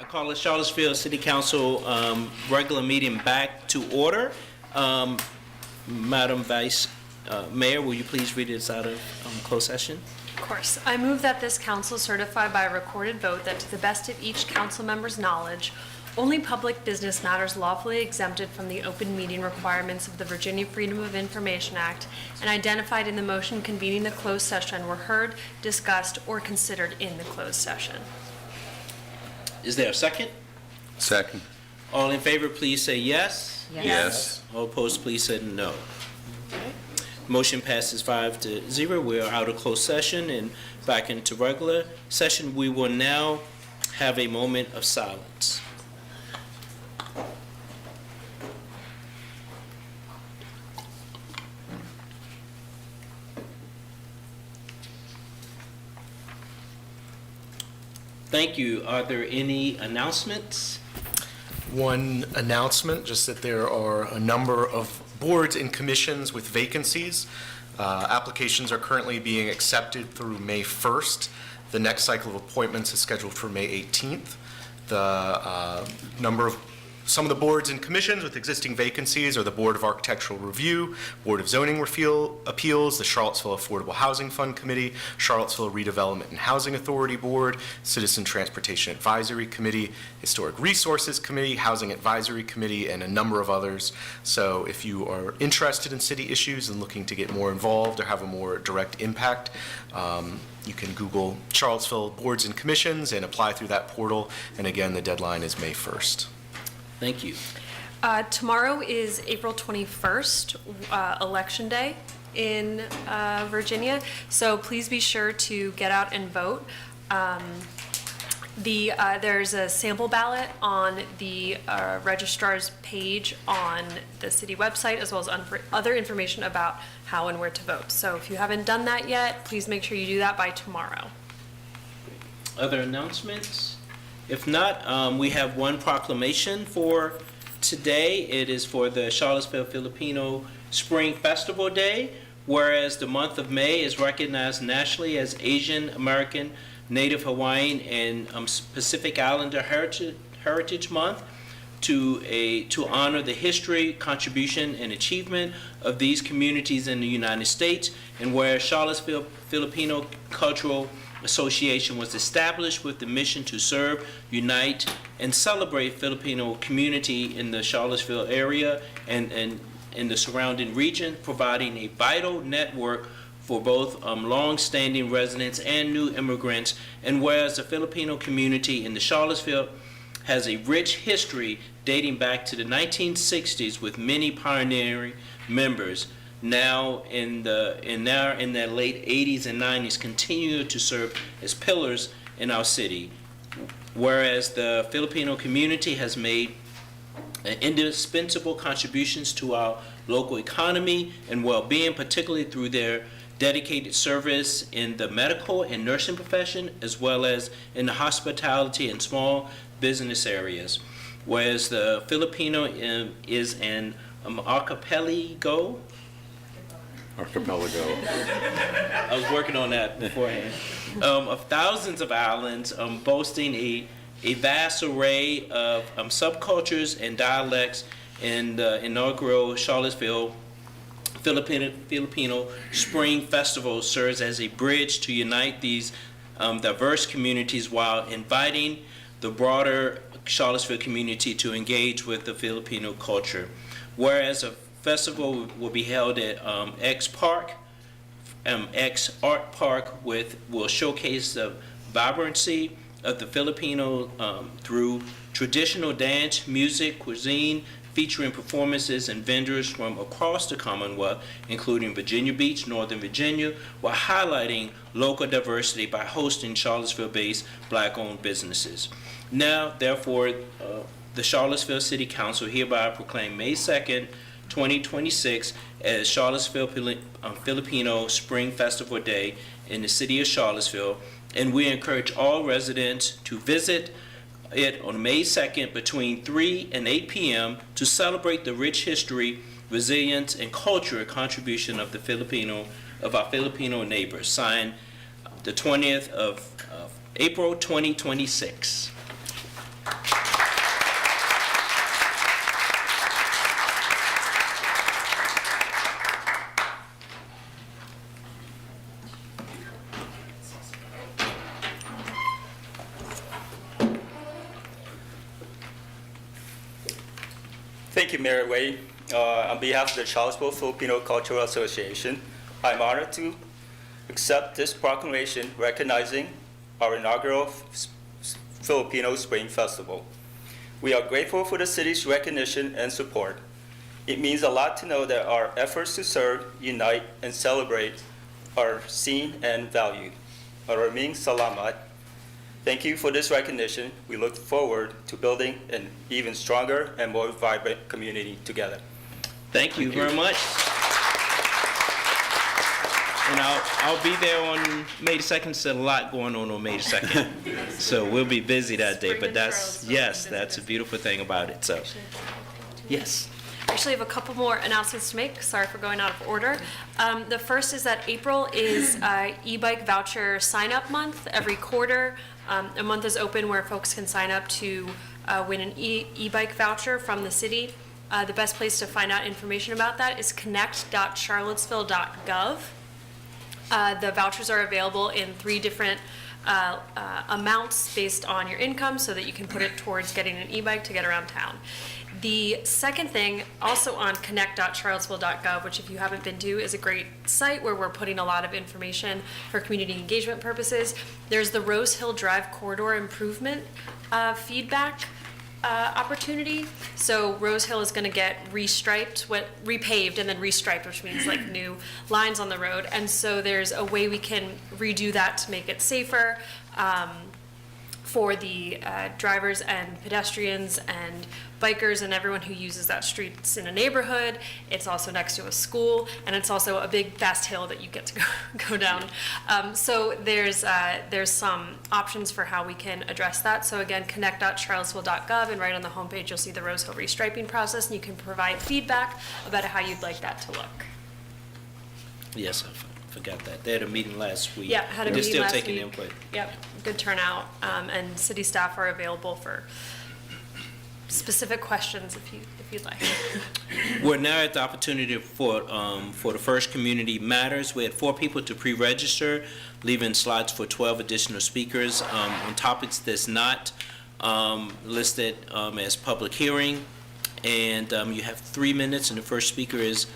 I call the Charlottesville City Council regular meeting back to order. Madam Vice Mayor, will you please read us out of closed session? Of course. I move that this council certify by a recorded vote that to the best of each council member's knowledge, only public business matters lawfully exempted from the open meeting requirements of the Virginia Freedom of Information Act and identified in the motion convening the closed session were heard, discussed, or considered in the closed session. Is there a second? Second. All in favor, please say yes. Yes. All opposed, please say no. Motion passes 5-0. We are out of closed session and back into regular session. We will now have a moment of silence. Thank you. Are there any announcements? One announcement, just that there are a number of boards and commissions with vacancies. Applications are currently being accepted through May 1st. The next cycle of appointments is scheduled for May 18th. Some of the boards and commissions with existing vacancies are the Board of Architectural Review, Board of Zoning Appeals, the Charlottesville Affordable Housing Fund Committee, Charlottesville Redevelopment and Housing Authority Board, Citizen Transportation Advisory Committee, Historic Resources Committee, Housing Advisory Committee, and a number of others. So if you are interested in city issues and looking to get more involved or have a more direct impact, you can Google Charlottesville Boards and Commissions and apply through that portal. And again, the deadline is May 1st. Thank you. Tomorrow is April 21st, Election Day in Virginia, so please be sure to get out and vote. There's a sample ballot on the registrar's page on the city website, as well as other information about how and where to vote. So if you haven't done that yet, please make sure you do that by tomorrow. Other announcements? If not, we have one proclamation for today. It is for the Charlottesville Filipino Spring Festival Day, whereas the month of May is recognized nationally as Asian American, Native Hawaiian, and Pacific Islander Heritage Month to honor the history, contribution, and achievement of these communities in the United States, and whereas Charlottesville Filipino Cultural Association was established with the mission to serve, unite, and celebrate Filipino community in the Charlottesville area and in the surrounding region, providing a vital network for both long-standing residents and new immigrants. And whereas the Filipino community in the Charlottesville has a rich history dating back to the 1960s with many pioneering members, now in their late 80s and 90s, continue to serve as pillars in our city. Whereas the Filipino community has made indispensable contributions to our local economy and well-being, particularly through their dedicated service in the medical and nursing profession, as well as in the hospitality and small business areas. Whereas the Filipino is an archipelago. I was working on that beforehand. Of thousands of islands, boasting a vast array of subcultures and dialects, and the inaugural Charlottesville Filipino Spring Festival serves as a bridge to unite these diverse communities while inviting the broader Charlottesville community to engage with the Filipino culture. Whereas a festival will be held at X Art Park will showcase the vibrancy of the Filipino through traditional dance, music, cuisine, featuring performances and vendors from across the Commonwealth, including Virginia Beach, Northern Virginia, while highlighting local diversity by hosting Charlottesville-based Black-owned businesses. Now, therefore, the Charlottesville City Council hereby proclaim May 2nd, 2026 as Charlottesville Filipino Spring Festival Day in the city of Charlottesville, and we encourage all residents to visit it on May 2nd between 3 and 8 p.m. to celebrate the rich history, resilience, and cultural contribution of our Filipino neighbors. Signed the 20th of April 2026. Thank you, Mayor Wade. On behalf of the Charlottesville Filipino Cultural Association, I'm honored to accept this proclamation recognizing our inaugural Filipino Spring Festival. We are grateful for the city's recognition and support. It means a lot to know that our efforts to serve, unite, and celebrate are seen and valued. Maraming salamat. Thank you for this recognition. We look forward to building an even stronger and more vibrant community together. Thank you very much. And I'll be there on May the 2nd. There's a lot going on May the 2nd. So we'll be busy that day, but that's a beautiful thing about it, so. Yes. I actually have a couple more announcements to make. Sorry for going out of order. The first is that April is e-bike voucher sign-up month. Every quarter, a month is open where folks can sign up to win an e-bike voucher from the city. The best place to find out information about that is connect.charlottesville.gov. The vouchers are available in 3 different amounts based on your income so that you can put it towards getting an e-bike to get around town. The second thing, also on connect.charlottesville.gov, which if you haven't been to, is a great site where we're putting a lot of information for community engagement purposes. There's the Rose Hill Drive corridor improvement feedback opportunity. So Rose Hill is going to get repaved and then restriped, which means like new lines on the road. And so there's a way we can redo that to make it safer for the drivers and pedestrians and bikers and everyone who uses that street. It's in a neighborhood, it's also next to a school, and it's also a big fast hill that you get to go down. So there's some options for how we can address that. So again, connect.charlottesville.gov, and right on the homepage you'll see the Rose Hill restriping process, and you can provide feedback about how you'd like that to look. Yes, I forgot that. They had a meeting last week. Yeah, had a They're meeting still last taking week. input. Yep, good turnout, and city staff are available for specific questions if you'd like. We're now at the opportunity for the first Community Matters. We had 4 people to pre-register, leaving slots for 12 additional speakers on topics that's not listed as public hearing. And you have 3 minutes, and the first speaker is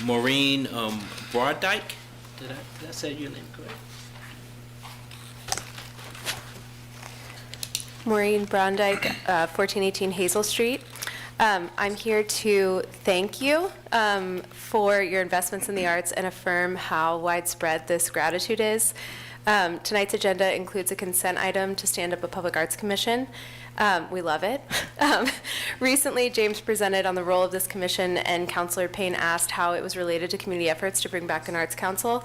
Maureen Broaddyke. Did I say your name correct? Maureen Browndyke, 1418 Hazel Street. I'm here to thank you for your investments in the arts and affirm how widespread this gratitude is. Tonight's agenda includes a consent item to stand up a public arts commission. We love it. Recently, James presented on the role of this commission, and Councilor Payne asked how it was related to community efforts to bring back an arts council.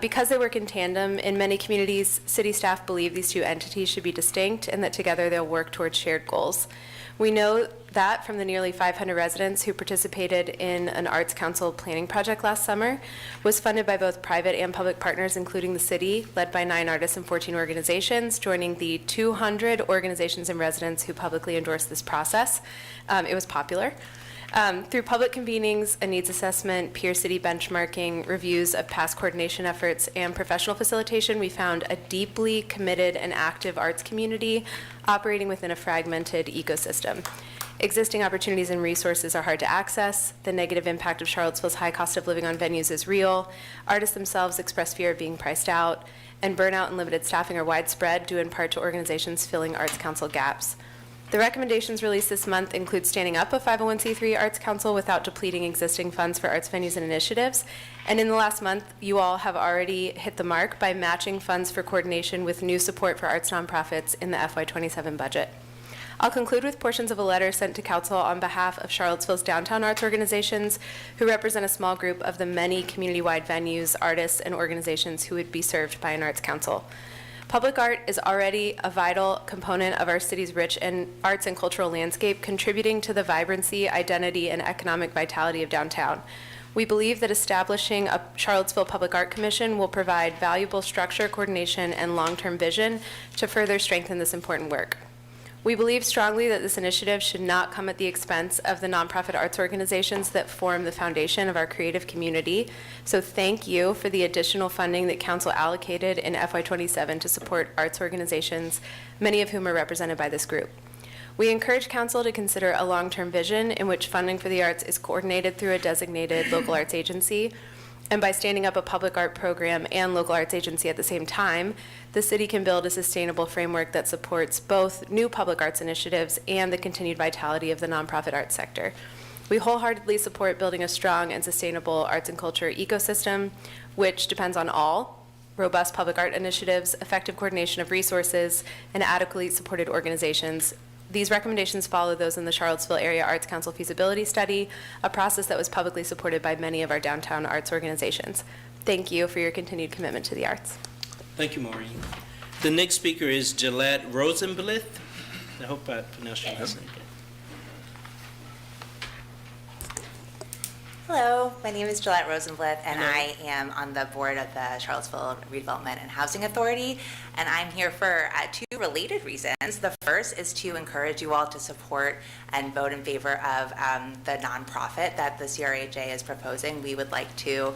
Because they work in tandem, in many communities, city staff believe these 2 entities should be distinct and that together they'll work towards shared goals. We know that from the nearly 500 residents who participated in an Arts Council planning project last summer, was funded by both private and public partners, including the city, led by 9 artists and 14 organizations, joining the 200 organizations and residents who publicly endorsed this process. It was popular. Through public convenings, a needs assessment, peer city benchmarking, reviews of past coordination efforts, and professional facilitation, we found a deeply committed and active arts community operating within a fragmented ecosystem. Existing opportunities and resources are hard to access. The negative impact of Charlottesville's high cost of living on venues is real. Artists themselves express fear of being priced out, and burnout and limited staffing are widespread, due in part to organizations filling Arts Council gaps. The recommendations released this month include standing up a 501c3 Arts Council without depleting existing funds for arts venues and initiatives. And in the last month, you all have already hit the mark by matching funds for coordination with new support for arts nonprofits in the FY27 budget. I'll conclude with portions of a letter sent to Council on behalf of Charlottesville's downtown arts organizations, who represent a small group of the many community-wide venues, artists, and organizations who would be served by an Arts Council. Public art is already a vital component of our city's rich arts and cultural landscape, contributing to the vibrancy, identity, and economic vitality of downtown. We believe that establishing a Charlottesville Public Art Commission will provide valuable structure, coordination, and long-term vision to further strengthen this important work. We believe strongly that this initiative should not come at the expense of the nonprofit arts organizations that form the foundation of our creative community. So thank you for the additional funding that Council allocated in FY27 to support arts organizations, many of whom are represented by this group. We encourage council to consider a long-term vision in which funding for the arts is coordinated through a designated local arts agency. And by standing up a public art program and local arts agency at the same time, the city can build a sustainable framework that supports both new public arts initiatives and the continued vitality of the nonprofit arts sector. We wholeheartedly support building a strong and sustainable arts and culture ecosystem, which depends on all robust public art initiatives, effective coordination of resources, and adequately supported organizations. These recommendations follow those in the Charlottesville Area Arts Council feasibility study, a process that was publicly supported by many of our downtown arts organizations. Thank you for your continued commitment to the arts. Thank you, Maureen. The next speaker is Gillette Rosenblith. I hope I pronounced your last name correctly. Hello, my name is Gillette Rosenblith, and Hello. I am on the board of the Charlottesville Redevelopment and Housing Authority, and I'm here for two related reasons. The first is to encourage you all to support and vote in favor of the nonprofit that the CRHA is proposing. We would like to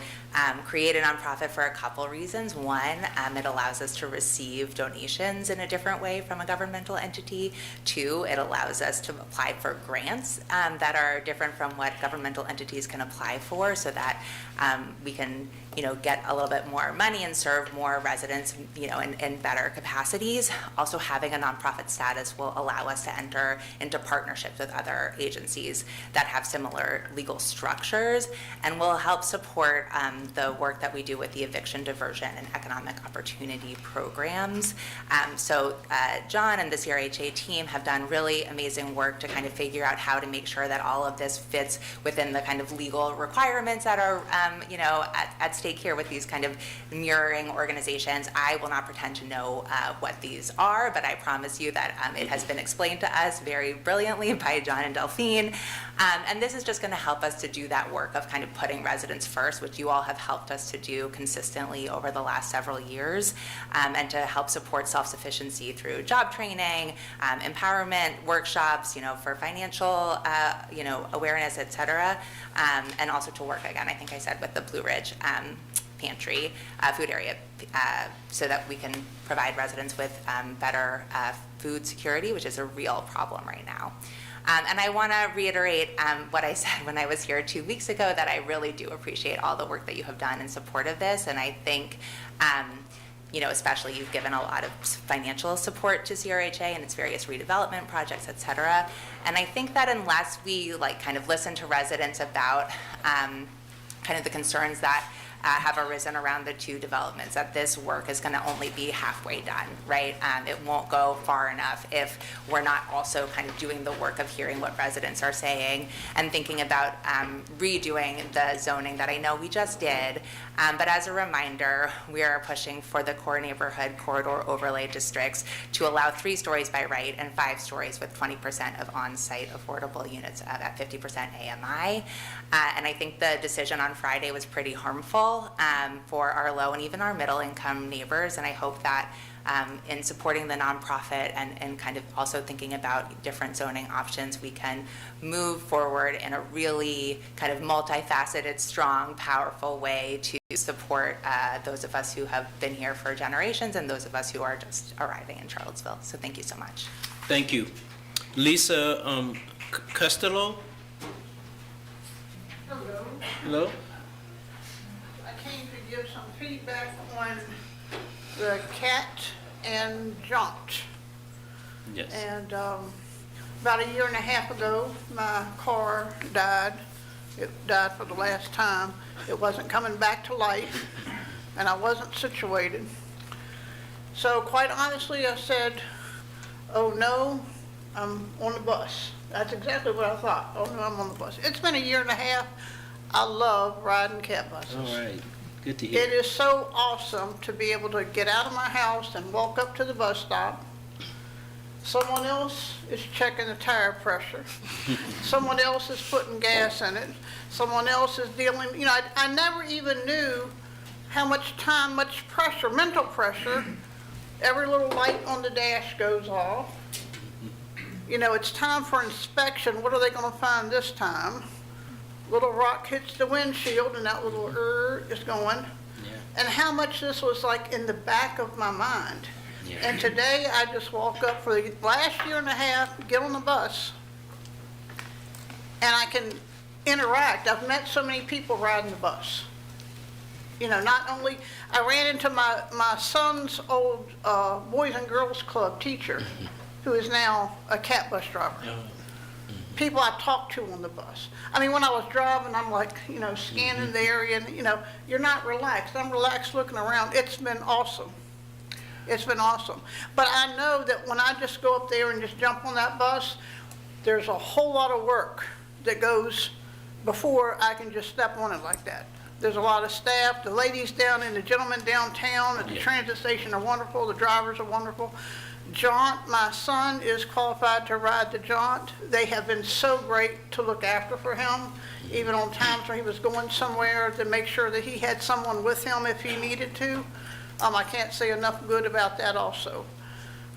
create a nonprofit for a couple reasons. One, it allows us to receive donations in a different way from a governmental entity. Two, it allows us to apply for grants that are different from what governmental entities can apply for, so that we can, get a little bit more money and serve more residents, in better capacities. Also, having a nonprofit status will allow us to enter into partnerships with other agencies that have similar legal structures, and will help support the work that we do with the eviction, diversion, and economic opportunity programs. So John and the CRHA team have done really amazing work to kind of figure out how to make sure that all of this fits within the kind of legal requirements that are, at stake here with these kind of mirroring organizations. I will not pretend to know what these are, but I promise you that it has been explained to us very brilliantly by John and Delphine. And this is just going to help us to do that work of kind of putting residents first, which you all have helped us to do consistently over the last several years, and to help support self-sufficiency through job training, empowerment workshops, for financial, awareness, et cetera, and also to work, again, I think I said, with the Blue Ridge pantry, food area, so that we can provide residents with better food security, which is a real problem right now. And I want to reiterate what I said when I was here 2 weeks ago, that I really do appreciate all the work that you have done in support of this. And I think, especially you've given a lot of financial support to CRHA and its various redevelopment projects, et cetera. And I think that unless we kind of listen to residents about kind of the concerns that have arisen around the two developments, that this work is going to only be halfway done, right? It won't go far enough if we're not also kind of doing the work of hearing what residents are saying and thinking about redoing the zoning that I know we just did. But as a reminder, we are pushing for the core neighborhood corridor overlay districts to allow 3 stories by right and 5 stories with 20% of on-site affordable units at 50% AMI. And I think the decision on Friday was pretty harmful for our low and even our middle income neighbors. And I hope that in supporting the nonprofit and kind of also thinking about different zoning options, we can move forward in a really kind of multifaceted, strong, powerful way to support those of us who have been here for generations and those of us who are just arriving in Charlottesville. So thank you so much. Thank you. Lisa Costello? Hello. Hello? I came to give some feedback on the cat and jaunt. Yes. And about a year and a half ago, my car died. It died for the last time. It wasn't coming back to life, and I wasn't situated. So quite honestly, I said, oh no, I'm on the bus. That's exactly what I thought. Oh no, I'm on the bus. It's been a year and a half. I love riding cat buses. All right. Good to hear. It is so awesome to be able to get out of my house and walk up to the bus stop. Someone else is checking the tire pressure. Someone else is putting gas in it. Someone else is dealing, I never even knew how much time, much pressure, mental pressure, every little light on the dash goes off. It's time for inspection. What are they going to find this time? Little rock hits the windshield and that little is going. Yeah. And how much this was like in the back of my mind. And today, I just walk up for the last year and a half, get on the bus, and I can interact. I've met so many people riding the bus. You know, not only, I ran into my son's old Boys and Girls Club teacher, who is now a cat bus driver. People I talked to on the bus. I mean, when I was driving, I'm like, you know, scanning the area, and, you know, you're not relaxed. I'm relaxed looking around. It's been awesome. It's been awesome. But I know that when I just go up there and just jump on that bus, there's a whole lot of work that goes before I can just step on it like that. There's a lot of staff. The ladies down and the gentlemen downtown at the transit station are wonderful. The drivers are wonderful. Jaunt, my son, is qualified to ride the Jaunt. They have been so great to look after for him, even on times when he was going somewhere, to make sure that he had someone with him if he needed to. I can't say enough good about that also.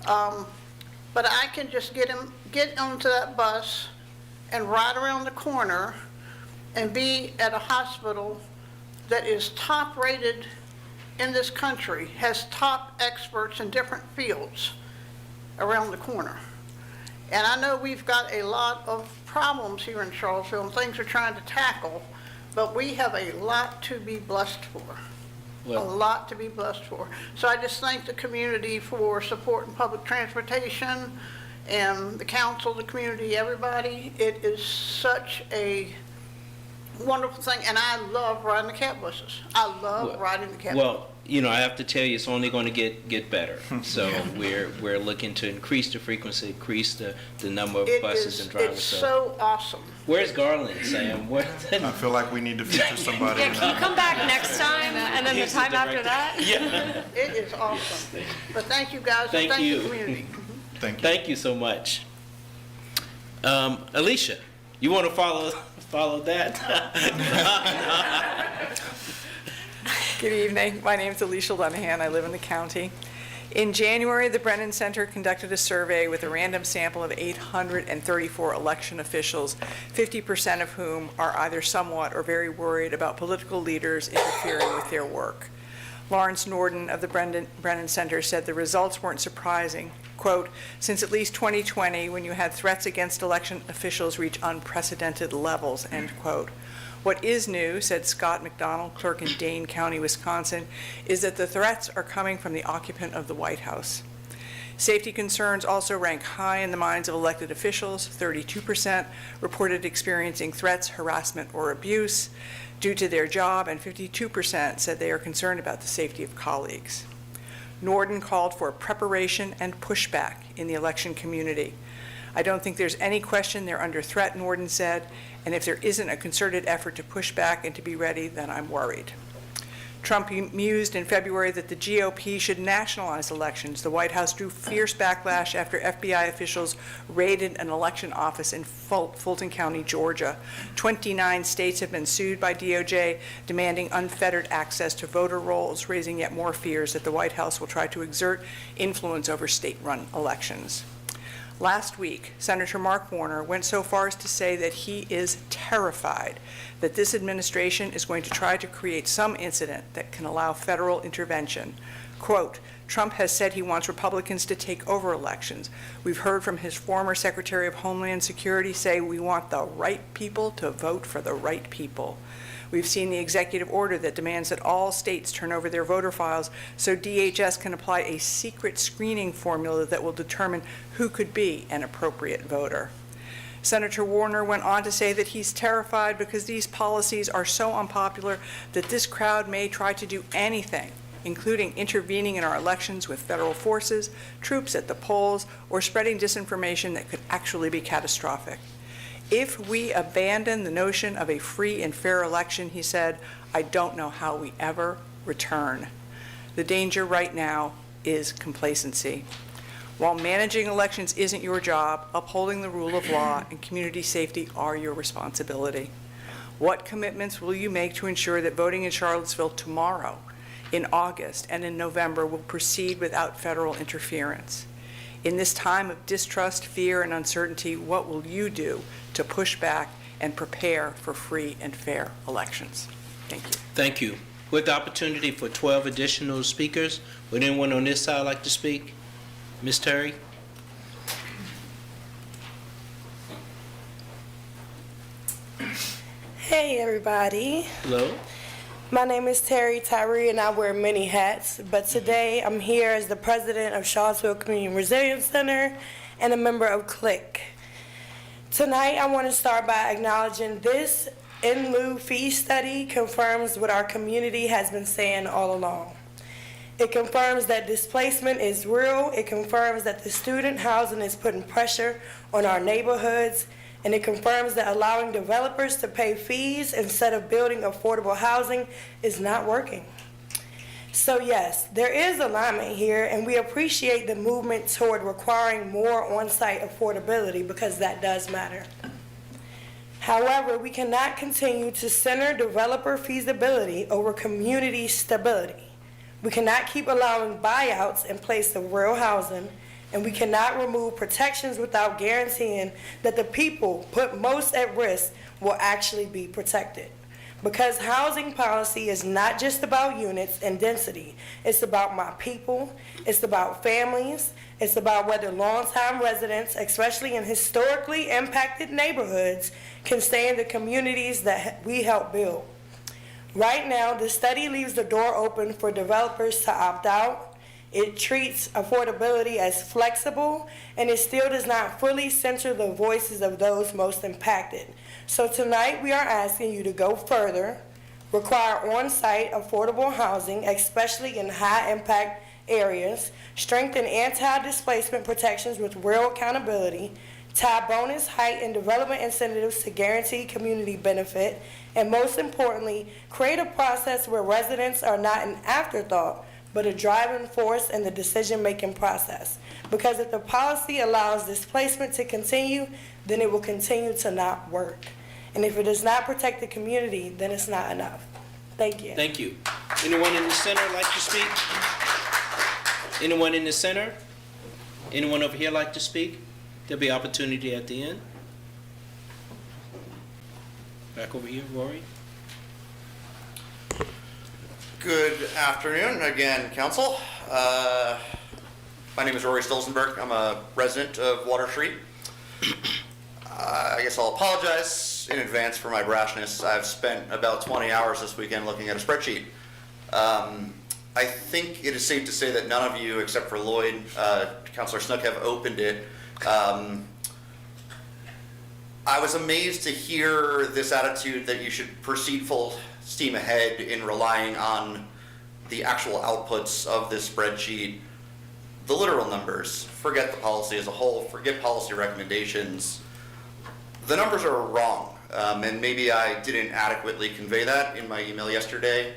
But I can just get onto that bus and ride around the corner and be at a hospital that is top rated in this country, has top experts in different fields around the corner. And I know we've got a lot of problems here in Charlottesville and things we're trying to tackle, but we have a lot to be blessed for. A lot to be blessed for. So I just thank the community for supporting public transportation and the council, the community, everybody. It is such a wonderful thing, and I love riding the cat buses. I love riding the cat buses. Well, you know, I have to tell you, it's only going to get better. So we're looking to increase the frequency, increase the number of buses and drivers. It's so awesome. Where's Garland, Sam? I feel like we need to feature somebody. Yeah, can you come back next time and then the He's the time after director. that? Yeah. It is awesome. But thank you guys, and Thank thank you. the community. Thank you. Thank you so much. Alicia, you want to follow that? Good evening. My name is Alicia Lenahan. I live in the county. In January, the Brennan Center conducted a survey with a random sample of 834 election officials, 50% of whom are either somewhat or very worried about political leaders interfering with their work. Lawrence Norden of the Brennan Center said the results weren't surprising. Quote, since at least 2020, when you had threats against election officials reach unprecedented levels, end quote. What is new, said Scott McDonald, clerk in Dane County, Wisconsin, is that the threats are coming from the occupant of the White House. Safety concerns also rank high in the minds of elected officials. 32% reported experiencing threats, harassment, or abuse due to their job, and 52% said they are concerned about the safety of colleagues. Norden called for preparation and pushback in the election community. I don't think there's any question they're under threat, Norden said, and if there isn't a concerted effort to push back and to be ready, then I'm worried. Trump mused in February that the GOP should nationalize elections. The White House drew fierce backlash after FBI officials raided an election office in Fulton County, Georgia. 29 states have been sued by DOJ, demanding unfettered access to voter rolls, raising yet more fears that the White House will try to exert influence over state-run elections. Last week, Senator Mark Warner went so far as to say that he is terrified that this administration is going to try to create some incident that can allow federal intervention. Quote, Trump has said he wants Republicans to take over elections. We've heard from his former Secretary of Homeland Security say we want the right people to vote for the right people. We've seen the executive order that demands that all states turn over their voter files so DHS can apply a secret screening formula that will determine who could be an appropriate voter. Senator Warner went on to say that he's terrified because these policies are so unpopular that this crowd may try to do anything, including intervening in our elections with federal forces, troops at the polls, or spreading disinformation that could actually be catastrophic. If we abandon the notion of a free and fair election, he said, I don't know how we ever return. The danger right now is complacency. While managing elections isn't your job, upholding the rule of law and community safety are your responsibility. What commitments will you make to ensure that voting in Charlottesville tomorrow, in August, and in November will proceed without federal interference? In this time of distrust, fear, and uncertainty, what will you do to push back and prepare for free and fair elections? Thank you. Thank you. With the opportunity for 12 additional speakers, would anyone on this side like to speak? Ms. Terry? Hey everybody, Hello? my name is Terry Tyree and I wear many hats, but today I'm here as the president of Charlottesville Community Resilience Center and a member of CLIC. Tonight I want to start by acknowledging this in lieu fee study confirms what our community has been saying all along. It confirms that displacement is real, it confirms that the student housing is putting pressure on our neighborhoods, and it confirms that allowing developers to pay fees instead of building affordable housing is not working. So yes, there is alignment here, and we appreciate the movement toward requiring more on-site affordability because that does matter. However, we cannot continue to center developer feasibility over community stability. We cannot keep allowing buyouts in place of real housing, and we cannot remove protections without guaranteeing that the people put most at risk will actually be protected. Because housing policy is not just about units and density. It's about my people, it's about families, it's about whether longtime residents, especially in historically impacted neighborhoods, can stay in the communities that we help build. Right now, the study leaves the door open for developers to opt out. It treats affordability as flexible, and it still does not fully center the voices of those most impacted. So tonight, we are asking you to go further, require on-site affordable housing, especially in high-impact areas, strengthen anti-displacement protections with real accountability, tie bonus, height, and development incentives to guarantee community benefit, and most importantly, create a process where residents are not an afterthought, but a driving force in the decision-making process. Because if the policy allows displacement to continue, then it will continue to not work. And if it does not protect the community, then it's not enough. Thank you. Thank you. Anyone in the center like to speak? Anyone in the center? Anyone over here like to speak? There'll be opportunity at the end. Back over here, Rory. Good afternoon again, Council. My name is Rory Stolzenberg. I'm a resident of Water Street. I guess I'll apologize in advance for my brashness. I've spent about 20 hours this weekend looking at a spreadsheet. I think it is safe to say that none of you, except for Lloyd, Councilor Snook, have opened it. I was amazed to hear this attitude that you should proceed full steam ahead in relying on the actual outputs of this spreadsheet, the literal numbers. Forget the policy as a whole, forget policy recommendations. The numbers are wrong, and maybe I didn't adequately convey that in my email yesterday,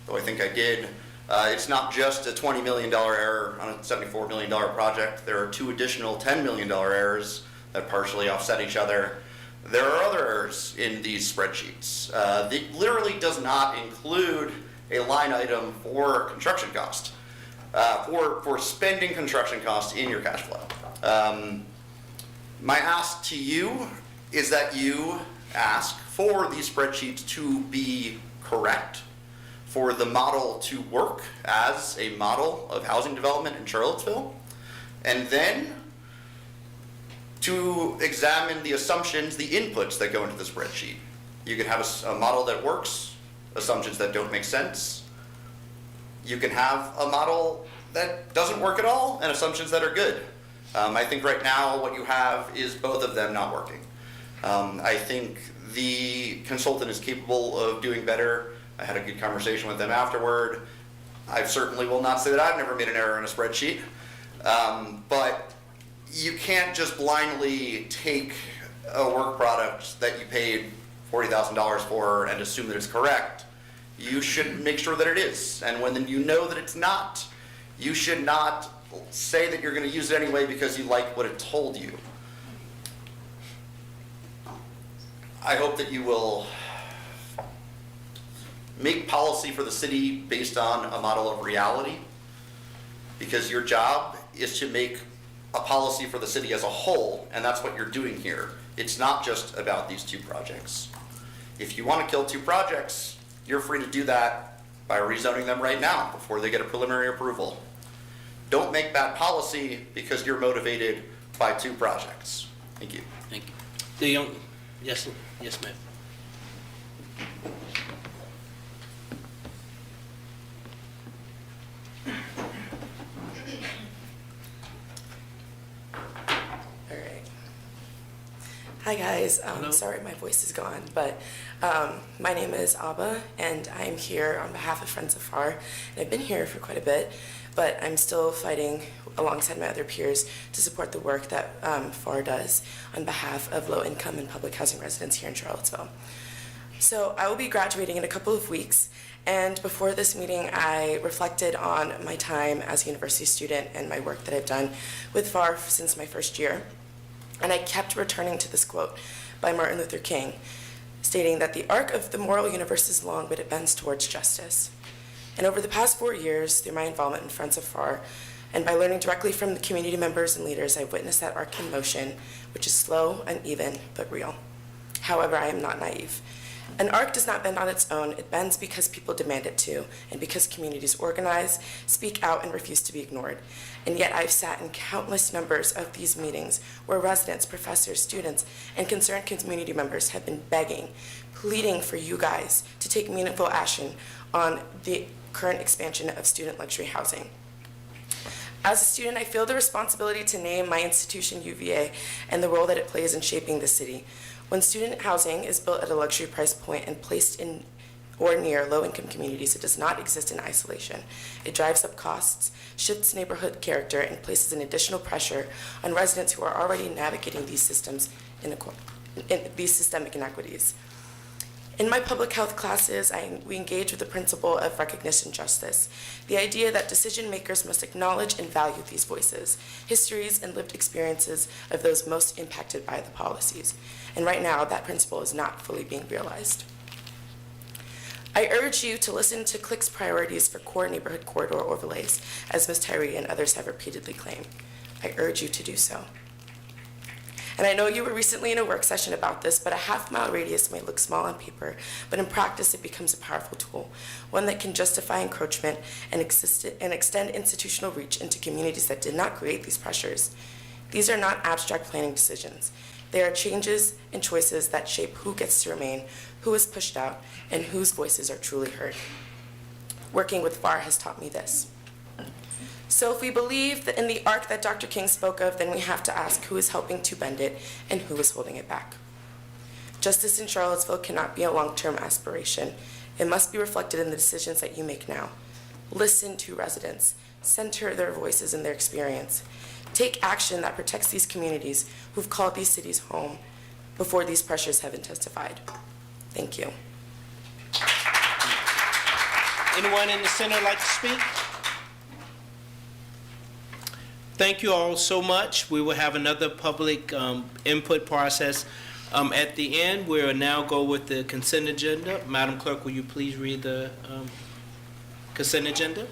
though I think I did. It's not just a $20 million error on a $74 million project. There are two additional $10 million errors that partially offset each other. There are other errors in these spreadsheets. It literally does not include a line item for construction cost, for spending construction costs in your cash flow. My ask to you is that you ask for these spreadsheets to be correct, for the model to work as a model of housing development in Charlottesville, and then to examine the assumptions, the inputs that go into the spreadsheet. You can have a model that works, assumptions that don't make sense. You can have a model that doesn't work at all, and assumptions that are good. I think right now what you have is both of them not working. I think the consultant is capable of doing better. I had a good conversation with them afterward. I certainly will not say that I've never made an error in a spreadsheet, but you can't just blindly take a work product that you paid $40,000 for and assume that it's correct. You should make sure that it is. And when you know that it's not, you should not say that you're going to use it anyway because you like what it told you. I hope that you will make policy for the city based on a model of reality, because your job is to make a policy for the city as a whole, and that's what you're doing here. It's not just about these two projects. If you want to kill two projects, you're free to do that by rezoning them right now before they get a preliminary approval. Don't make bad policy because you're motivated by 2 projects. Thank you. Thank you. The young, yes, yes, ma'am. All right. Hi, guys. Hello. Sorry my voice is gone, but my name is Abba, and I'm here on behalf of Friends of FAR. And I've been here for quite a bit, but I'm still fighting alongside my other peers to support the work that FAR does on behalf of low-income and public housing residents here in Charlottesville. So I will be graduating in a couple of weeks, and before this meeting, I reflected on my time as a university student and my work that I've done with FAR since my first year. And I kept returning to this quote by Martin Luther King, stating that the arc of the moral universe is long, but it bends towards justice. And over the past 4 years, through my involvement in Friends of FAR, and by learning directly from the community members and leaders, I've witnessed that arc in motion, which is slow, uneven, but real. However, I am not naive. An arc does not bend on its own. It bends because people demand it to, and because communities organize, speak out, and refuse to be ignored. And yet I've sat in countless numbers of these meetings where residents, professors, students, and concerned community members have been begging, pleading for you guys to take meaningful action on the current expansion of student luxury housing. As a student, I feel the responsibility to name my institution, UVA, and the role that it plays in shaping the city. When student housing is built at a luxury price point and placed in or near low-income communities, it does not exist in isolation. It drives up costs, shifts neighborhood character, and places an additional pressure on residents who are already navigating these systemic inequities. In my public health classes, we engage with the principle of recognition justice, the idea that decision makers must acknowledge and value these voices, histories, and lived experiences of those most impacted by the policies. And right now, that principle is not fully being realized. I urge you to listen to CLIC's priorities for core neighborhood corridor overlays, as Ms. Tyree and others have repeatedly claimed. I urge you to do so. And I know you were recently in a work session about this, but a half-mile radius may look small on paper, but in practice it becomes a powerful tool, one that can justify encroachment and extend institutional reach into communities that did not create these pressures. These are not abstract planning decisions. They are changes and choices that shape who gets to remain, who is pushed out, and whose voices are truly heard. Working with FAR has taught me this. So if we believe that in the arc that Dr. King spoke of, then we have to ask who is helping to bend it and who is holding it back. Justice in Charlottesville cannot be a long-term aspiration. It must be reflected in the decisions that you make now. Listen to residents. Center their voices and their experience. Take action that protects these communities who've called these cities home before these pressures have intensified. Thank you. Anyone in the center like to speak? Thank you all so much. We will have another public input process at the end. We will now go with the consent agenda. Madam Clerk, will you please read the consent agenda?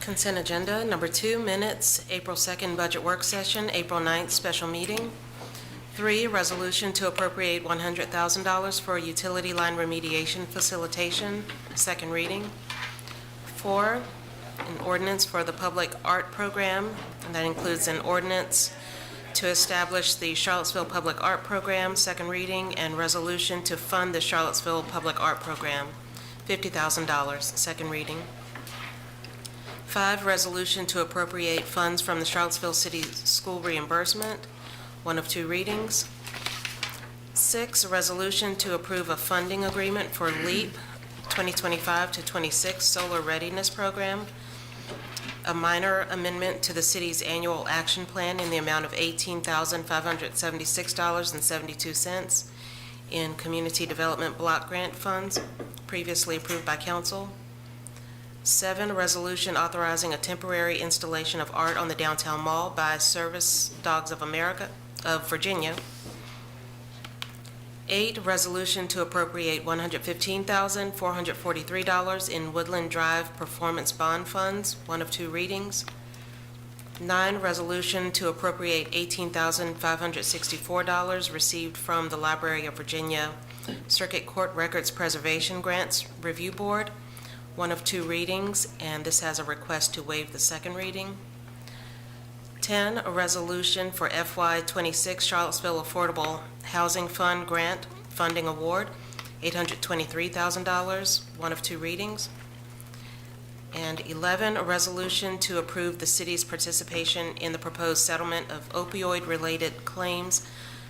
Consent agenda, number 2, minutes, April 2nd budget work session, April 9th special meeting. 3, resolution to appropriate $100,000 for utility line remediation facilitation, second reading. 4, an ordinance for the public art program, and that includes an ordinance to establish the Charlottesville Public Art Program, second reading, and resolution to fund the Charlottesville Public Art Program, $50,000, second reading. 5, resolution to appropriate funds from the Charlottesville City School reimbursement, one of 2 readings. 6, a resolution to approve a funding agreement for LEAP 2025 to 26 Solar Readiness Program, a minor amendment to the city's annual action plan in the amount of $18,576.72 in Community Development Block Grant funds previously approved by council. 7, a resolution authorizing a temporary installation of art on the downtown mall by Service Dogs of America of Virginia. 8, a resolution to appropriate $115,443 in Woodland Drive Performance Bond Funds, one of 2 readings. 9, resolution to appropriate $18,564 received from the Library of Virginia Circuit Court Records Preservation Grants Review Board, one of two readings, and this has a request to waive the second reading. 10, a resolution for FY26 Charlottesville Affordable Housing Fund Grant Funding Award, $823,000, one of two readings. And 11, a resolution to approve the city's participation in the proposed settlement of opioid-related claims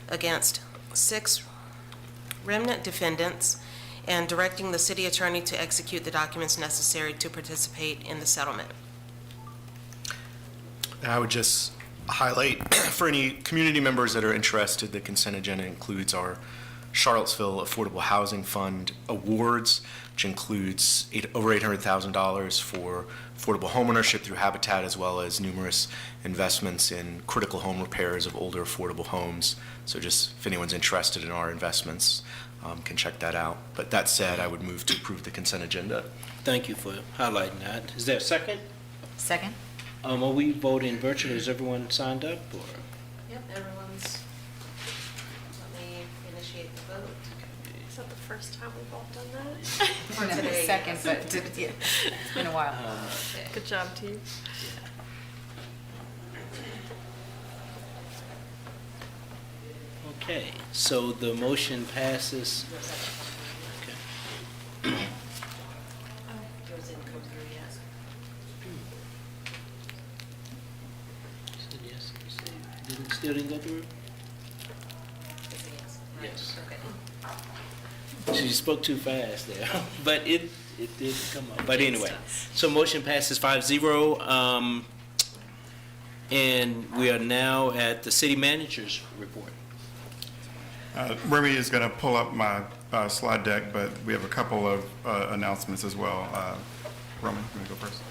against 6 remnant defendants and directing the city attorney to execute the documents necessary to participate in the settlement. And I would just highlight for any community members that are interested, the consent agenda includes our Charlottesville Affordable Housing Fund awards, which includes over $800,000 for affordable homeownership through Habitat, as well as numerous investments in critical home repairs of older affordable homes. So just if anyone's interested in our investments, can check that out. But that said, I would move to approve the consent agenda. Thank you for highlighting that. Is there a second? Second? Are we voting virtually? Is everyone signed up, or? Yep, everyone's, let me initiate the vote. Is that the first time we've all done that? For today, Second, yes. but it's been a while. Good job, team. Okay, so the motion passes. Okay. Yours didn't come through yet. Said yes, you said- Still didn't go through? It's a yes. Right. Yes. Okay. She spoke too fast there, but it did come up. But anyway, so motion passes 5-0. And we are now at the city manager's report. Remy is going to pull up my slide deck, but we have a couple of announcements as well. Roman, you want to go first?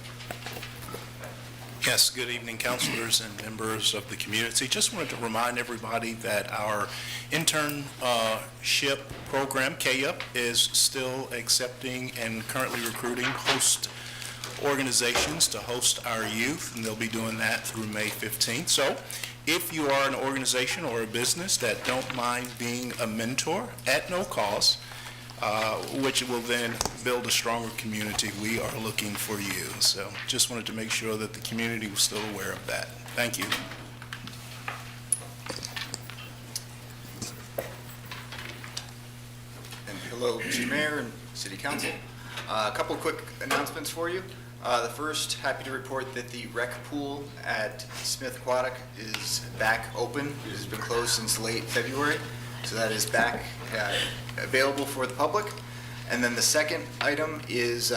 Yes, good evening, councilors and members of the community. Just wanted to remind everybody that our internship program, KUP, is still accepting and currently recruiting host organizations to host our youth, and they'll be doing that through May 15th. So if you are an organization or a business that don't mind being a mentor at no cost, which will then build a stronger community, we are looking for you. So just wanted to make sure that the community was still aware of that. Thank you. And hello, Mr. Mayor and City Council. A couple quick announcements for you. The first, happy to report that the rec pool at Smith Aquatic is back open. It has been closed since late February, so that is back available for the public. And then the second item is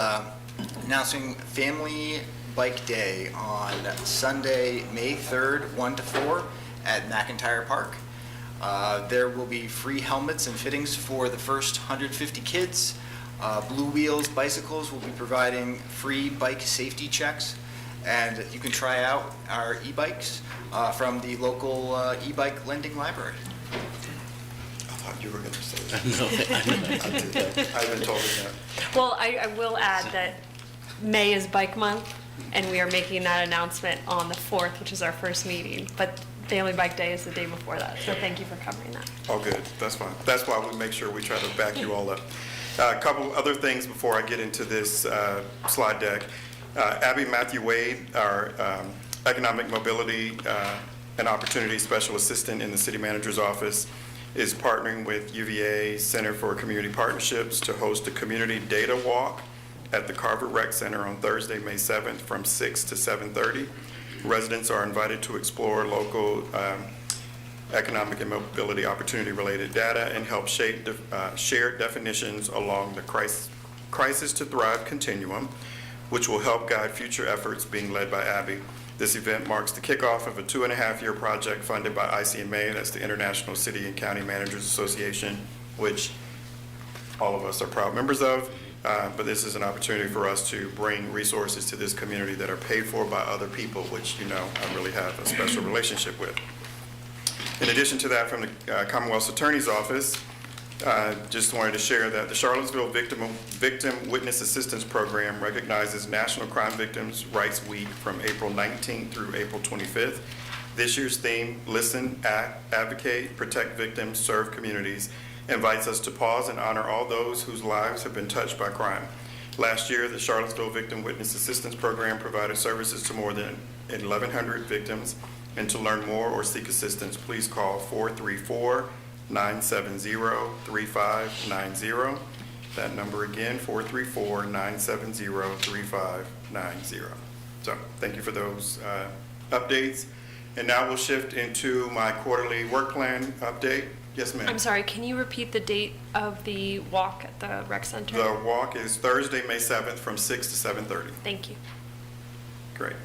announcing Family Bike Day on Sunday, May 3rd, 1 to 4 at McIntyre Park. There will be free helmets and fittings for the first 150 kids. Blue Wheels Bicycles will be providing free bike safety checks, and you can try out our e-bikes from the local e-bike lending library. I thought you were going to say that. I I've been told that. Well, I will add that May is Bike Month, and we are making that announcement on the 4th, which is our first meeting. But Family Bike Day is the day before that, so thank you for covering that. Oh, good. That's fine. That's why we make sure we try to back you all up. A couple other things before I get into this slide deck. Abby Matthew Wade, our Economic Mobility and Opportunity Special Assistant in the City Manager's Office, is partnering with UVA Center for Community Partnerships to host a community data walk at the Carver Rec Center on Thursday, May 7th from 6 to 7:30. Residents are invited to explore local economic and mobility opportunity-related data and help shape shared definitions along the crisis to thrive continuum, which will help guide future efforts being led by Abby. This event marks the kickoff of a 2.5-year project funded by ICMA, that's the International City and County Managers Association, which all of us are proud members of. But this is an opportunity for us to bring resources to this community that are paid for by other people, which, you know, I really have a special relationship with. In addition to that, from the Commonwealth's Attorney's Office, just wanted to share that the Charlottesville Victim Witness Assistance Program recognizes National Crime Victims' Rights Week from April 19th through April 25th. This year's theme, Listen, Act, Advocate, Protect Victims, Serve Communities, invites us to pause and honor all those whose lives have been touched by crime. Last year, the Charlottesville Victim Witness Assistance Program provided services to more than 1,100 victims. And to learn more or seek assistance, please call 434-970-3590. That number again, 434-970-3590. So thank you for those updates. And now we'll shift into my quarterly work plan update. Yes, ma'am. I'm sorry, can you repeat the date of the walk at the rec center? The walk is Thursday, May 7th from 6 to 7:30. Thank you. Great.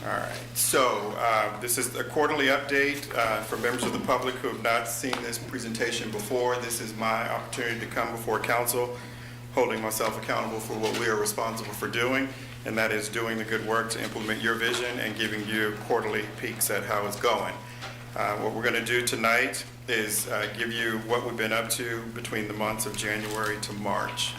All right, so this is a quarterly update for members of the public who have not seen this presentation before. This is my opportunity to come before council, holding myself accountable for what we are responsible for doing, and that is doing the good work to implement your vision and giving you quarterly peeks at how it's going. What we're going to do tonight is give you what we've been up to between the months of January to March.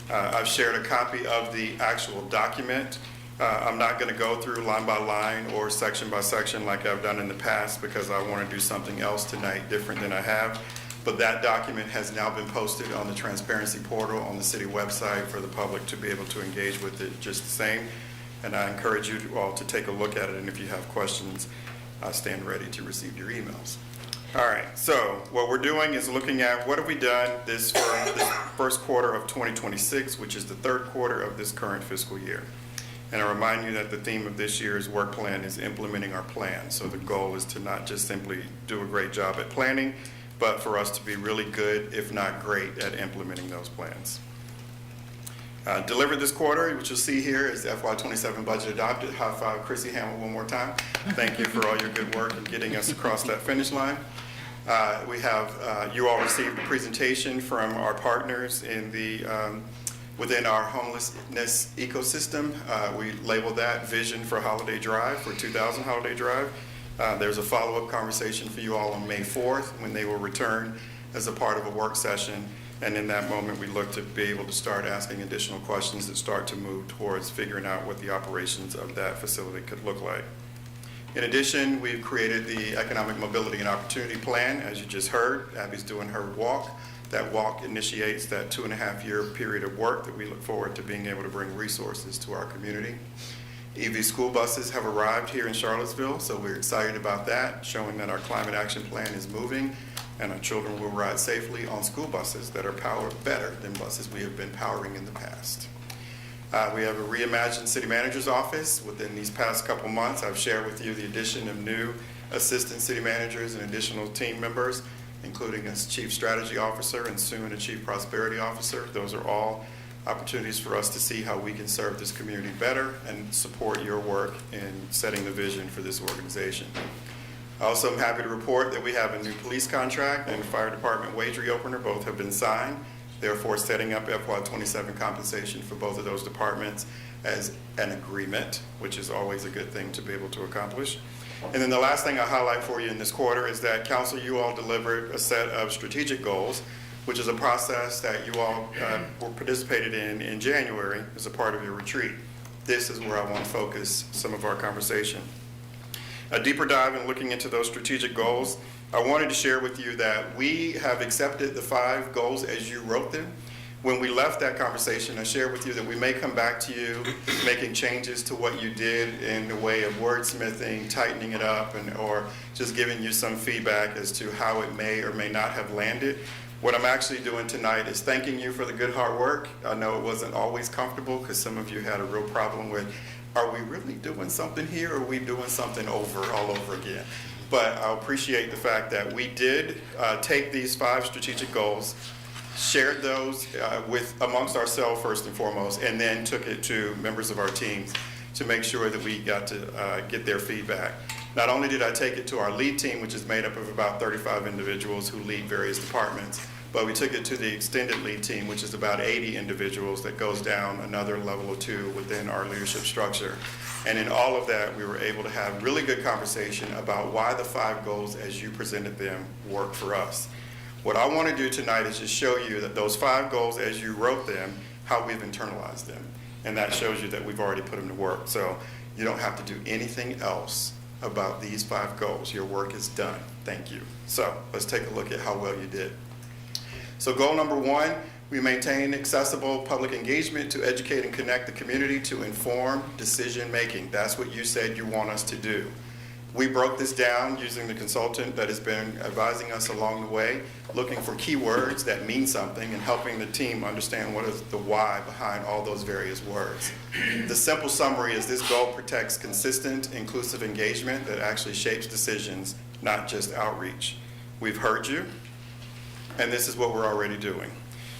I've shared a copy of the actual document. I'm not going to go through line by line or section by section like I've done in the past because I want to do something else tonight different than I have. But that document has now been posted on the transparency portal on the city website for the public to be able to engage with it just the same. And I encourage you all to take a look at it, and if you have questions, I stand ready to receive your emails. All right, so what we're doing is looking at what have we done this first quarter of 2026, which is the third quarter of this current fiscal year. And I remind you that the theme of this year's work plan is implementing our plan. So the goal is to not just simply do a great job at planning, but for us to be really good, if not great, at implementing those plans. Delivered this quarter, which you'll see here, is the FY27 budget adopted. High five Chrissy Hamill one more time. Thank you for all your good work in getting us across that finish line. We have, you all received a presentation from our partners in the within our homelessness ecosystem. We labeled that Vision for Holiday Drive, for 2000 Holiday Drive. There's a follow-up conversation for you all on May 4th when they will return as a part of a work session. And in that moment, we look to be able to start asking additional questions that start to move towards figuring out what the operations of that facility could look like. In addition, we've created the Economic Mobility and Opportunity Plan. As you just heard, Abby's doing her walk. That walk initiates that 2.5-year period of work that we look forward to being able to bring resources to our community. EV school buses have arrived here in Charlottesville, so we're excited about that, showing that our climate action plan is moving and our children will ride safely on school buses that are powered better than buses we have been powering in the past. We have a reimagined city manager's office. Within these past couple months, I've shared with you the addition of new assistant city managers and additional team members, including a chief strategy officer and soon a chief prosperity officer. Those are all opportunities for us to see how we can serve this community better and support your work in setting the vision for this organization. I also am happy to report that we have a new police contract and fire department wage reopener. Both have been signed, therefore setting up FY27 compensation for both of those departments as an agreement, which is always a good thing to be able to accomplish. And then the last thing I'll highlight for you in this quarter is that Council, you all delivered a set of strategic goals, which is a process that you all participated in January as a part of your retreat. This is where I want to focus some of our conversation. A deeper dive in looking into those strategic goals, I wanted to share with you that we have accepted the 5 goals as you wrote them. When we left that conversation, I shared with you that we may come back to you making changes to what you did in the way of wordsmithing, tightening it up, or just giving you some feedback as to how it may or may not have landed. What I'm actually doing tonight is thanking you for the good hard work. I know it wasn't always comfortable because some of you had a real problem with, are we really doing something here or are we doing something all over again? But I appreciate the fact that we did take these 5 strategic goals, shared those amongst ourselves first and foremost, and then took it to members of our teams to make sure that we got to get their feedback. Not only did I take it to our lead team, which is made up of about 35 individuals who lead various departments, but we took it to the extended lead team, which is about 80 individuals that goes down another level or 2 within our leadership structure. And in all of that, we were able to have really good conversation about why the 5 goals as you presented them work for us. What I want to do tonight is just show you that those 5 goals as you wrote them, how we've internalized them. And that shows you that we've already put them to work. So you don't have to do anything else about these 5 goals. Your work is done. Thank you. So let's take a look at how well you did. So goal number 1, We maintain accessible public engagement to educate and connect the community to inform decision-making. That's what you said you want us to do. We broke this down using the consultant that has been advising us along the way, looking for keywords that mean something and helping the team understand what is the why behind all those various words. The simple summary is this goal protects consistent, inclusive engagement that actually shapes decisions, not just outreach. We've heard you, and this is what we're already doing.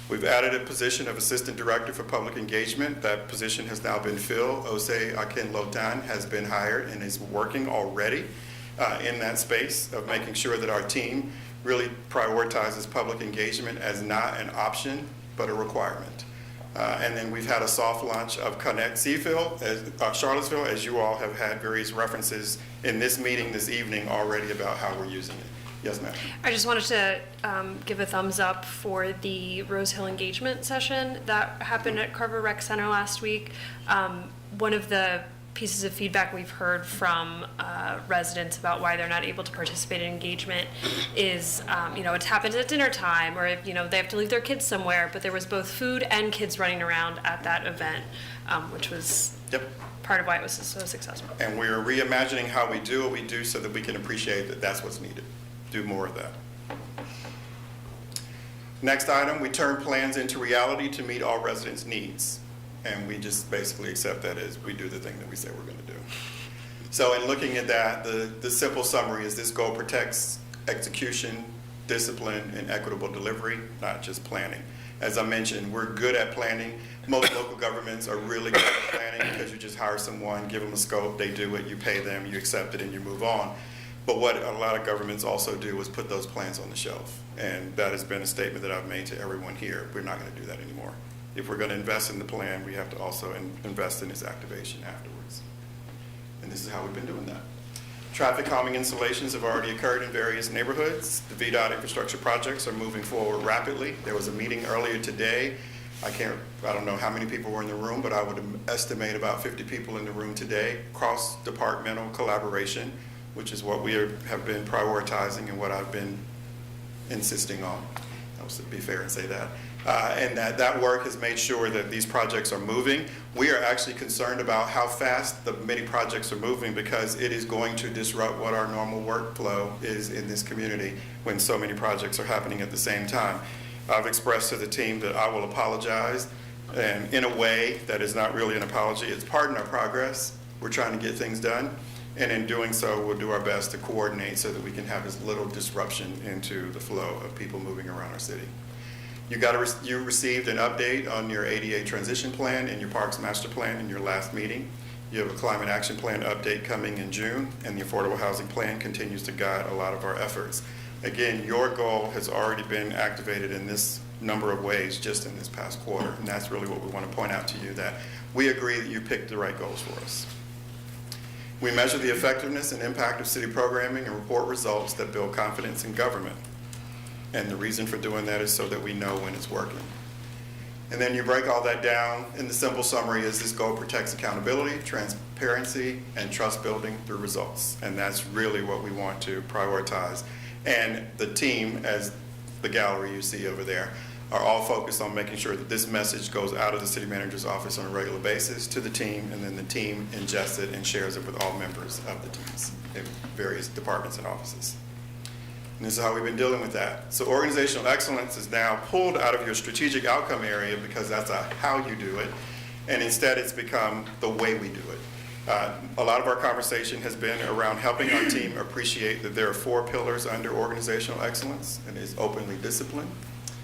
We've added a position of Assistant Director for Public Engagement. That position has now been filled. Osei Akin-Lotan has been hired and is working already in that space of making sure that our team really prioritizes public engagement as not an option, but a requirement. And then we've had a soft launch of Connect Charlottesville, as you all have had various references in this meeting this evening already about how we're using it. Yes, ma'am. I just wanted to give a thumbs up for the Rose Hill engagement session that happened at Carver Rec Center last week. One of the pieces of feedback we've heard from residents about why they're not able to participate in engagement is, it's happened at dinner time, or they have to leave their kids somewhere, but there was both food and kids running around at that event, which was part of why it was so successful. And we're reimagining how we do what we do so that we can appreciate that that's what's needed. Do more of that. Next item, we turn plans into reality to meet all residents' needs. And we just basically accept that as we do the thing that we say we're going to do. So in looking at that, the simple summary is this goal protects execution, discipline, and equitable delivery, not just planning. As I mentioned, we're good at planning. Most local governments are really good at planning because you just hire someone, give them a scope, they do it, you pay them, you accept it, and you move on. But what a lot of governments also do is put those plans on the shelf. And that has been a statement that I've made to everyone here. We're not going to do that anymore. If we're going to invest in the plan, we have to also invest in its activation afterwards. And this is how we've been doing that. Traffic calming installations have already occurred in various neighborhoods. The VDOT infrastructure projects are moving forward rapidly. There was a meeting earlier today. I don't know how many people were in the room, but I would estimate about 50 people in the room today. Cross-departmental collaboration, which is what we have been prioritizing and what I've been insisting on. I'll be fair and say that. And that work has made sure that these projects are moving. We are actually concerned about how fast the many projects are moving because it is going to disrupt what our normal workflow is in this community when so many projects are happening at the same time. I've expressed to the team that I will apologize, and in a way that is not really an apology. It's pardon our progress. We're trying to get things done. And in doing so, we'll do our best to coordinate so that we can have as little disruption into the flow of people moving around our city. You received an update on your ADA transition plan and your Parks Master Plan in your last meeting. You have a Climate Action Plan update coming in June, and the Affordable Housing Plan continues to guide a lot of our efforts. Again, your goal has already been activated in this number of ways just in this past quarter, and that's really what we want to point out to you, that we agree that you picked the right goals for us. We measure the effectiveness and impact of city programming and report results that build confidence in government. And the reason for doing that is so that we know when it's working. And then you break all that down, and the simple summary is this goal protects accountability, transparency, and trust building through results. And that's really what we want to prioritize. And the team, as the gallery you see over there, are all focused on making sure that this message goes out of the city manager's office on a regular basis to the team, and then the team ingests it and shares it with all members of the teams in various departments and offices. And this is how we've been dealing with that. So organizational excellence is now pulled out of your strategic outcome area because that's how you do it, and instead it's become the way we do it. A lot of our conversation has been around helping our team appreciate that there are 4 pillars under organizational excellence, and it's openly discipline,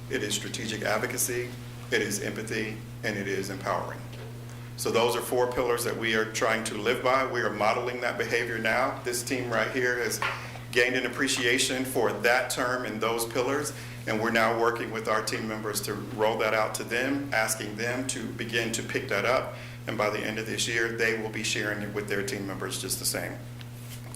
it is strategic advocacy, it is empathy, and it is empowering. So those are 4 pillars that we are trying to live by. We are modeling that behavior now. This team right here has gained an appreciation for that term and those pillars, and we're now working with our team members to roll that out to them, asking them to begin to pick that up, and by the end of this year, they will be sharing it with their team members just the same.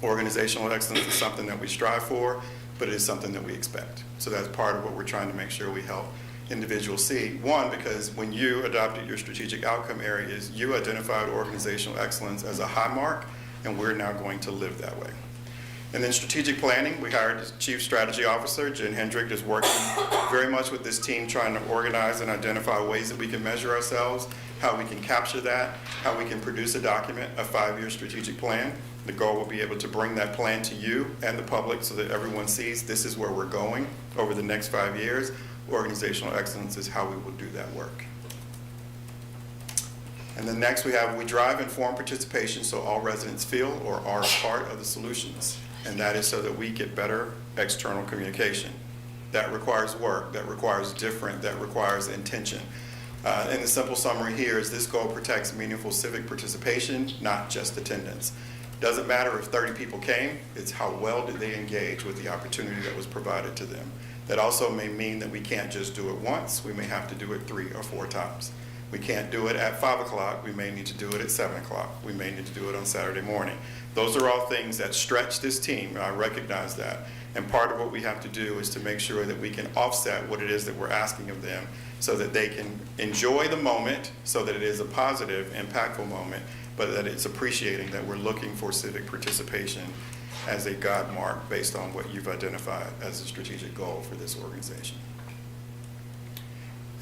Organizational excellence is something that we strive for, but it is something that we expect. So that's part of what we're trying to make sure we help individuals see. One, because when you adopted your strategic outcome areas, you identified organizational excellence as a high mark, and we're now going to live that way. And then strategic planning, we hired a Chief Strategy Officer, Jen Hendrick, is working very much with this team trying to organize and identify ways that we can measure ourselves, how we can capture that, how we can produce a document, a 5-year strategic plan. The goal will be able to bring that plan to you and the public so that everyone sees this is where we're going over the next 5 years. Organizational excellence is how we will do that work. And then next we drive informed participation so all residents feel or are a part of the solutions. And that is so that we get better external communication. That requires work, that requires different, that requires intention. And the simple summary here is this goal protects meaningful civic participation, not just attendance. Doesn't matter if 30 people came, it's how well did they engage with the opportunity that was provided to them. That also may mean that we can't just do it once, we may have to do it 3 or 4 times. We can't do it at 5 o'clock, we may need to do it at 7 o'clock. We may need to do it on Saturday morning. Those are all things that stretch this team, and I recognize that. And part of what we have to do is to make sure that we can offset what it is that we're asking of them so that they can enjoy the moment, so that it is a positive, impactful moment, but that it's appreciating that we're looking for civic participation as a guide mark based on what you've identified as a strategic goal for this organization.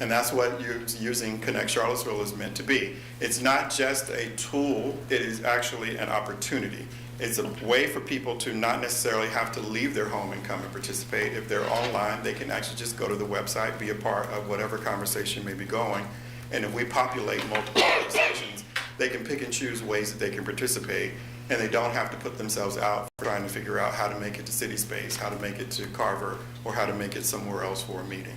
And that's what using Connect Charlottesville is meant to be. It's not just a tool, it is actually an opportunity. It's a way for people to not necessarily have to leave their home and come and participate. If they're online, they can actually just go to the website, be a part of whatever conversation may be going. And if we populate multiple conversations, they can pick and choose ways that they can participate, and they don't have to put themselves out for trying to figure out how to make it to City Space, how to make it to Carver, or how to make it somewhere else for a meeting.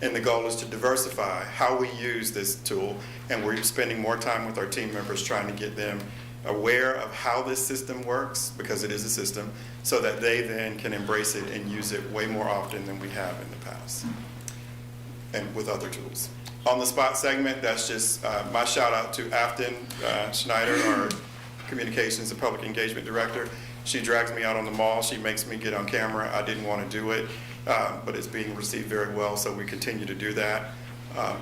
And the goal is to diversify how we use this tool, and we're spending more time with our team members trying to get them aware of how this system works, because it is a system, so that they then can embrace it and use it way more often than we have in the past, and with other tools. On the spot segment, that's just my shout out to Afton Schneider, our Communications and Public Engagement Director. She drags me out on the mall. She makes me get on camera. I didn't want to do it, but it's being received very well, so we continue to do that.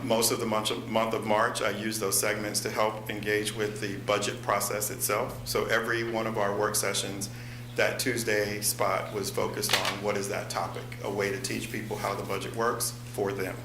Most of the month of March, I use those segments to help engage with the budget process itself. So every one of our work sessions, that Tuesday spot was focused on what is that topic, a way to teach people how the budget works for them.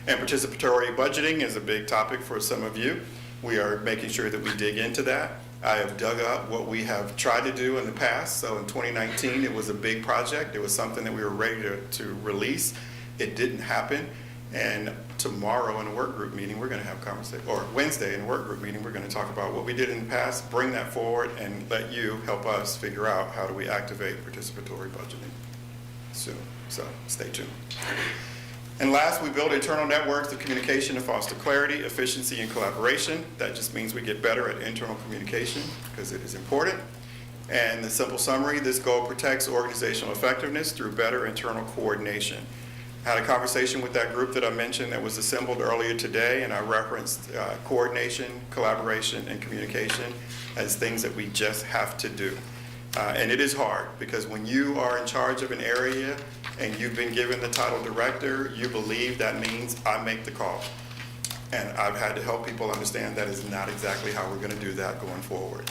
And participatory budgeting is a big topic for some of you. We are making sure that we dig into that. I have dug up what we have tried to do in the past. So in 2019, it was a big project. It was something that we were ready to release. It didn't happen. And tomorrow in a work group meeting, we're going to have conversation, or Wednesday in a work group meeting, we're going to talk about what we did in the past, bring that forward, and let you help us figure out how do we activate participatory budgeting soon. So stay tuned. And last, we build internal networks of communication to foster clarity, efficiency, and collaboration. That just means we get better at internal communication because it is important. And the simple summary, this goal protects organizational effectiveness through better internal coordination. I had a conversation with that group that I mentioned that was assembled earlier today, and I referenced coordination, collaboration, and communication as things that we just have to do. And it is hard because when you are in charge of an area and you've been given the title director, you believe that means I make the call. And I've had to help people understand that is not exactly how we're going to do that going forward.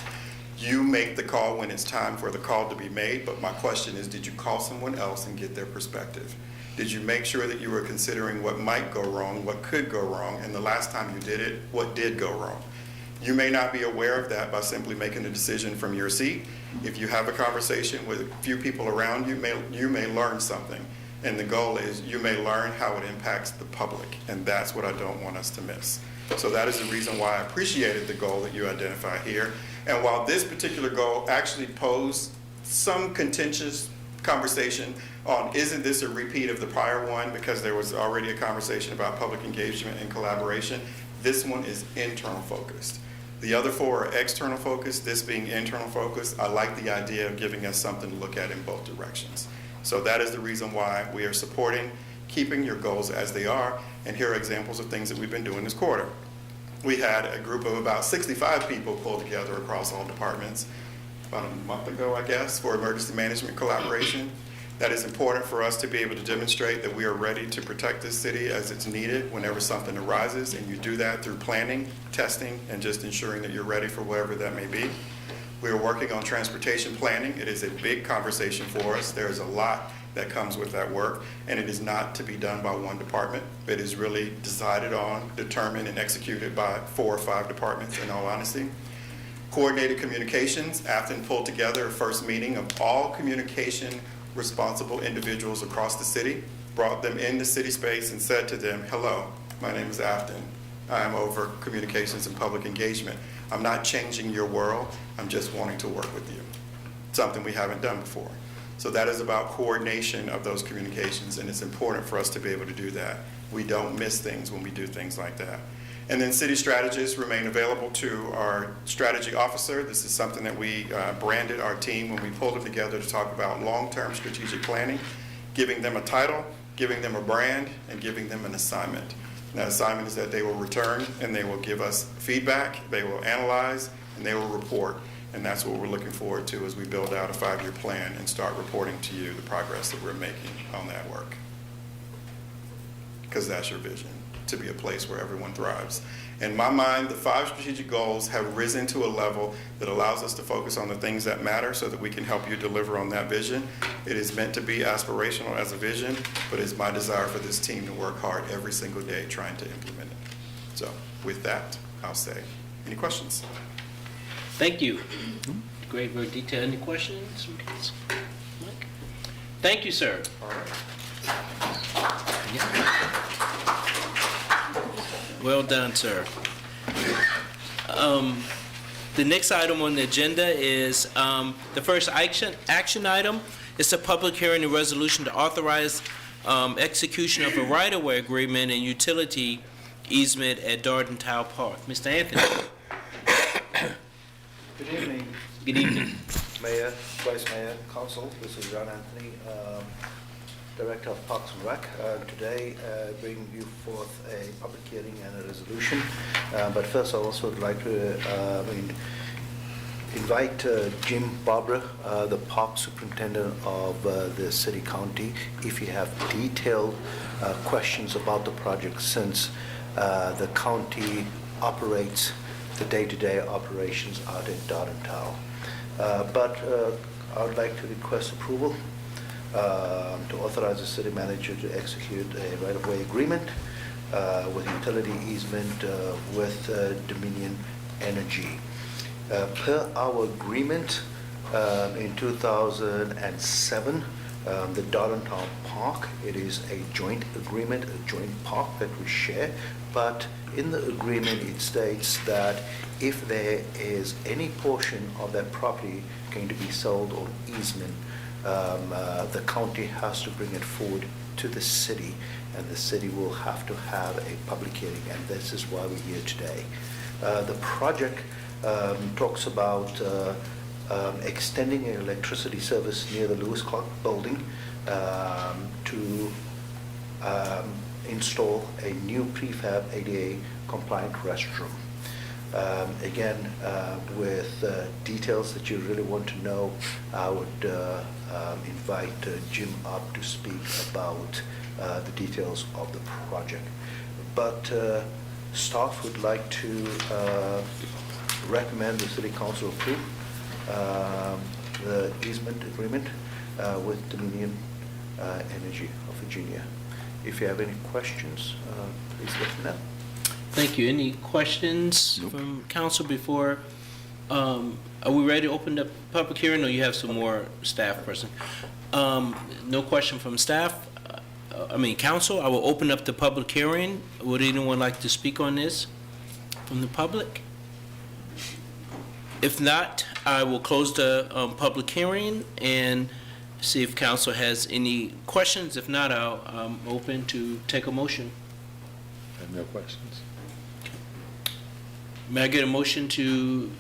You make the call when it's time for the call to be made, but my question is, did you call someone else and get their perspective? Did you make sure that you were considering what might go wrong, what could go wrong, and the last time you did it, what did go wrong? You may not be aware of that by simply making a decision from your seat. If you have a conversation with a few people around you, you may learn something. And the goal is you may learn how it impacts the public, and that's what I don't want us to miss. So that is the reason why I appreciated the goal that you identify here. And while this particular goal actually posed some contentious conversation on isn't this a repeat of the prior one because there was already a conversation about public engagement and collaboration, this one is internal focused. The other 4 are external focused, this being internal focused. I like the idea of giving us something to look at in both directions. So that is the reason why we are supporting keeping your goals as they are, and here are examples of things that we've been doing this quarter. We had a group of about 65 people pulled together across all departments about a month ago, I guess, for emergency management collaboration. That is important for us to be able to demonstrate that we are ready to protect this city as it's needed whenever something arises, and you do that through planning, testing, and just ensuring that you're ready for whatever that may be. We are working on transportation planning. It is a big conversation for us. There's a lot that comes with that work, and it is not to be done by one department. It is really decided on, determined, and executed by 4 or 5 departments, in all honesty. Coordinated communications. Afton pulled together a first meeting of all communication responsible individuals across the city, brought them into city space and said to them, hello, my name is Afton. I am over communications and public engagement. I'm not changing your world, I'm just wanting to work with you. Something we haven't done before. So that is about coordination of those communications, and it's important for us to be able to do that. We don't miss things when we do things like that. And then city strategists remain available to our strategy officer. This is something that we branded our team when we pulled them together to talk about long-term strategic planning, giving them a title, giving them a brand, and giving them an assignment. And that assignment is that they will return and they will give us feedback, they will analyze, and they will report. And that's what we're looking forward to as we build out a 5-year plan and start reporting to you the progress that we're making on that work. Because that's your vision, to be a place where everyone thrives. In my mind, the 5 strategic goals have risen to a level that allows us to focus on the things that matter so that we can help you deliver on that vision. It is meant to be aspirational as a vision, but it's my desire for this team to work hard every single day trying to implement it. So with that, I'll say, any questions? Thank you. Great, very detailed. Any questions? Mike? Thank you, sir. All right. Well done, sir. The next item on the agenda is the first action item. It's a public hearing and resolution to authorize execution of a right-of-way agreement and utility easement at Dardentown Park. Mr. Anthony. Good evening. Good evening. Mayor, Vice Mayor, Council, this is John Anthony, Director of Parks and Rec. Today, bring you forth a public hearing and a resolution. But first, I also would like to invite Jim Barbara, the Park Superintendent of the City County, if you have detailed questions about the project, since the county operates the day-to-day operations out in Dardentown. But I would like to request approval to authorize the city manager to execute a right-of-way agreement with utility easement with Dominion Energy. Per our agreement in 2007, the Dardentown Park, it is a joint agreement, a joint park that we share, but in the agreement it states that if there is any portion of that property going to be sold or easement, the county has to bring it forward to the city, and the city will have to have a public hearing, and this is why we're here today. The project talks about extending an electricity service near the Lewis Clark building to install a new prefab ADA compliant restroom. Again, with details that you really want to know, I would invite Jim up to speak about the details of the project. But staff would like to recommend the City Council approve the easement agreement with Dominion Energy of Virginia. If you have any questions, please let me know. Thank you. Any questions from council before? Are we ready to open the public hearing, or you have some more staff person? No question from staff. Council. I will open up the public hearing. Would anyone like to speak on this from the public? If not, I will close the public hearing and see if council has any questions. If not, I'm open to take a motion. I have no questions. May I get a motion to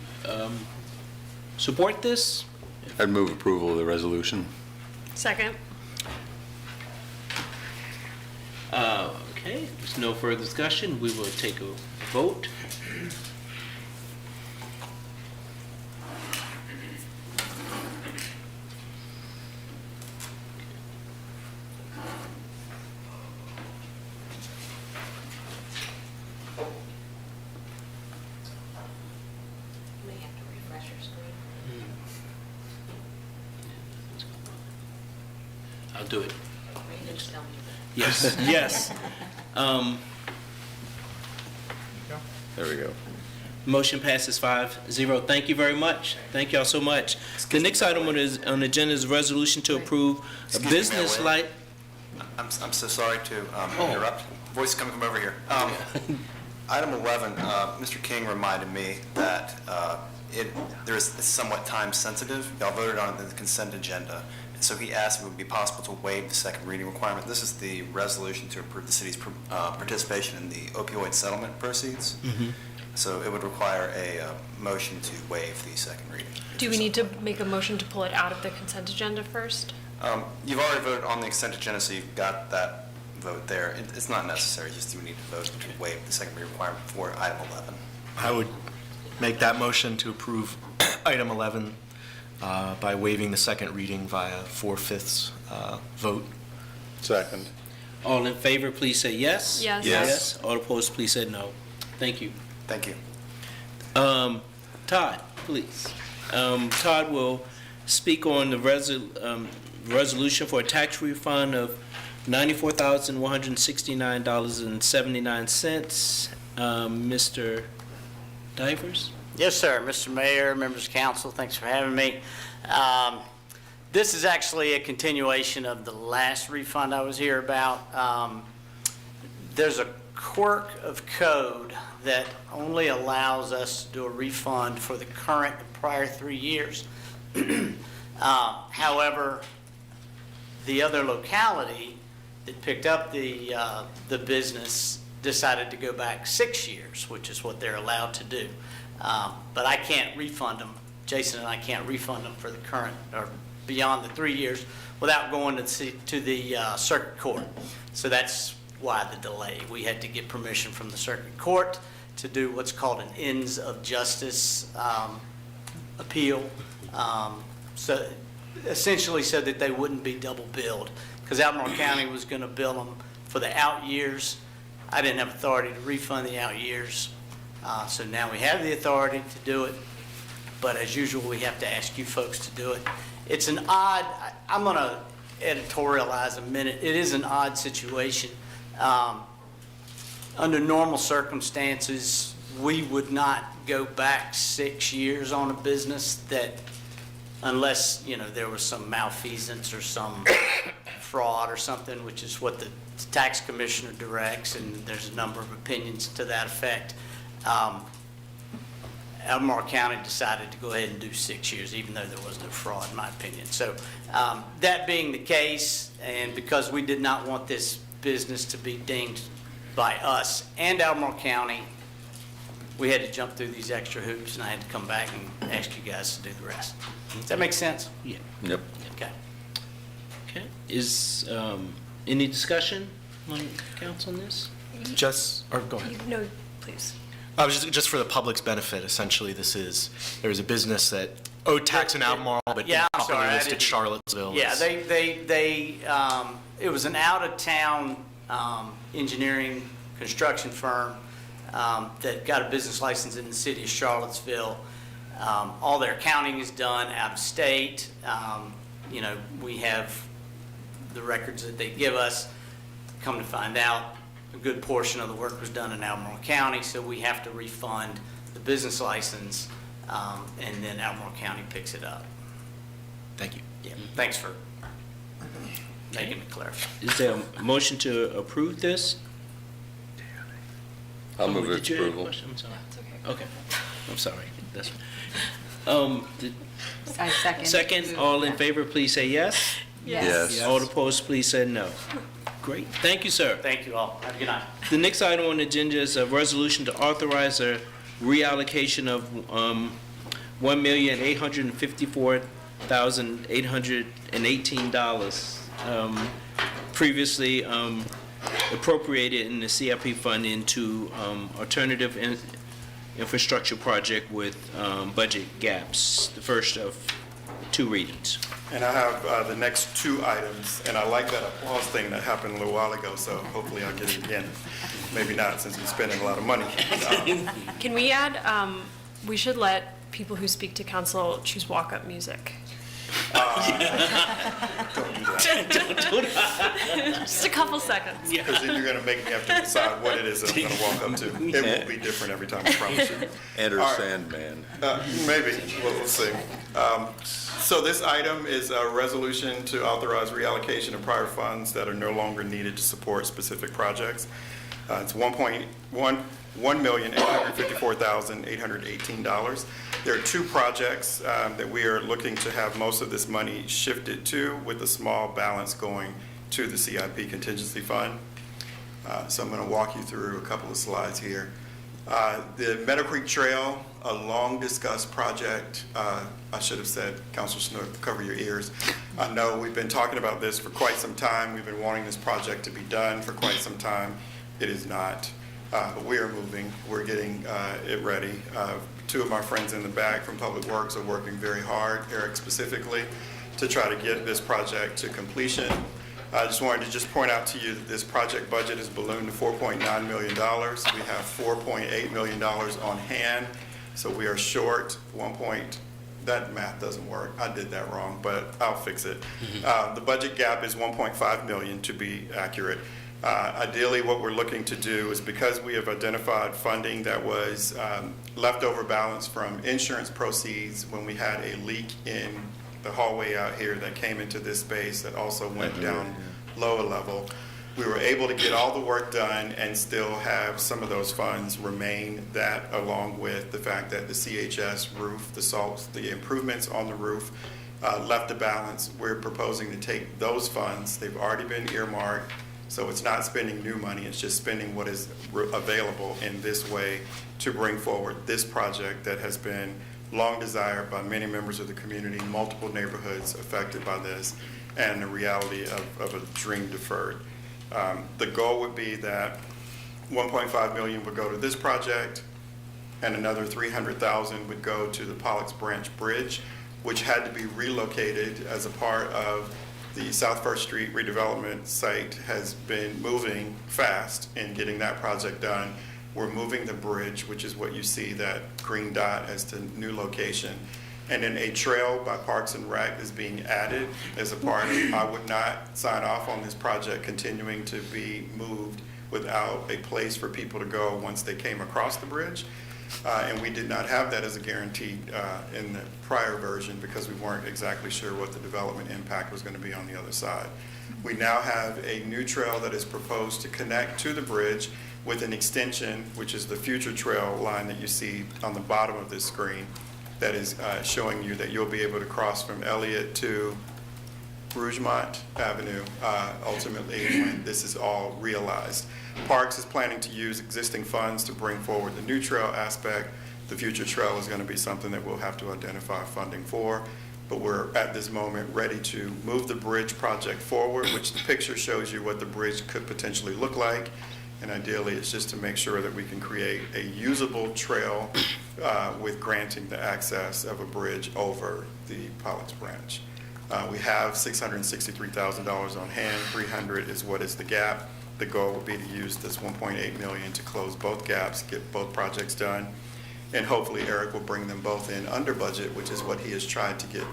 support this? I'd move approval of the resolution. Second. Okay, there's no further discussion. We will take a vote. You may have to refresh your screen. do it. Yes, yes. There we go. Motion passes 5-0. Thank you very much. Thank y'all so much. The next item on the agenda is a resolution to approve a Excuse me, business Mayor Wade. light. I'm so sorry to interrupt. Voice coming from over here. Item 11, Mr. King reminded me that it's somewhat time sensitive. Y'all voted on it in the consent agenda. And so he asked if it would be possible to waive the second reading requirement. This is the resolution to approve the city's participation in the opioid settlement proceeds. So it would require a motion to waive the second reading. Do we need to make a motion to pull it out of the consent agenda first? You've already voted on the consent agenda, so you've got that vote there. It's not necessary, just you need to vote to waive the second reading requirement for item 11. I would make that motion to approve item 11 by waiving the second reading via 4/5 vote. Second. All in favor, please say yes. Yes. Yes. All opposed, please say no. Thank you. Thank you. Todd, please. Todd will speak on the resolution for a tax refund of $94,169.79. Mr. Divers? Yes, sir. Mr. Mayor, members of council, thanks for having me. This is actually a continuation of the last refund I was here about. There's a quirk of code that only allows us to do a refund for the current and prior 3 years. However, the other locality that picked up the business decided to go back 6 years, which is what they're allowed to do. But I can't refund them. Jason and I can't refund them for the current or beyond the 3 years without going to the circuit court. So that's why the delay. We had to get permission from the circuit court to do what's called an ends of justice appeal. So essentially so that they wouldn't be double billed, because Albemarle County was going to bill them for the out years. I didn't have authority to refund the out years. So now we have the authority to do it, but as usual, we have to ask you folks to do it. It's an odd, I'm going to editorialize a minute. It is an odd situation. Under normal circumstances, we would not go back 6 years on a business that, unless, there was some malfeasance or some fraud or something, which is what the tax commissioner directs, and there's a number of opinions to that effect. Albemarle County decided to go ahead and do 6 years, even though there was no fraud, in my opinion. So that being the case, and because we did not want this business to be dinged by us and Albemarle County, we had to jump through these extra hoops, and I had to come back and ask you guys to do the rest. Does that make sense? Yeah. Yep. Okay. Okay. Is any discussion on council on this? Go ahead. No, please. Just for the public's benefit, essentially, there's a business that owed tax in Albemarle, but Yeah, I'm properly sorry, I listed didn't- Charlottesville. Yeah, as- it was an out-of-town engineering construction firm that got a business license in the city of Charlottesville. All their accounting is done out of state. We have the records that they give us. Come to find out, a good portion of the work was done in Albemarle County, so we have to refund the business license, and then Albemarle County picks it up. Thank you. Yeah, thanks for making it clear. Is there a motion to approve this? I'll move Did its you have a approval. question? I'm sorry. Okay. I'm sorry. That's I second. second. All in favor, please say yes. Yes. All opposed, please say no. Great. Thank you, sir. Thank you all. Have a good night. The next item on the agenda is a resolution to authorize a reallocation of $1,854,818 previously appropriated in the CIP fund into alternative infrastructure project with budget gaps, the first of 2 readings. And I have the next 2 items, and I like that applause thing that happened a little while ago, so hopefully I'll get it again. Maybe not, since we're spending a lot of money. Can we add, we should let people who speak to council choose walk-up music. Don't do that. Just a couple seconds. Because then you're going to make me have to decide what it is that I'm going to walk up to. It will be different every time, I promise you. Enter All right. Sandman. Maybe, we'll see. So this item is a resolution to authorize reallocation of prior funds that are no longer needed to support specific projects. It's $1,854,818. There are two projects that we are looking to have most of this money shifted to, with a small balance going to the CIP contingency fund. So I'm going to walk you through a couple of slides here. The Meadow Creek Trail, a long-discussed project. I should have said, Councilor Snook, cover your ears. I know we've been talking about this for quite some time. We've been wanting this project to be done for quite some time. It is not, but we are moving. We're getting it ready. Two of my friends in the back from Public Works are working very hard, Eric specifically, to try to get this project to completion. I just wanted to point out to you that this project budget is ballooned to $4.9 million. We have $4.8 million on hand, so we are short that math doesn't work. I did that wrong, but I'll fix it. The budget gap is $1.5 million to be accurate. Ideally, what we're looking to do is, because we have identified funding that was leftover balance from insurance proceeds when we had a leak in the hallway out here that came into this space that also went down lower level, we were able to get all the work done and still have some of those funds remain, that along with the fact that the CHS roof, the improvements on the roof left a balance. We're proposing to take those funds, they've already been earmarked, so it's not spending new money, it's just spending what is available in this way to bring forward this project that has been long desired by many members of the community, multiple neighborhoods affected by this, and the reality of a dream deferred. The goal would be that $1.5 million would go to this project, and another $300,000 would go to the Pollux Branch Bridge, which had to be relocated as a part of the South First Street redevelopment site has been moving fast in getting that project done. We're moving the bridge, which is what you see, that green dot, as the new location. And then a trail by Parks and Rec is being added as a part of, I would not sign off on this project continuing to be moved without a place for people to go once they came across the bridge. And we did not have that as a guarantee in the prior version because we weren't exactly sure what the development impact was going to be on the other side. We now have a new trail that is proposed to connect to the bridge with an extension, which is the future trail line that you see on the bottom of this screen, that is showing you that you'll be able to cross from Elliott to Rougemont Avenue ultimately when this is all realized. Parks is planning to use existing funds to bring forward the new trail aspect. The future trail is going to be something that we'll have to identify funding for, but we're at this moment ready to move the bridge project forward, which the picture shows you what the bridge could potentially look like. And ideally, it's just to make sure that we can create a usable trail with granting the access of a bridge over the Pollux Branch. We have $663,000 on hand. $300,000 is what is the gap. The goal would be to use this $1.8 million to close both gaps, get both projects done, and hopefully Eric will bring them both in under budget, which is what he has tried to get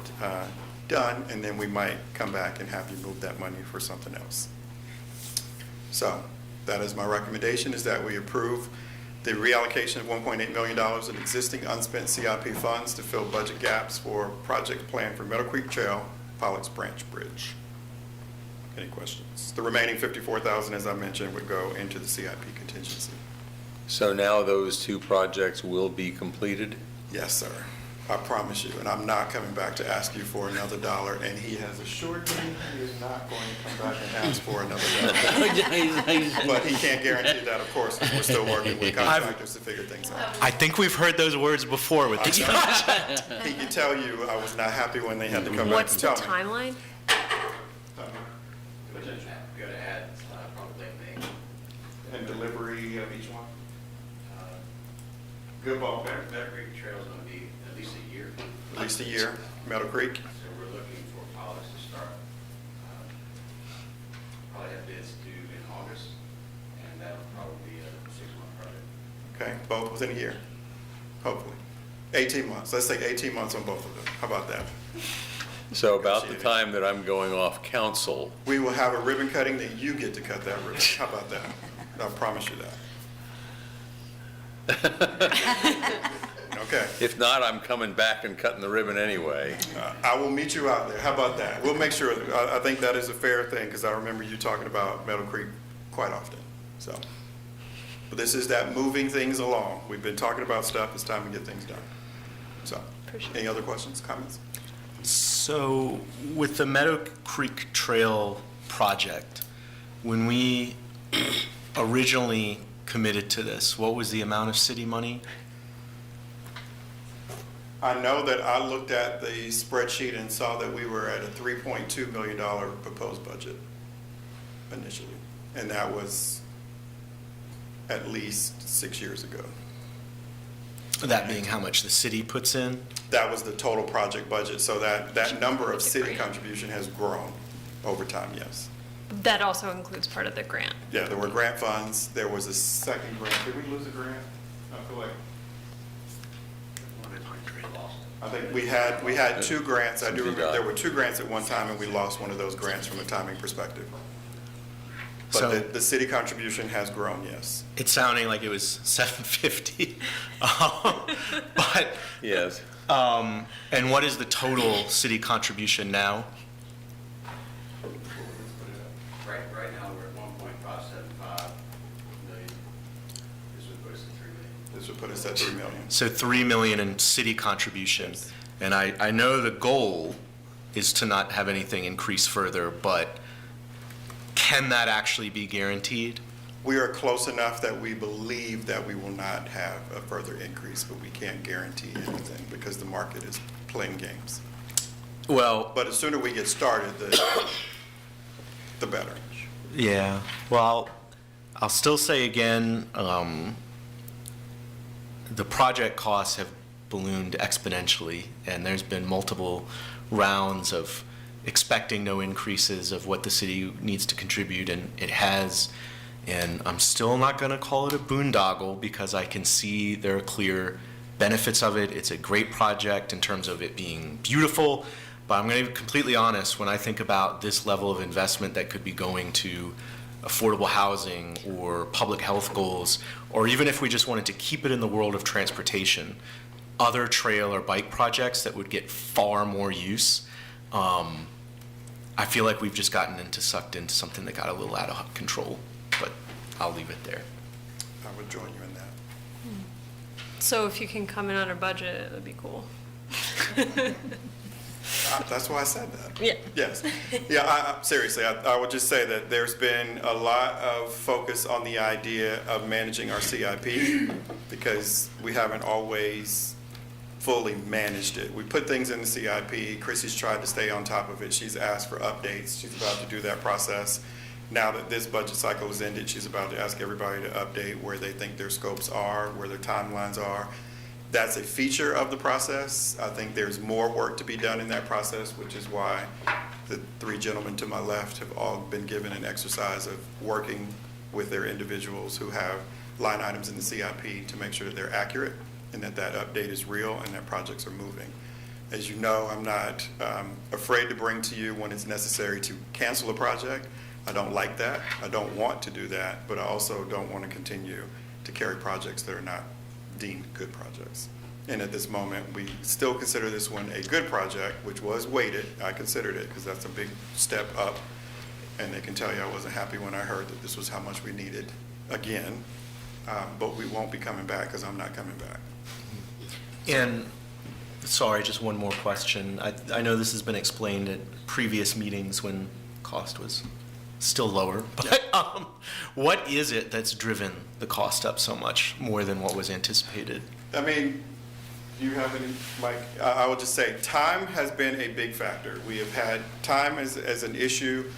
done, and then we might come back and have you move that money for something else. So that is my recommendation, is that we approve the reallocation of $1.8 million in existing unspent CIP funds to fill budget gaps for project plan for Meadow Creek Trail, Pollux Branch Bridge. Any questions? The remaining $54,000, as I mentioned, would go into the CIP contingency. So now those two projects will be completed? Yes, sir. I promise you. And I'm not coming back to ask you for another dollar. And he has assured me he is not going to come back and ask for another dollar. But he can't guarantee that, of course, because we're still working with contractors to figure things out. I think we've heard those words before with this project. He can tell you I was not happy when they had to come back What's and the tell me. timeline? Go to add, probably May. And delivery of each one? Good ball. Meadow Creek Trail is going to be at least a year. At least a year. Meadow Creek? So we're looking for Pollux to start. Probably have bids due in August, and that'll probably be a 6-month project. Okay, both within a year, hopefully. 18 months. Let's say 18 months on both of them. How about that? So about the Appreciate it. time that I'm going off council, We will have a ribbon cutting that you get to cut that ribbon. How about that? I promise you that. Okay. if not, I'm coming back and cutting the ribbon anyway. I will meet you out there. How about that? We'll make sure, I think that is a fair thing, because I remember you talking about Meadow Creek quite often, so. But this is that moving things along. We've been talking about stuff, it's time to get things done. So, any other questions, comments? So with the Meadow Creek Trail project, when we originally committed to this, what was the amount of city money? I know that I looked at the spreadsheet and saw that we were at a $3.2 million proposed budget initially. And that was at least 6 years ago. That being how much the city puts in? That was the total project budget. So that number of city contribution has grown over time, yes. That also includes part of the grant. Yeah, there were grant funds. There was a second grant. Did we lose a grant? I feel like. I think we had two grants. I do remember there were two grants at one time, and we lost one of those grants from a timing perspective. So- But the city contribution has grown, yes. It's sounding like it was 750. But, Yes. and what is the total city contribution now? Right now, we're at 1.575 million. This would put us at 3 million. This would put us at 3 million. So 3 million in city contribution. And I know the goal is to not have anything increase further, but can that actually be guaranteed? We are close enough that we believe that we will not have a further increase, but we can't guarantee anything because the market is playing games. Well, But the sooner we get started, the better. yeah, well, I'll still say again, the project costs have ballooned exponentially, and there's been multiple rounds of expecting no increases of what the city needs to contribute, and it has. And I'm still not going to call it a boondoggle because I can see there are clear benefits of it. It's a great project in terms of it being beautiful, but I'm going to be completely honest, when I think about this level of investment that could be going to affordable housing or public health goals, or even if we just wanted to keep it in the world of transportation, other trail or bike projects that would get far more use, I feel like we've just sucked into something that got a little out of control, but I'll leave it there. I would join you in that. So if you can come in on a budget, that'd be cool. That's why I said that. Yeah. Yes. Yeah, seriously, I would just say that there's been a lot of focus on the idea of managing our CIP because we haven't always fully managed it. We put things in the CIP. Chrissy's tried to stay on top of it. She's asked for updates. She's about to do that process. Now that this budget cycle is ended, she's about to ask everybody to update where they think their scopes are, where their timelines are. That's a feature of the process. I think there's more work to be done in that process, which is why the three gentlemen to my left have all been given an exercise of working with their individuals who have line items in the CIP to make sure that they're accurate and that that update is real and that projects are moving. As you know, I'm not afraid to bring to you when it's necessary to cancel a project. I don't like that. I don't want to do that, but I also don't want to continue to carry projects that are not deemed good projects. And at this moment, we still consider this one a good project, which was weighted. I considered it because that's a big step up. And they can tell you I wasn't happy when I heard that this was how much we needed again. But we won't be coming back because I'm not coming back. And, sorry, just one more question. I know this has been explained at previous meetings when cost was still lower, but what is it that's driven the cost up so much more than what was anticipated? I mean, do you have any, Mike? I will just say time has been a big factor. We have had time as an issue.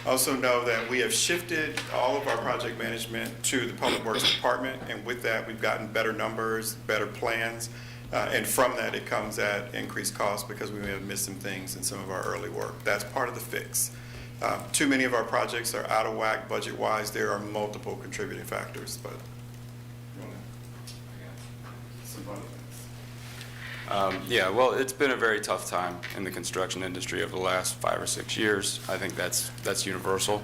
Also know that we have shifted all of our project management to the Public Works Department, and with that, we've gotten better numbers, better plans, and from that, it comes at increased cost because we may have missed some things in some of our early work. That's part of the fix. Too many of our projects are out of whack budget-wise. There are multiple contributing factors, but some other things. Yeah, well, it's been a very tough time in the construction industry over the last 5 or 6 years. I think that's universal.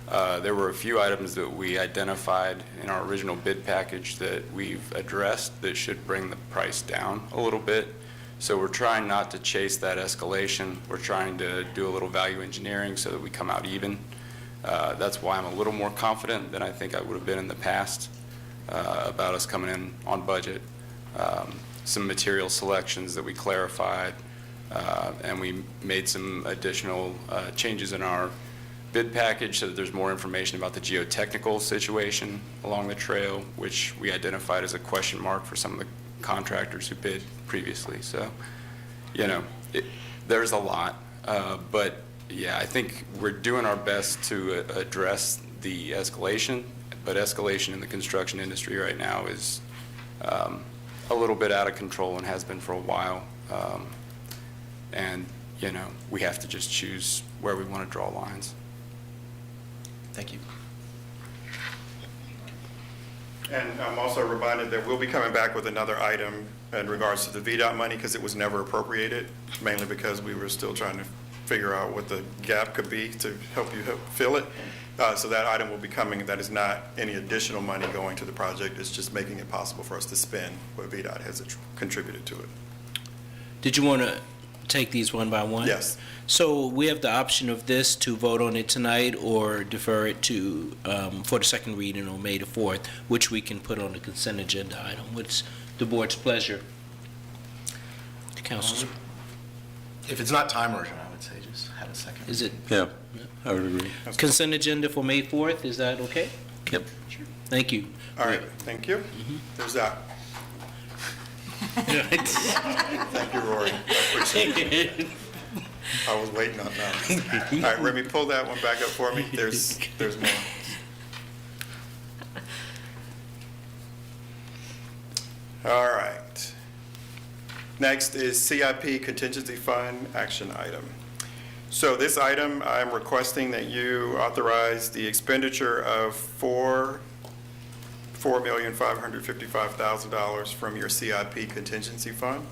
There were a few items that we identified in our original bid package that we've addressed that should bring the price down a little bit. So we're trying not to chase that escalation. We're trying to do a little value engineering so that we come out even. That's why I'm a little more confident than I think I would have been in the past about us coming in on budget. Some material selections that we clarified, and we made some additional changes in our bid package so that there's more information about the geotechnical situation along the trail, which we identified as a question mark for some of the contractors who bid previously. So, you know, there's a lot, but yeah, I think we're doing our best to address the escalation, but escalation in the construction industry right now is a little bit out of control and has been for a while. And, you know, we have to just choose where we want to draw lines. Thank you. And I'm also reminded that we'll be coming back with another item in regards to the VDOT money because it was never appropriated, mainly because we were still trying to figure out what the gap could be to help you fill it. So that item will be coming. That is not any additional money going to the project. It's just making it possible for us to spend what VDOT has contributed to it. Did you want to take these one by one? Yes. So we have the option of this to vote on it tonight or defer it to, for the second reading on May the 4th, which we can put on the consent agenda item. What's the board's pleasure? The council's. If it's not time urgent, I would say just have a second. Is it? Yeah, I would agree. Consent agenda for May 4th, is that okay? Yep. Sure. Thank you. All right, thank you. There's that. Thank you, Rory. I appreciate it. I was waiting on that. All right, Remy, pull that one back up for me. There's more. All right. Next is CIP Contingency Fund Action Item. So this item, I'm requesting that you authorize the expenditure of $4,555,000 from your CIP contingency fund.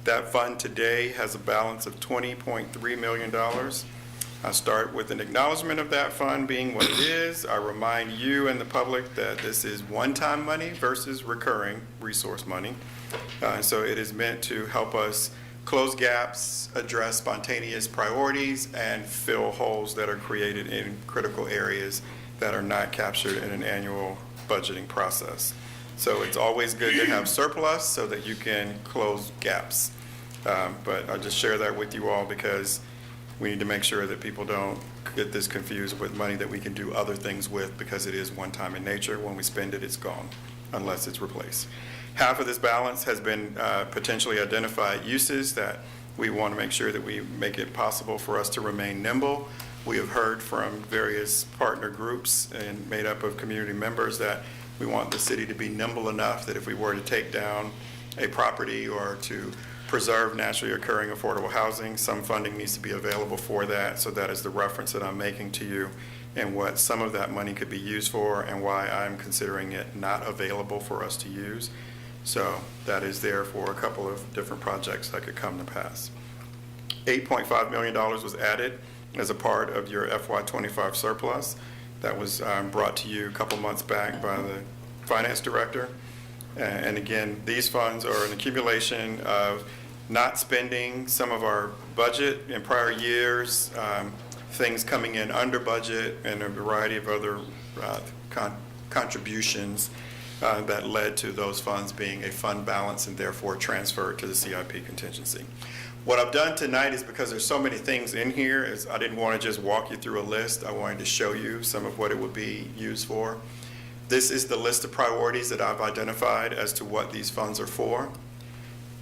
That fund today has a balance of $20.3 million. I start with an acknowledgement of that fund being what it is. I remind you and the public that this is one-time money versus recurring resource money. And so it is meant to help us close gaps, address spontaneous priorities, and fill holes that are created in critical areas that are not captured in an annual budgeting process. So it's always good to have surplus so that you can close gaps. But I just share that with you all because we need to make sure that people don't get this confused with money that we can do other things with because it is one time in nature. When we spend it, it's gone unless it's replaced. Half of this balance has been potentially identified uses that we want to make sure that we make it possible for us to remain nimble. We have heard from various partner groups and made up of community members that we want the city to be nimble enough that if we were to take down a property or to preserve naturally occurring affordable housing, some funding needs to be available for that. So that is the reference that I'm making to you and what some of that money could be used for and why I'm considering it not available for us to use. So that is there for a couple of different projects that could come to pass. $8.5 million was added as a part of your FY25 surplus. That was brought to you a couple months back by the finance director. And again, these funds are an accumulation of not spending some of our budget in prior years, things coming in under budget, and a variety of other contributions that led to those funds being a fund balance and therefore transferred to the CIP contingency. What I've done tonight is because there's so many things in here, is I didn't want to just walk you through a list. I wanted to show you some of what it would be used for. This is the list of priorities that I've identified as to what these funds are for.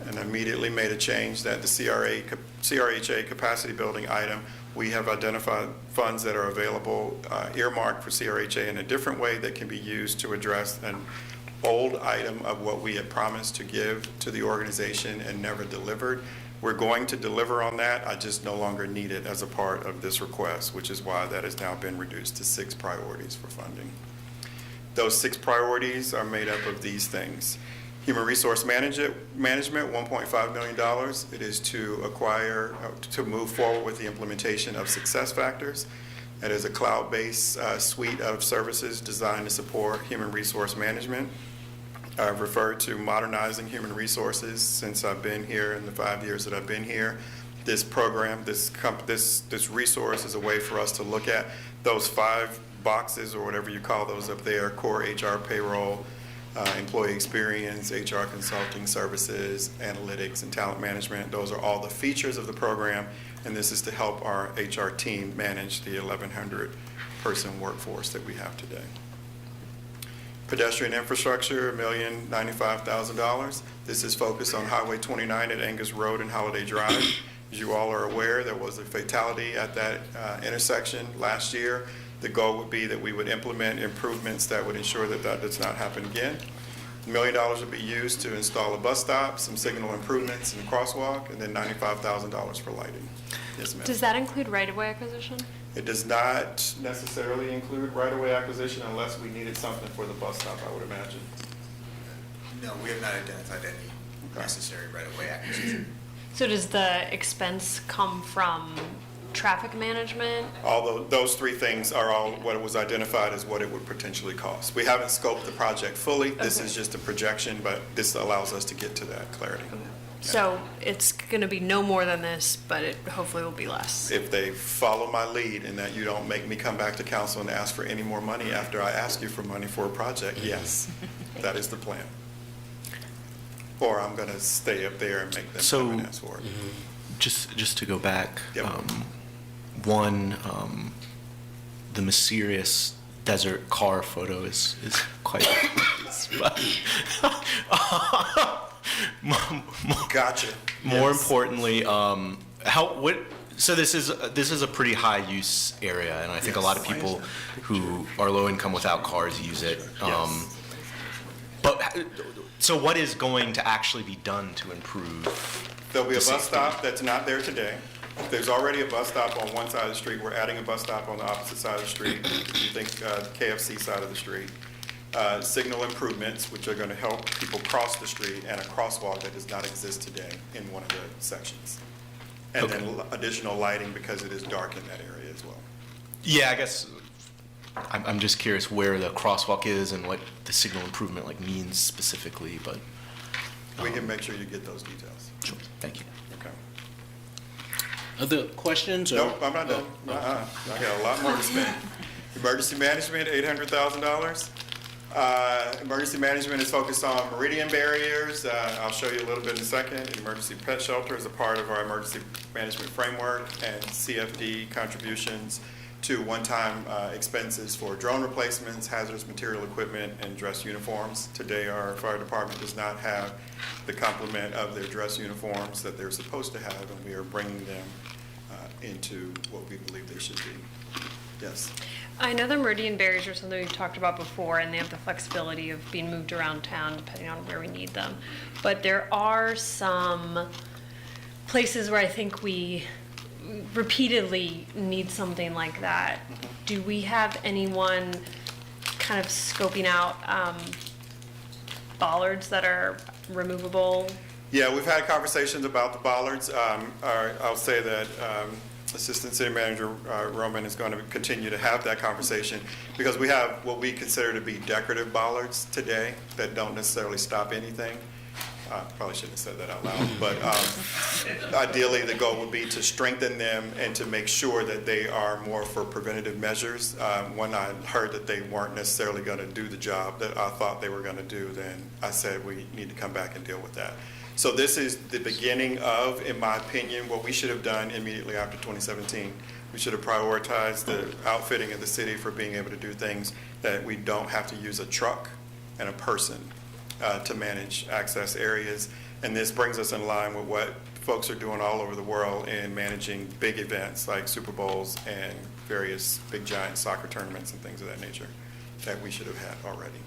And immediately made a change that the CRHA capacity building item, we have identified funds that are available, earmarked for CRHA in a different way that can be used to address an old item of what we had promised to give to the organization and never delivered. We're going to deliver on that. I just no longer need it as a part of this request, which is why that has now been reduced to 6 priorities for funding. Those 6 priorities are made up of these things. Human Resource Management, $1.5 million. It is to acquire, to move forward with the implementation of SuccessFactors. It is a cloud-based suite of services designed to support human resource management. I've referred to modernizing human resources since I've been here in the 5 years that I've been here. This program, this resource is a way for us to look at those 5 boxes or whatever you call those up there: core HR, payroll, employee experience, HR consulting services, analytics, and talent management. Those are all the features of the program, and this is to help our HR team manage the 1,100-person workforce that we have today. Pedestrian infrastructure, $1,095,000. This is focused on Highway 29 at Angus Road and Holiday Drive. As you all are aware, there was a fatality at that intersection last year. The goal would be that we would implement improvements that would ensure that that does not happen again. $1 million would be used to install a bus stop, some signal improvements and a crosswalk, and then $95,000 for lighting. Yes, ma'am. Does that include right-of-way acquisition? It does not necessarily include right-of-way acquisition unless we needed something for the bus stop, I would imagine. No, we have not identified any necessary right-of-way acquisition. So does the expense come from traffic management? Although those 3 things are all what it was identified as what it would potentially cost. We haven't scoped the project fully. This is just a projection, but this allows us to get to that clarity. So it's going to be no more than this, but it hopefully will be less. If they follow my lead and that you don't make me come back to council and ask for any more money after I ask you for money for a project, yes, that is the plan. Or I'm going to stay up there and make them come and ask for it. Just to go back, Yep. The mysterious desert car photo is quite Gotcha. More Yes. importantly, so this is a pretty high use area, and I think a lot of people who are low income without cars use it. But so what is going to actually be done to improve? There'll be a the bus safety? stop that's not there today. There's already a bus stop on one side of the street. We're adding a bus stop on the opposite side of the street. You think KFC side of the street. Signal improvements, which are going to help people cross the street, and a crosswalk that does not exist today in one of the sections. And then additional lighting because it is dark in that area as well. Yeah, I guess I'm just curious where the crosswalk is and what the signal improvement means specifically, but. We can make sure you get those details. Sure, thank you. Okay. Other questions? Or? Nope, I'm not done. I got a lot more to spend. Emergency management, $800,000. Emergency management is focused on meridian barriers. I'll show you a little bit in a second. Emergency pet shelter is a part of our emergency management framework, and CFD contributions to one-time expenses for drone replacements, hazardous material equipment, and dress uniforms. Today, our fire department does not have the complement of their dress uniforms that they're supposed to have, and we are bringing them into what we believe they should be. Yes. I know the meridian barriers are something we've talked about before, and they have the flexibility of being moved around town depending on where we need them. But there are some places where I think we repeatedly need something like that. Do we have anyone kind of scoping out bollards that are removable? Yeah, we've had conversations about the bollards. I'll say that Assistant City Manager Roman is going to continue to have that conversation because we have what we consider to be decorative bollards today that don't necessarily stop anything. Probably shouldn't have said that out loud, but ideally the goal would be to strengthen them and to make sure that they are more for preventative measures. When I heard that they weren't necessarily going to do the job that I thought they were going to do, then I said we need to come back and deal with that. So this is the beginning of, in my opinion, what we should have done immediately after 2017. We should have prioritized the outfitting of the city for being able to do things that we don't have to use a truck and a person to manage access areas. And this brings us in line with what folks are doing all over the world in managing big events like Super Bowls and various big giant soccer tournaments and things of that nature that we should have had already.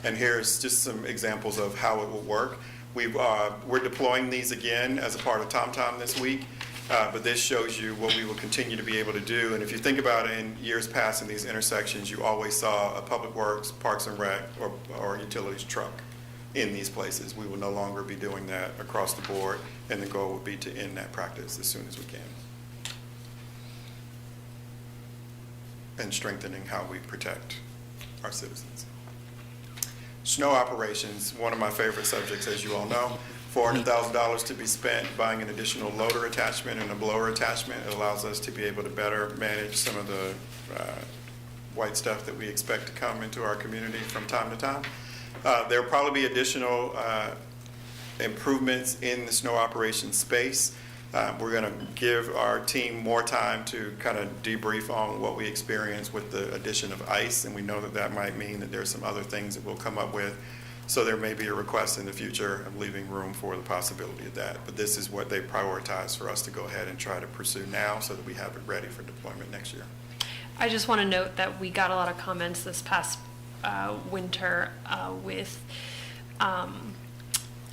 And here's just some examples of how it will work. We're deploying these again as a part of TomTom this week, but this shows you what we will continue to be able to do. And if you think about it, in years past in these intersections, you always saw a Public Works, Parks and Rec, or Utilities truck in these places. We will no longer be doing that across the board, and the goal would be to end that practice as soon as we can. And strengthening how we protect our citizens. Snow operations, one of my favorite subjects, as you all know. $400,000 to be spent buying an additional loader attachment and a blower attachment. It allows us to be able to better manage some of the white stuff that we expect to come into our community from time to time. There'll probably be additional improvements in the snow operations space. We're going to give our team more time to kind of debrief on what we experienced with the addition of ice, and we know that that might mean that there's some other things that we'll come up with. So there may be a request in the future of leaving room for the possibility of that. But this is what they prioritize for us to go ahead and try to pursue now so that we have it ready for deployment next year. I just want to note that we got a lot of comments this past winter with,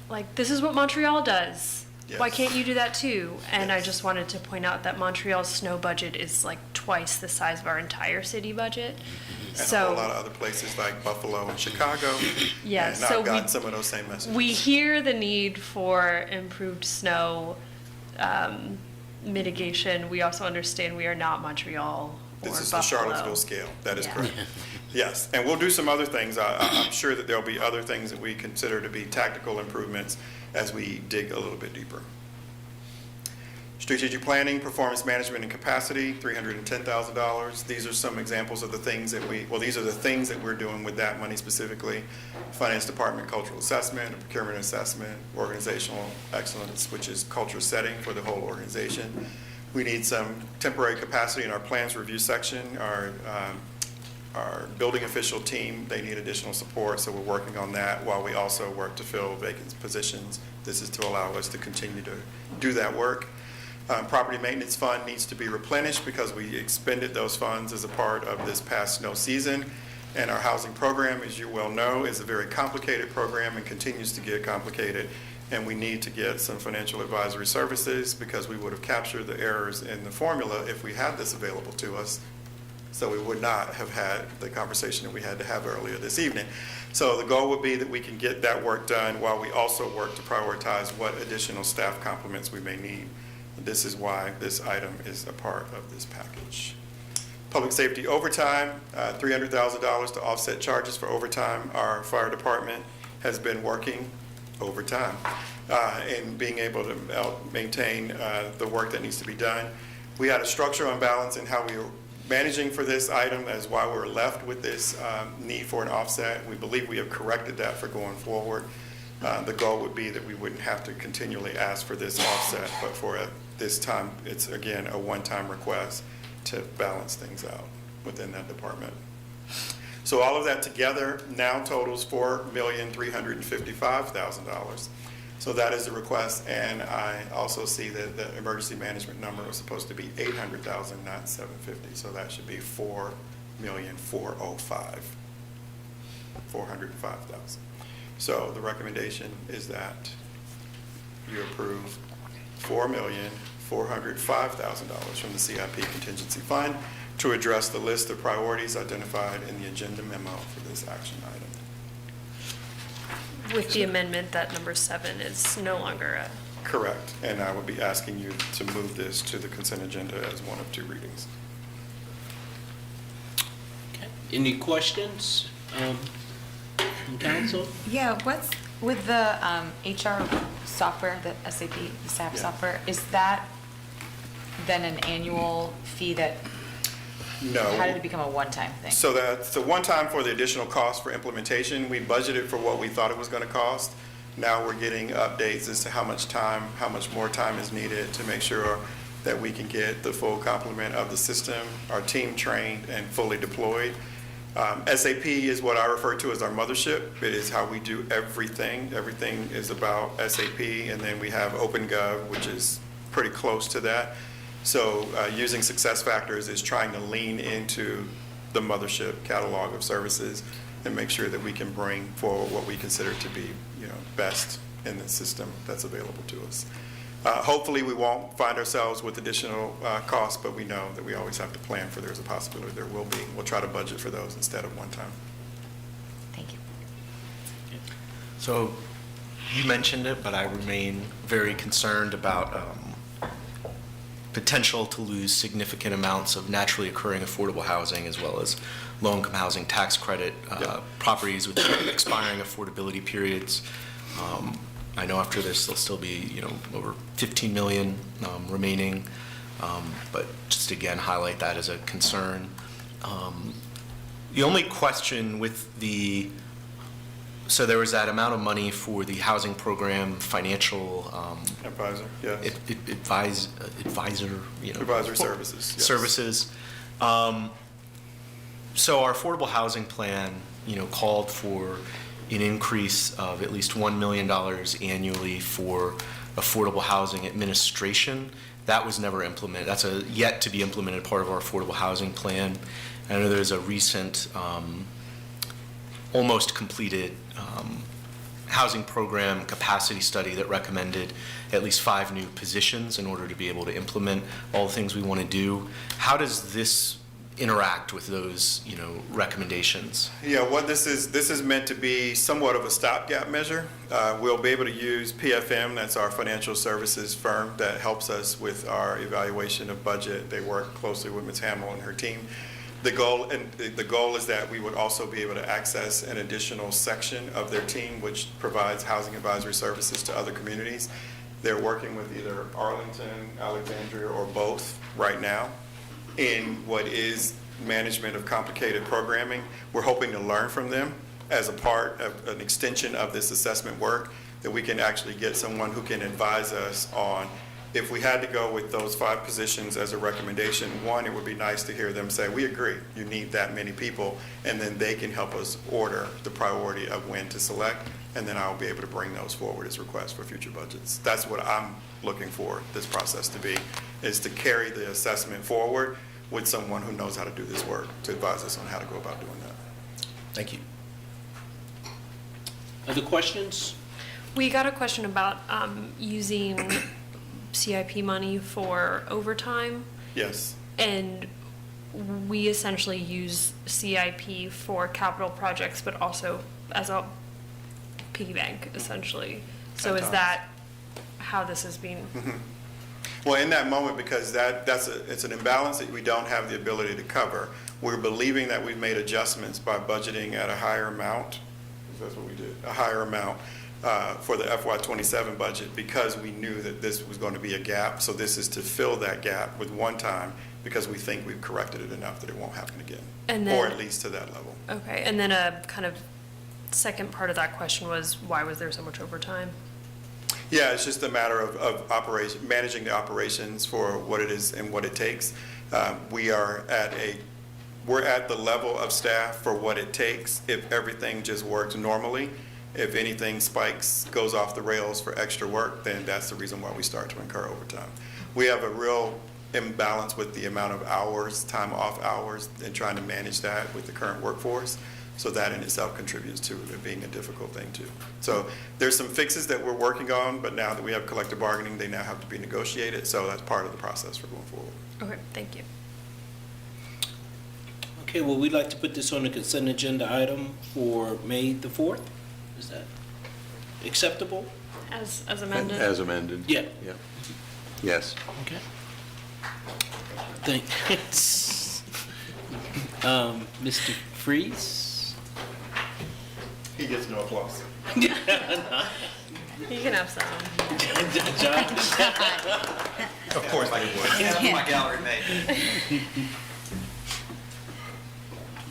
like, this is what Montreal does. Why Yes. can't you do that too? And I just wanted to point out that Montreal's snow budget is like twice the size of our entire city budget. And So a whole lot of other places like Buffalo and Chicago. Yeah, and so I've gotten we- some of those same messages. we hear the need for improved snow mitigation. We also understand we are not Montreal or This is the Buffalo. Charlottesville scale. That is Yeah. correct. Yes, and we'll do some other things. I'm sure that there'll be other things that we consider to be tactical improvements as we dig a little bit deeper. Strategic planning, performance management, and capacity, $310,000. These are some examples of the things that these are the things that we're doing with that money specifically. Finance Department cultural assessment, a procurement assessment, organizational excellence, which is culture setting for the whole organization. We need some temporary capacity in our plans review section. Our building official team, they need additional support, so we're working on that while we also work to fill vacant positions. This is to allow us to continue to do that work. Property maintenance fund needs to be replenished because we expended those funds as a part of this past snow season. And our housing program, as you well know, is a very complicated program and continues to get complicated. And we need to get some financial advisory services because we would have captured the errors in the formula if we had this available to us. So we would not have had the conversation that we had to have earlier this evening. So the goal would be that we can get that work done while we also work to prioritize what additional staff complements we may need. This is why this item is a part of this package. Public safety overtime, $300,000 to offset charges for overtime. Our fire department has been working overtime in being able to maintain the work that needs to be done. We had a structural imbalance in how we were managing for this item, as why we're left with this need for an offset. We believe we have corrected that for going forward. The goal would be that we wouldn't have to continually ask for this offset, but for this time, it's again a one-time request to balance things out within that department. So all of that together now totals $4,355,000. So that is the request, and I also see that the emergency management number was supposed to be $800,000, not $750,000. So that should be $4,405,000. So the recommendation is that you approve $4,405,000 from the CIP contingency fund to address the list of priorities identified in the agenda memo for this action item. With the amendment that number 7 is no longer a. Correct. And I would be asking you to move this to the consent agenda as one of 2 readings. Any questions from council? Yeah, what's with the HR software, the SAP, the SAP Yeah. software, is that then an annual fee that, No. how did it become a one-time thing? So that's a one-time for the additional cost for implementation. We budgeted for what we thought it was going to cost. Now we're getting updates as to how much more time is needed to make sure that we can get the full complement of the system, our team trained and fully deployed. SAP is what I refer to as our mothership. It is how we do everything. Everything is about SAP, and then we have OpenGov, which is pretty close to that. So using SuccessFactors is trying to lean into the mothership catalog of services and make sure that we can bring forward what we consider to be, best in the system that's available to us. Hopefully, we won't find ourselves with additional costs, but we know that we always have to plan for there's a possibility there will be. We'll try to budget for those instead of one time. Thank you. So you mentioned it, but I remain very concerned about potential to lose significant amounts of naturally occurring affordable housing as well as low-income housing tax credit properties with expiring affordability periods. I know after this, there'll still be, over 15 million remaining, but just again, highlight that as a concern. The only question with so there was that amount of money for the housing program financial Advisor, yes. Advisor, Advisory services, yes. Services. So our affordable housing plan, called for an increase of at least $1 million annually for affordable housing administration. That was never implemented. That's a yet to be implemented part of our affordable housing plan. I know there's a recent, almost completed housing program capacity study that recommended at least 5 new positions in order to be able to implement all the things we want to do. How does this interact with those, recommendations? Yeah, what this is meant to be somewhat of a stopgap measure. We'll be able to use PFM, that's our financial services firm that helps us with our evaluation of budget. They work closely with Ms. Hamill and her team. The goal is that we would also be able to access an additional section of their team which provides housing advisory services to other communities. They're working with either Arlington, Alexandria, or both right now in what is management of complicated programming. We're hoping to learn from them as a part of an extension of this assessment work, that we can actually get someone who can advise us on, if we had to go with those 5 positions as a recommendation, one, it would be nice to hear them say, we agree, you need that many people, and then they can help us order the priority of when to select, and then I'll be able to bring those forward as requests for future budgets. That's what I'm looking for this process to be, is to carry the assessment forward with someone who knows how to do this work, to advise us on how to go about doing that. Thank you. Other questions? We got a question about using CIP money for overtime, Yes. and we essentially use CIP for capital projects, but also as a piggy bank, essentially. So is that how this is being? Well, in that moment, because it's an imbalance that we don't have the ability to cover, we're believing that we've made adjustments by budgeting at a higher amount. That's what we did, a higher amount for the FY27 budget, because we knew that this was going to be a gap. So this is to fill that gap with one time, because we think we've corrected it enough that it won't happen again, or at least to that level. Okay, and then a kind of second part of that question was, why was there so much overtime? Yeah, it's just a matter of operation, managing the operations for what it is and what it takes. We're at the level of staff for what it takes if everything just works normally. If anything spikes, goes off the rails for extra work, then that's the reason why we start to incur overtime. We have a real imbalance with the amount of hours, time off hours, and trying to manage that with the current workforce. So that in itself contributes to it being a difficult thing too. So there's some fixes that we're working on, but now that we have collective bargaining, they now have to be negotiated. So that's part of the process for going forward. Okay, thank you. Okay, well, we'd like to put this on the consent agenda item for May the 4th. Is that acceptable? As amended? As amended. Yeah. Yeah. Yes. Okay. Thanks. Mr. Freeze? He gets no applause. You can have some. Of course they would. That's what my gallery made.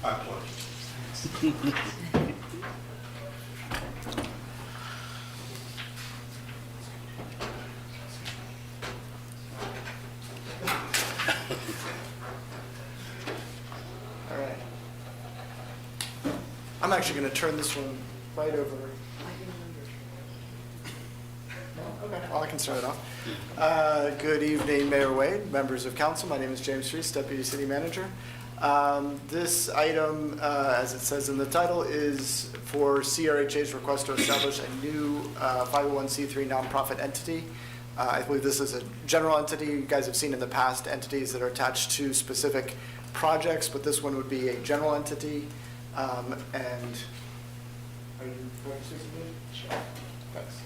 I applaud. All right. I'm actually going to turn this one right over. No? Okay, well, I can start it off. Good evening, Mayor Wade, members of council. My name is James Freese, Deputy City Manager. This item, as it says in the title, is for CRHA's request to establish a new 501c3 nonprofit entity. I believe this is a general entity. You guys have seen in the past entities that are attached to specific projects, but this one would be a general entity. And Are you participating? Sure. Thanks.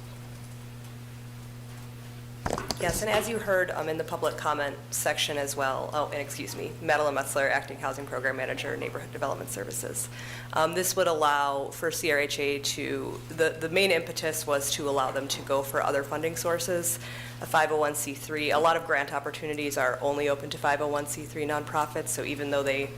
Yes, and as you heard in the public comment section as well, Madeline Metzler, Acting Housing Program Manager, Neighborhood Development Services. This would allow for CRHA to, the main impetus was to allow them to go for other funding sources, a 501c3. A lot of grant opportunities are only open to 501c3 nonprofits, so even though they're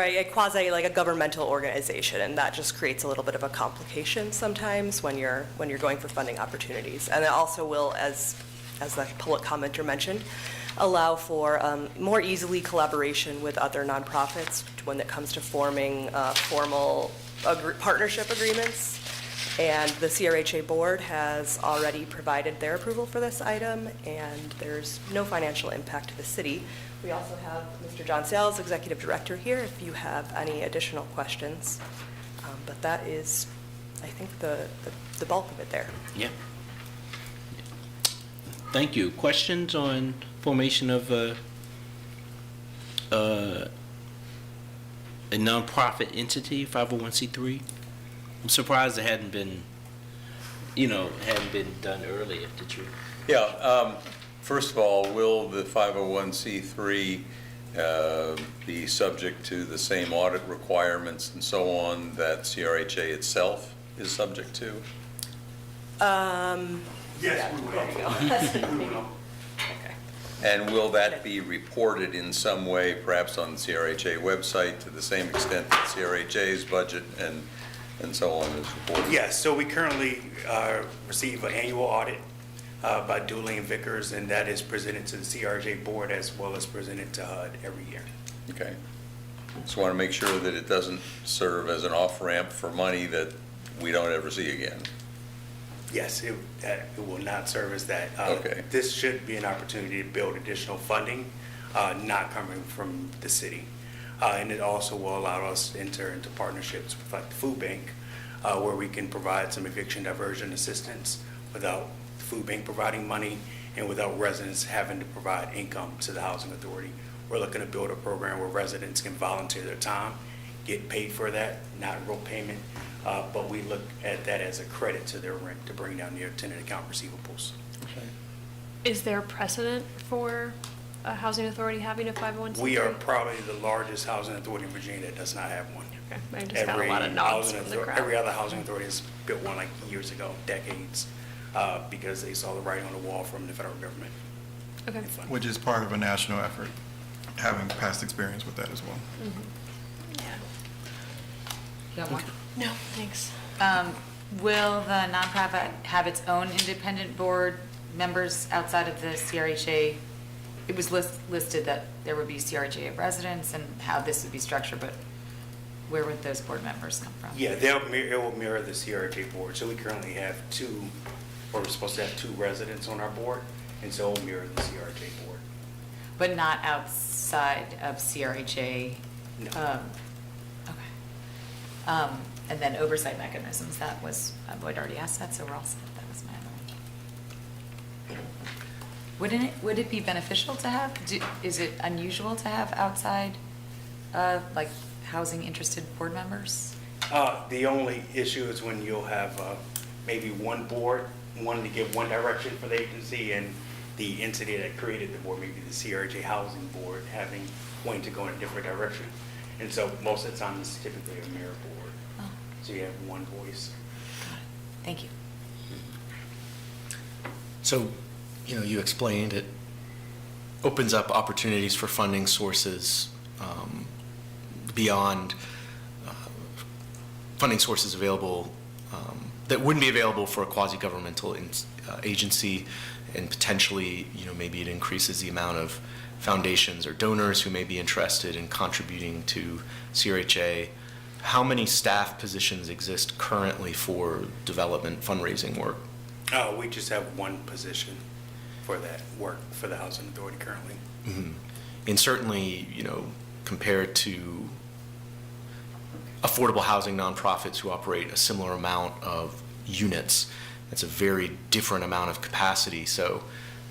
a quasi, like a governmental organization, and that just creates a little bit of a complication sometimes when you're going for funding opportunities. And it also will, as the public commenter mentioned, allow for more easily collaboration with other nonprofits when it comes to forming formal partnership agreements. And the CRHA board has already provided their approval for this item, and there's no financial impact to the city. We also have Mr. John Sales, Executive Director, here if you have any additional questions. But that is, I think, the bulk of it there. Yeah. Thank you. Questions on formation of a nonprofit entity, 501c3? I'm surprised it hadn't been done earlier. Did you? Yeah. First of all, will the 501c3 be subject to the same audit requirements and so on that CRHA itself is subject to? Yes, we will. Okay. And will that be reported in some way, perhaps on the CRHA website, to the same extent that CRHA's budget and so on is reported? Yes, so we currently receive an annual audit by Dooley and Vickers, and that is presented to the CRHA board as well as presented to HUD every year. Okay. Just want to make sure that it doesn't serve as an off-ramp for money that we don't ever see again. Yes, it will not serve as that. Okay. This should be an opportunity to build additional funding, not coming from the city. And it also will allow us to enter into partnerships with like the food bank, where we can provide some eviction diversion assistance without the food bank providing money and without residents having to provide income to the housing authority. We're looking to build a program where residents can volunteer their time, get paid for that, not real payment, but we look at that as a credit to their rent to bring down their tenant account receivables. Is there precedent for a housing authority having a 501c3? We are probably the largest housing authority in Virginia that does not have one. Okay, I just got a lot of nods from the crowd. Every other housing authority has built one like years ago, decades, because they saw the writing on the wall from the federal government. Okay. Which is part of a national effort, having past experience with that as well. You got more? No, thanks. Will the nonprofit have its own independent board members outside of the CRHA? It was listed that there would be CRHA residents and how this would be structured, but where would those board members come from? Yeah, it will mirror the CRHA board. So we currently have we're supposed to have 2 residents on our board, and so it will mirror the CRHA board. But not outside of CRHA? No. Okay. And then oversight mechanisms, that was, Lloyd already asked that, so we're all set. That was my other one. Would it be beneficial to have, is it unusual to have outside, like housing interested board members? The only issue is when you'll have maybe one board wanting to give one direction for the agency, and the entity that created the board, maybe the CRHA Housing Board, wanting to go in a different direction. And so most of the time, it's typically a mayor board. So you have one voice. Thank you. So, you explained it opens up opportunities for funding sources beyond funding sources available that wouldn't be available for a quasi-governmental agency, and potentially, maybe it increases the amount of foundations or donors who may be interested in contributing to CRHA. How many staff positions exist currently for development fundraising work? We just have one position for that work for the Housing Authority currently. Mm-hmm. And certainly, compared to affordable housing nonprofits who operate a similar amount of units, it's a very different amount of capacity. So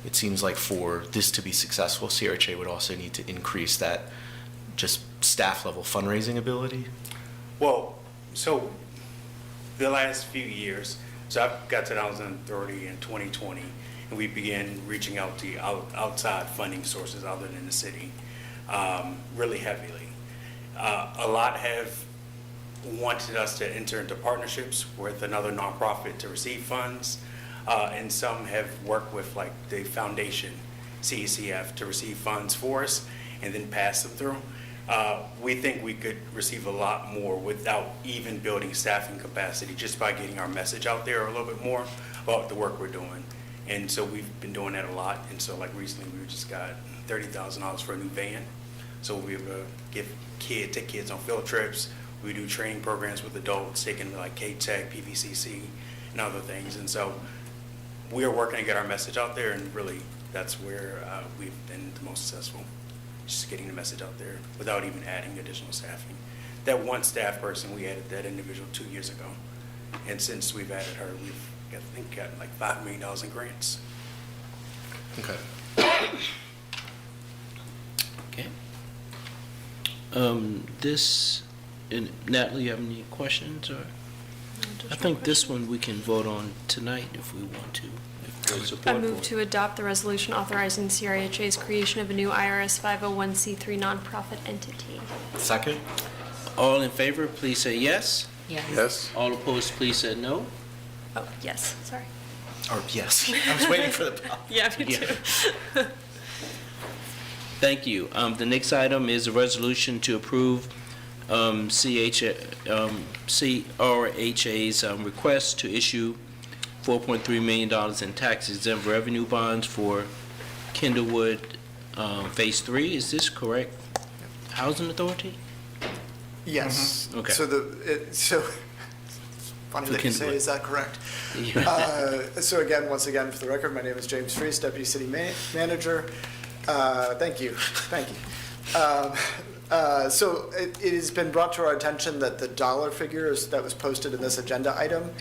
it seems like for this to be successful, CRHA would also need to increase that just staff level fundraising ability. Well, so the last few years, so I got to Housing Authority in 2020, and we began reaching out to outside funding sources other than the city, really heavily. A lot have wanted us to enter into partnerships with another nonprofit to receive funds, and some have worked with like the foundation, CECF, to receive funds for us and then pass them through. We think we could receive a lot more without even building staffing capacity, just by getting our message out there a little bit more about the work we're doing. And so we've been doing that a lot. And so like recently we just got $30,000 for a new van. So we'll be able to take kids on field trips. We do training programs with adults, taking like K-Tech, PVCC, and other things. And so we are working to get our message out there, and really that's where we've been the most successful. Just getting the message out there without even adding additional staffing. That one staff person, we added that individual 2 years ago. And since we've added her, we've, I think, gotten like $5 million in grants. Okay. Okay. Natalie, you have any questions, or? I think this one we can vote on tonight if we want to. If there's support I move for it. to adopt the resolution authorizing CRHA's creation of a new IRS 501c3 nonprofit entity. Second? All in favor, please say yes. Yes. Yes. All opposed, please say no. Oh, yes, sorry. Or yes. I was waiting for the bell. Yeah, me too. Thank you. The next item is a resolution to approve CRHA's request to issue $4.3 million in tax-exempt revenue bonds for Kindlewood Phase 3. Is this correct? Housing Authority? Yes. Okay. So funny For that you say, Kindlewood. is that correct? Yeah. So again, once again, for the record, my name is James Fries, Deputy City Manager. Thank you. So it has been brought to our attention that the dollar figures that was posted in this agenda item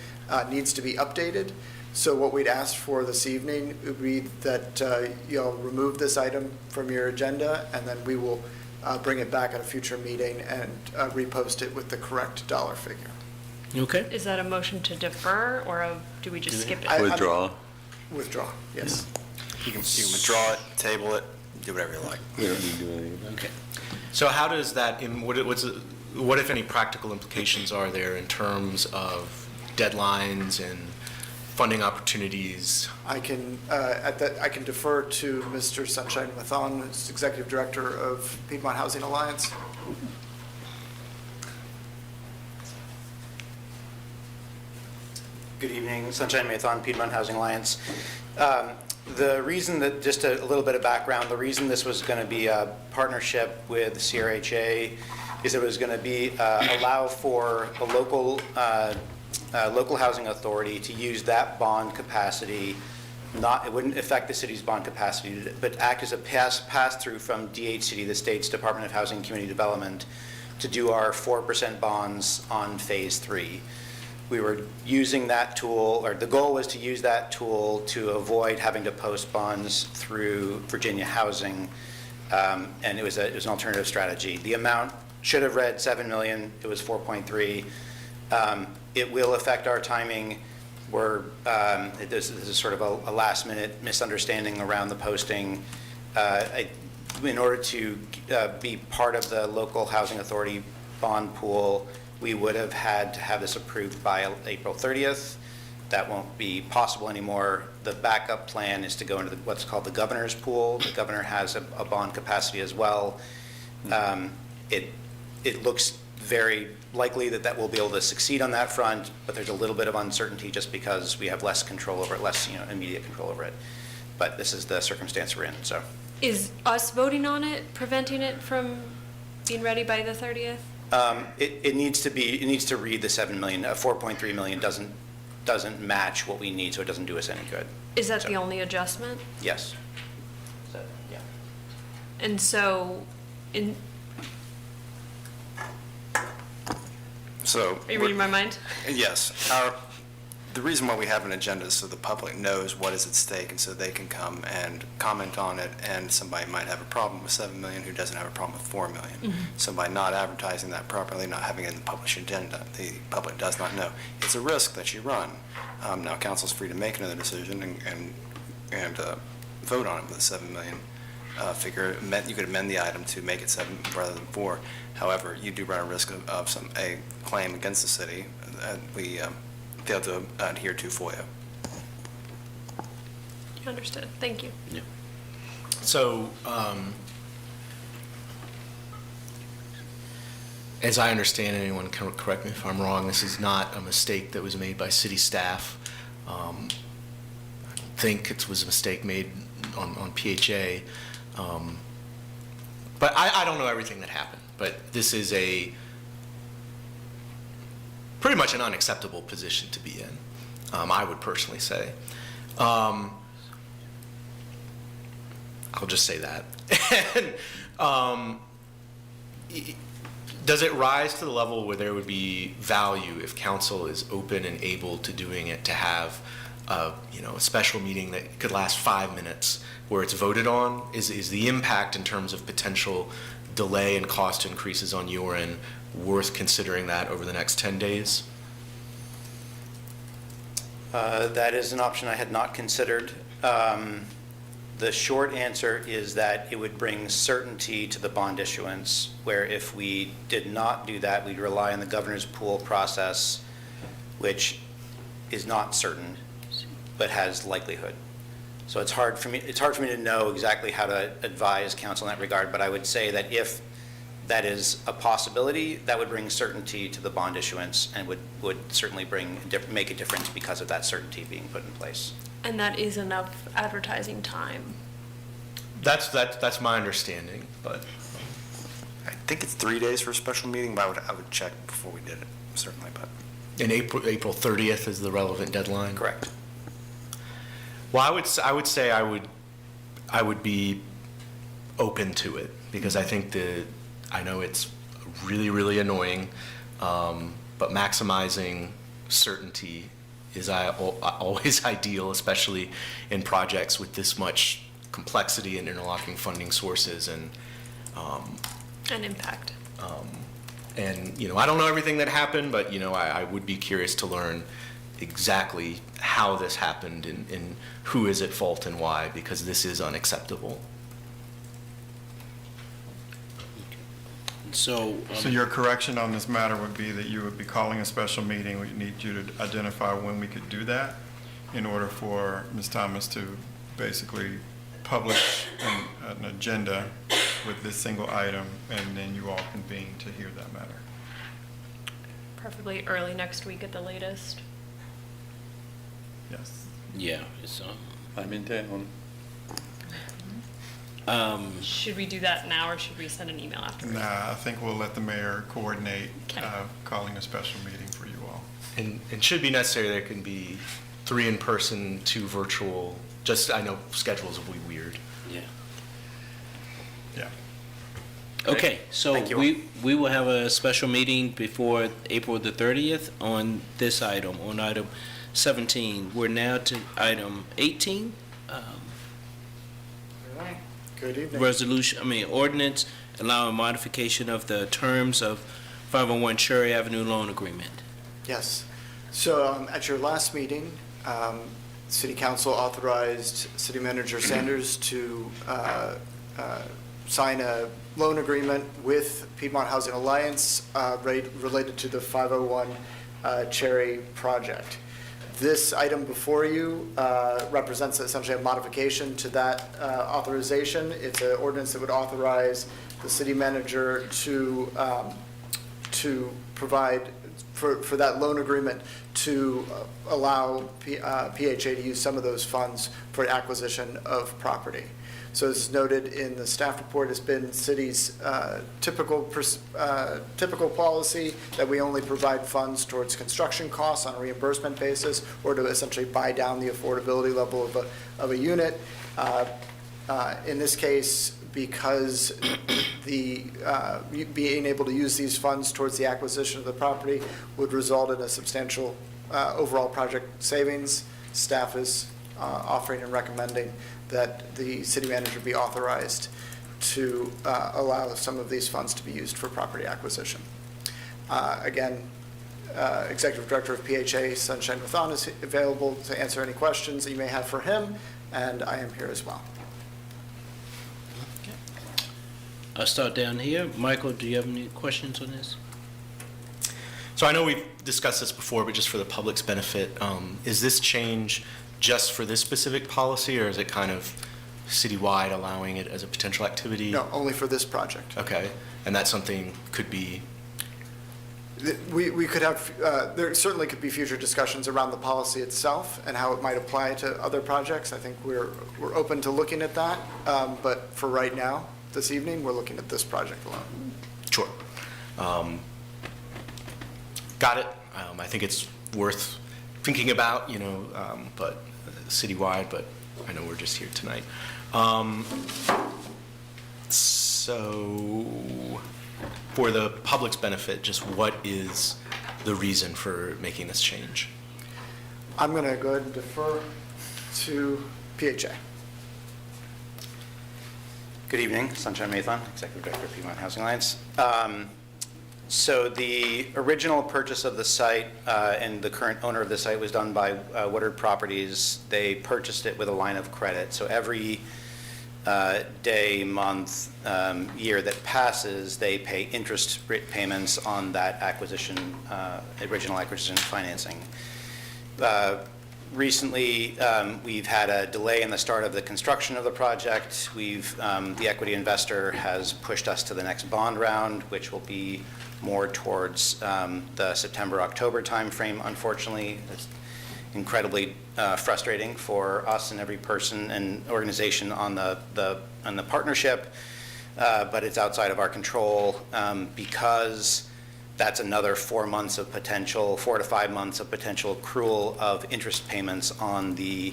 needs to be updated. So what we'd ask for this evening would be that you'll remove this item from your agenda, and then we will bring it back at a future meeting and repost it with the correct dollar figure. Okay. Is that a motion to defer, or do we just skip it? Withdraw. Withdraw, yes. You can withdraw it, table it, do whatever you like. We don't need to do anything. Okay. So how does that, what if any practical implications are there in terms of deadlines and funding opportunities? I can defer to Mr. Sunshine Mathon, who's Executive Director of Piedmont Housing Alliance. Good evening, Sunshine Mathon, Piedmont Housing Alliance. The reason that, just a little bit of background, the reason this was going to be a partnership with CRHA is it was going to be allow for a local housing authority to use that bond capacity. It wouldn't affect the city's bond capacity, but act as a pass-through from DHCD, the state's Department of Housing and Community Development, to do our 4% bonds on Phase 3. We were using that tool, or the goal was to use that tool to avoid having to post bonds through Virginia Housing, and it was an alternative strategy. The amount should have read $7 million. It was 4.3. It will affect our timing. This is sort of a last-minute misunderstanding around the posting. In order to be part of the local housing authority bond pool, we would have had to have this approved by April 30th. That won't be possible anymore. The backup plan is to go into what's called the governor's pool. The governor has a bond capacity as well. It looks very likely that we'll be able to succeed on that front, but there's a little bit of uncertainty just because we have less control over it, less immediate control over it. But this is the circumstance we're in. So, Is us voting on it preventing it from being ready by the 30th? It needs to read the 7 million. 4.3 million doesn't match what we need, so it doesn't do us any good. Is that the only adjustment? Yes. Yeah. And so, So. are you reading my mind? Yes. the reason why we have an agenda is so the public knows what is at stake and so they can come and comment on it, and somebody might have a problem with 7 million who doesn't have a problem with 4 million. Mhm. So by not advertising that properly, not having it in the published agenda, the public does not know. It's a risk that you run. Now, council's free to make another decision and vote on it with a 7 million figure. You could amend the item to make it 7 rather than 4. However, you do run a risk of a claim against the city. We failed to adhere to FOIA. Understood. Thank you. Yeah. So, as I understand it, anyone can correct me if I'm wrong, this is not a mistake that was made by city staff. I don't think it was a mistake made on PHA. But I don't know everything that happened, but this is pretty much an unacceptable position to be in, I would personally say. I'll just say that. And, does it rise to the level where there would be value if council is open and able to doing it, to have a special meeting that could last 5 minutes where it's voted on? Is the impact in terms of potential delay and cost increases on your end worth considering that over the next 10 days? That is an option I had not considered. The short answer is that it would bring certainty to the bond issuance, where if we did not do that, we'd rely on the governor's pool process, which is not certain, but has likelihood. So it's hard for me to know exactly how to advise council in that regard, but I would say that if that is a possibility, that would bring certainty to the bond issuance and would certainly make a difference because of that certainty being put in place. And that is enough advertising time. That's my understanding, but I think it's 3 days for a special meeting, but I would check before we did it, certainly. But in April 30th is the relevant deadline? Correct. Well, I would say I would be open to it, because I think I know it's really, really annoying, but maximizing certainty is always ideal, especially in projects with this much complexity and interlocking funding sources and impact. And I don't know everything that happened, but I would be curious to learn exactly how this happened and who is at fault and why, because this is unacceptable. So your correction on this matter would be that you would be calling a special meeting. We need you to identify when we could do that in order for Ms. Thomas to basically publish an agenda with this single item, and then you all convene to hear that matter. Preferably early next week at the latest. Yes. Yeah, it's I'm in town. Should we do that now, or should we send an email afterwards? Nah, I think we'll let the mayor coordinate calling a special meeting for you all. And should be necessary, there can be 3 in person, 2 virtual. Just, I know schedules will be weird. Yeah. Yeah. Okay, so we will have a special meeting before April the 30th on this item, on item 17. We're now to item 18. Good evening. Ordinance allowing modification of the terms of 501 Cherry Avenue loan agreement. Yes. So at your last meeting, City Council authorized City Manager Sanders to sign a loan agreement with Piedmont Housing Alliance related to the 501 Cherry project. This item before you represents essentially a modification to that authorization. It's an ordinance that would authorize the city manager to provide for that loan agreement to allow PHA to use some of those funds for acquisition of property. So as noted in the staff report, it's been city's typical policy that we only provide funds towards construction costs on a reimbursement basis, or to essentially buy down the affordability level of a unit. In this case, because being able to use these funds towards the acquisition of the property would result in a substantial overall project savings, staff is offering and recommending that the city manager be authorized to allow some of these funds to be used for property acquisition. Again, Executive Director of PHA, Sunshine Wathan, is available to answer any questions that you may have for him, and I am here as well. I'll start down here. Michael, do you have any questions on this? So I know we've discussed this before, but just for the public's benefit, is this change just for this specific policy, or is it kind of citywide, allowing it as a potential activity? No, only for this project. Okay, and that's something could be, We could have, there certainly could be future discussions around the policy itself and how it might apply to other projects. I think we're open to looking at that, but for right now, this evening, we're looking at this project alone. sure. Got it. I think it's worth thinking about, but citywide, but I know we're just here tonight. So for the public's benefit, just what is the reason for making this change? I'm going to go ahead and defer to PHA. Good evening, Sunshine Mathon, Executive Director of Piedmont Housing Alliance. So the original purchase of the site and the current owner of the site was done by Woodard Properties. They purchased it with a line of credit. So every day, month, year that passes, they pay interest rate payments on that acquisition, original acquisition financing. Recently, we've had a delay in the start of the construction of the project. The equity investor has pushed us to the next bond round, which will be more towards the September-October timeframe. Unfortunately, it's incredibly frustrating for us and every person and organization on the partnership, but it's outside of our control because that's another 4 months of potential, 4 to 5 months of potential accrual of interest payments on the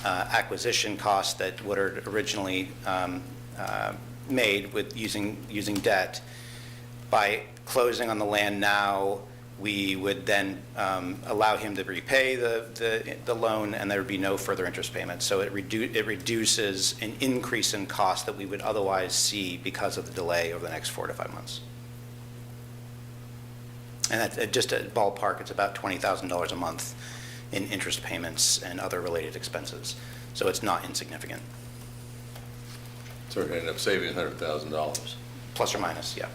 acquisition cost that Woodard originally made with using debt. By closing on the land now, we would then allow him to repay the loan, and there would be no further interest payments. So it reduces an increase in cost that we would otherwise see because of the delay over the next 4 to 5 months. And just a ballpark, it's about $20,000 a month in interest payments and other related expenses. So it's not insignificant. So we're going to end up saving $100,000. Plus or minus, yeah.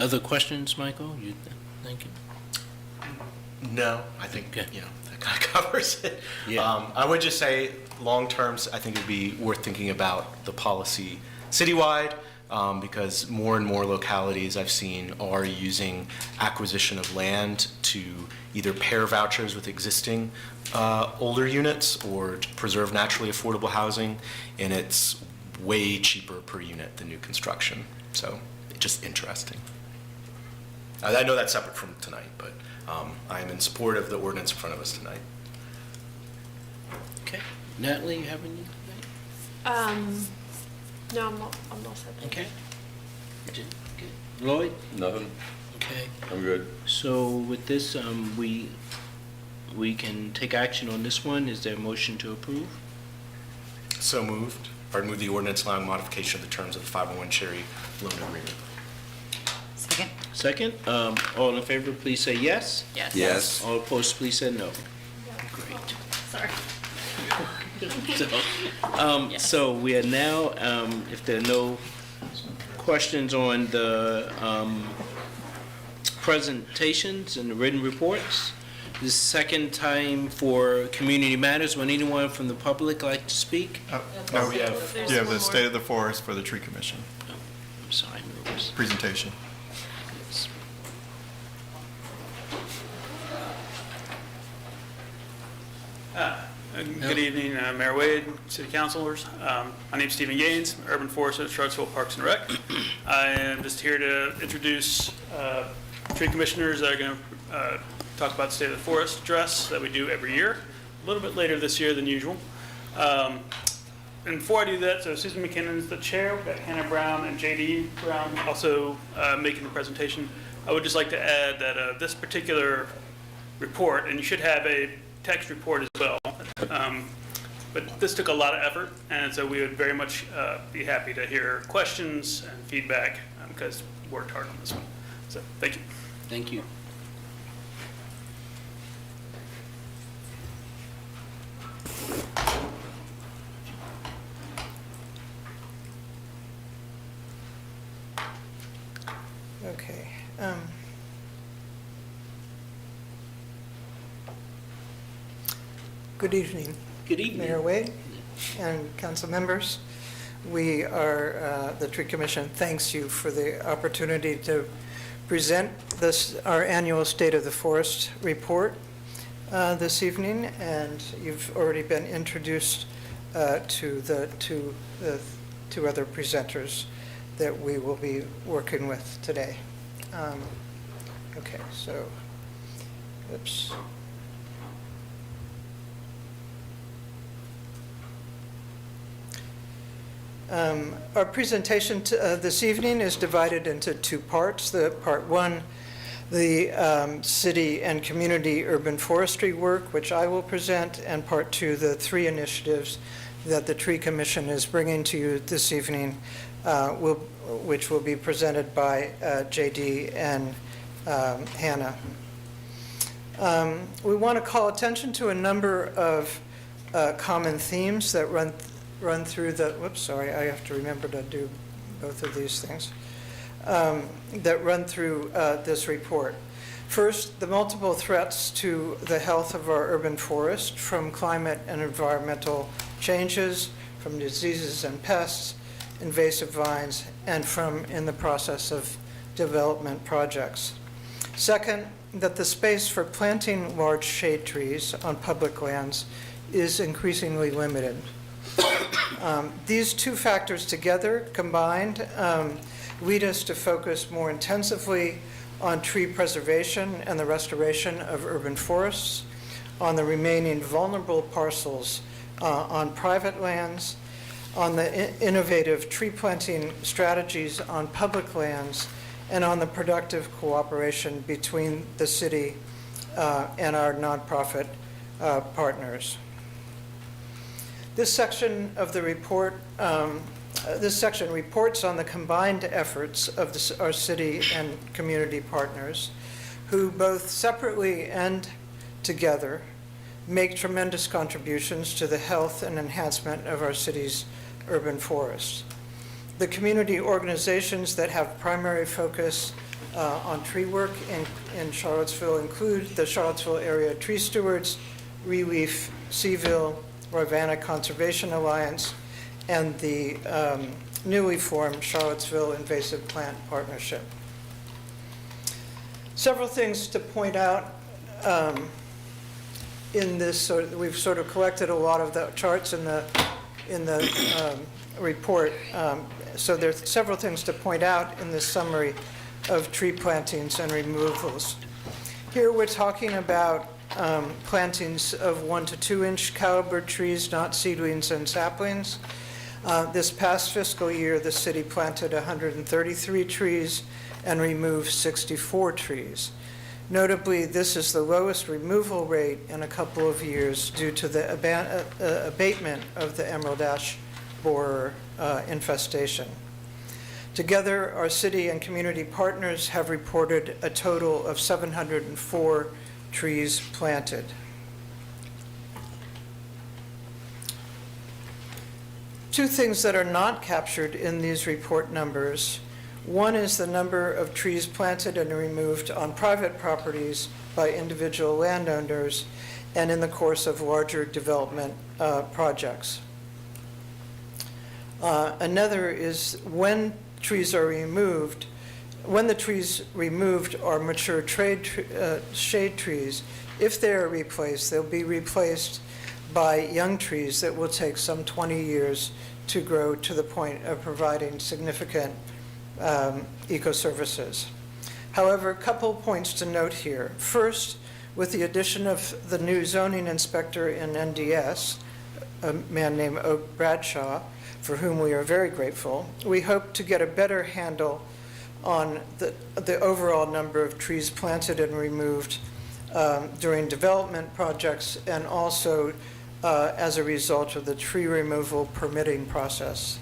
Other questions, Michael? You thank you. No, I think, that kind of covers it. Yeah. I would just say, long term, I think it'd be worth thinking about the policy citywide, because more and more localities I've seen are using acquisition of land to either pair vouchers with existing older units or to preserve naturally affordable housing, and it's way cheaper per unit than new construction. So it's just interesting. I know that's separate from tonight, but I am in support of the ordinance in front of us tonight. Okay. Natalie, you have anything? No, I'm not set. Okay. Good. Lloyd? Nothing. Okay. I'm good. So with this, we can take action on this one. Is there a motion to approve? So moved. Or move the ordinance allowing modification of the terms of the 501 Cherry loan agreement. Second. Second. All in favor, please say yes. Yes. Yes. All opposed, please say no. Great. Sorry. So we are now, if there are no questions on the presentations and the written reports, this is the second time for community matters. Would anyone from the public like to speak? No, we have the State of the Forest for the Tree Commission I'm sorry. presentation. Good evening, Mayor Wade, City Councilors. My name's Stephen Gaines, Urban Forester at Charlottesville Parks and Rec. I am just here to introduce tree commissioners that are going to talk about the State of the Forest address that we do every year, a little bit later this year than usual. And before I do that, so Susan McKinnon's the chair. We've got Hannah Brown and JD Brown also making the presentation. I would just like to add that this particular report, and you should have a text report as well, but this took a lot of effort, and so we would very much be happy to hear questions and feedback because we worked hard on this one. So thank you. Thank you. Okay. Good evening. Good evening. Mayor Wade and council members. We are, the Tree Commission thanks you for the opportunity to present our annual State of the Forest report this evening, and you've already been introduced to the two other presenters that we will be working with today. Okay, so, oops. Our presentation this evening is divided into two parts. Part one, the city and community urban forestry work, which I will present, and part two, the three initiatives that the Tree Commission is bringing to you this evening, which will be presented by JD and Hannah. We want to call attention to a number of common themes that run through the, whoops, sorry, I have to remember to do both of these things, that run through this report. First, the multiple threats to the health of our urban forest from climate and environmental changes, from diseases and pests, invasive vines, and from in the process of development projects. Second, that the space for planting large shade trees on public lands is increasingly limited. These two factors together, combined, lead us to focus more intensively on tree preservation and the restoration of urban forests, on the remaining vulnerable parcels on private lands, on the innovative tree planting strategies on public lands, and on the productive cooperation between the city and our nonprofit partners. This section of the report, this section reports on the combined efforts of our city and community partners, who both separately and together make tremendous contributions to the health and enhancement of our city's urban forests. The community organizations that have primary focus on tree work in Charlottesville include the Charlottesville Area Tree Stewards, Relief Seaville, Rivanna Conservation Alliance, and the newly formed Charlottesville Invasive Plant Partnership. Several things to point out in this. We've sort of collected a lot of the charts in the report. So there's several things to point out in this summary of tree plantings and removals. Here we're talking about plantings of 1 to 2 inch caliber trees, not seedlings and saplings. This past fiscal year, the city planted 133 trees and removed 64 trees. Notably, this is the lowest removal rate in a couple of years due to the abatement of the emerald ash borer infestation. Together, our city and community partners have reported a total of 704 trees planted. Two things that are not captured in these report numbers. One is the number of trees planted and removed on private properties by individual landowners and in the course of larger development projects. Another is when trees are removed, when the trees removed are mature shade trees, if they are replaced, they'll be replaced by young trees that will take some 20 years to grow to the point of providing significant eco-services. However, a couple points to note here. First, with the addition of the new zoning inspector in NDS, a man named Oak Bradshaw, for whom we are very grateful, we hope to get a better handle on the overall number of trees planted and removed during development projects, and also as a result of the tree removal permitting process.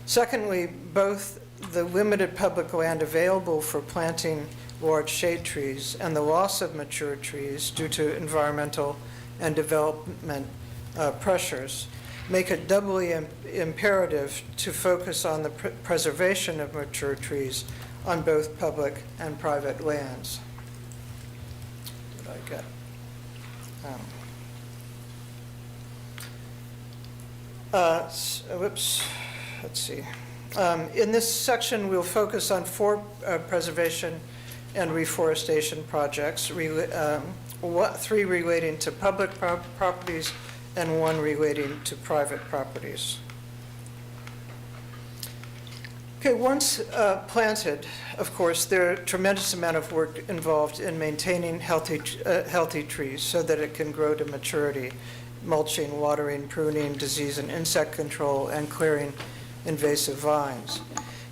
Secondly, both the limited public land available for planting large shade trees and the loss of mature trees due to environmental and development pressures make it doubly imperative to focus on the preservation of mature trees on both public and private lands. Did I get? Whoops, let's see. In this section, we'll focus on 4 preservation and reforestation projects, 3 relating to public properties and 1 relating to private properties. Okay, once planted, of course, there are a tremendous amount of work involved in maintaining healthy trees so that it can grow to maturity, mulching, watering, pruning, disease and insect control, and clearing invasive vines.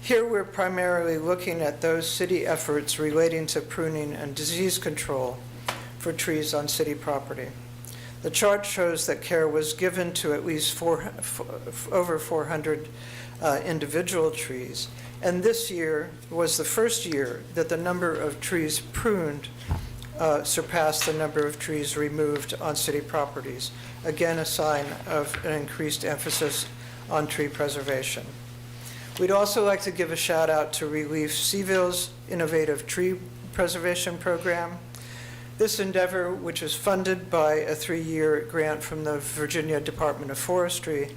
Here we're primarily looking at those city efforts relating to pruning and disease control for trees on city property. The chart shows that care was given to at least over 400 individual trees, and this year was the first year that the number of trees pruned surpassed the number of trees removed on city properties. Again, a sign of an increased emphasis on tree preservation. We'd also like to give a shout out to Relief Seaville's innovative tree preservation program. This endeavor, which is funded by a 3-year grant from the Virginia Department of Forestry,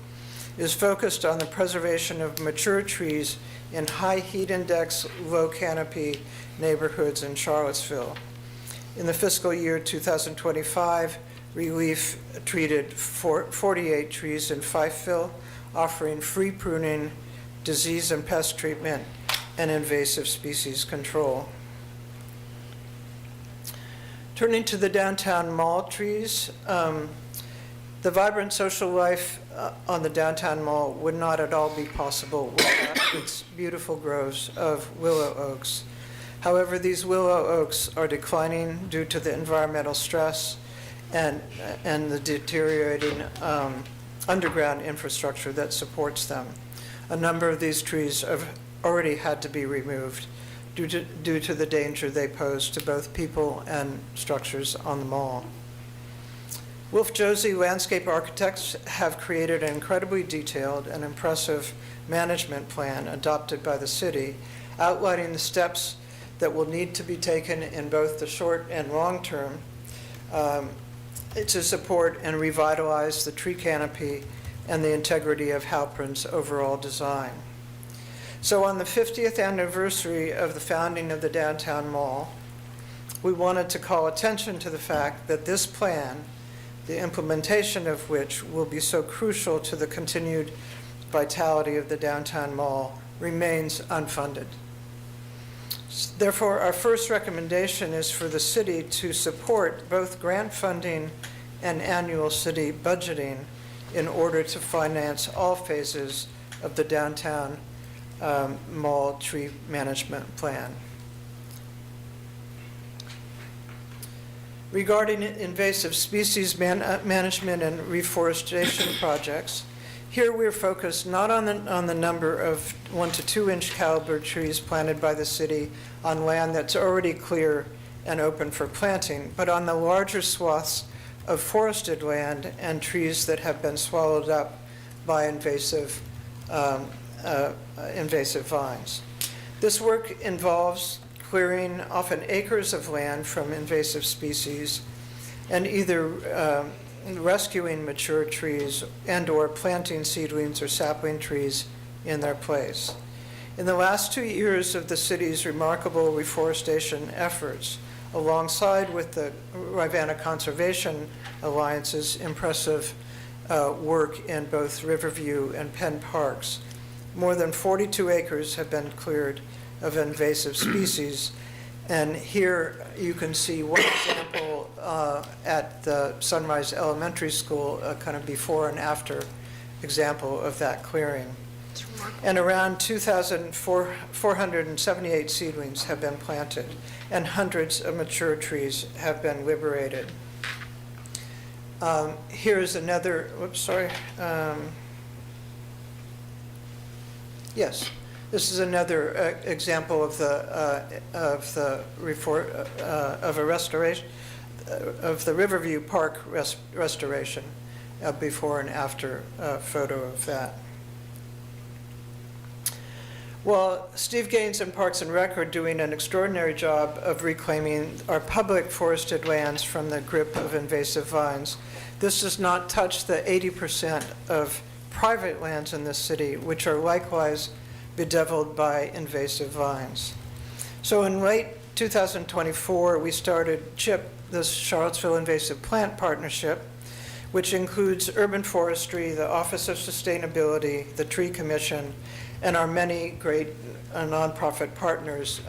is focused on the preservation of mature trees in high heat index, low canopy neighborhoods in Charlottesville. In the fiscal year 2025, Relief treated 48 trees in Fifeville, offering free pruning, disease and pest treatment, and invasive species control. Turning to the downtown mall trees, the vibrant social life on the downtown mall would not at all be possible without its beautiful groves of willow oaks. However, these willow oaks are declining due to the environmental stress and the deteriorating underground infrastructure that supports them. A number of these trees have already had to be removed due to the danger they pose to both people and structures on the mall. Wolf Josie Landscape Architects have created an incredibly detailed and impressive management plan adopted by the city, outlining the steps that will need to be taken in both the short and long term to support and revitalize the tree canopy and the integrity of Halpern's overall design. So on the 50th anniversary of the founding of the downtown mall, we wanted to call attention to the fact that this plan, the implementation of which will be so crucial to the continued vitality of the downtown mall, remains unfunded. Therefore, our first recommendation is for the city to support both grant funding and annual city budgeting in order to finance all phases of the downtown mall tree management plan. Regarding invasive species management and reforestation projects, here we're focused not on the number of 1 to 2 inch caliber trees planted by the city on land that's already clear and open for planting, but on the larger swaths of forested land and trees that have been swallowed up by invasive vines. This work involves clearing often acres of land from invasive species and either rescuing mature trees and or planting seedlings or sapling trees in their place. In the last 2 years of the city's remarkable reforestation efforts, alongside with the Rivanna Conservation Alliance's impressive work in both Riverview and Penn Parks, more than 42 acres have been cleared of invasive species. And here you can see one example at the Sunrise Elementary School, a kind of before and after example of that clearing. And around 2,478 seedlings have been planted, and hundreds of mature trees have been liberated. Here's another, whoops, sorry. Yes, this is another example of the restoration of the Riverview Park restoration, before and after photo of that. Well, Steve Gaines and Parks and Rec are doing an extraordinary job of reclaiming our public forested lands from the grip of invasive vines. This does not touch the 80% of private lands in this city, which are likewise bedeviled by invasive vines. So in late 2024, we started CHIP, this Charlottesville Invasive Plant Partnership, which includes urban forestry, the Office of Sustainability, the Tree Commission, and our many great nonprofit partners,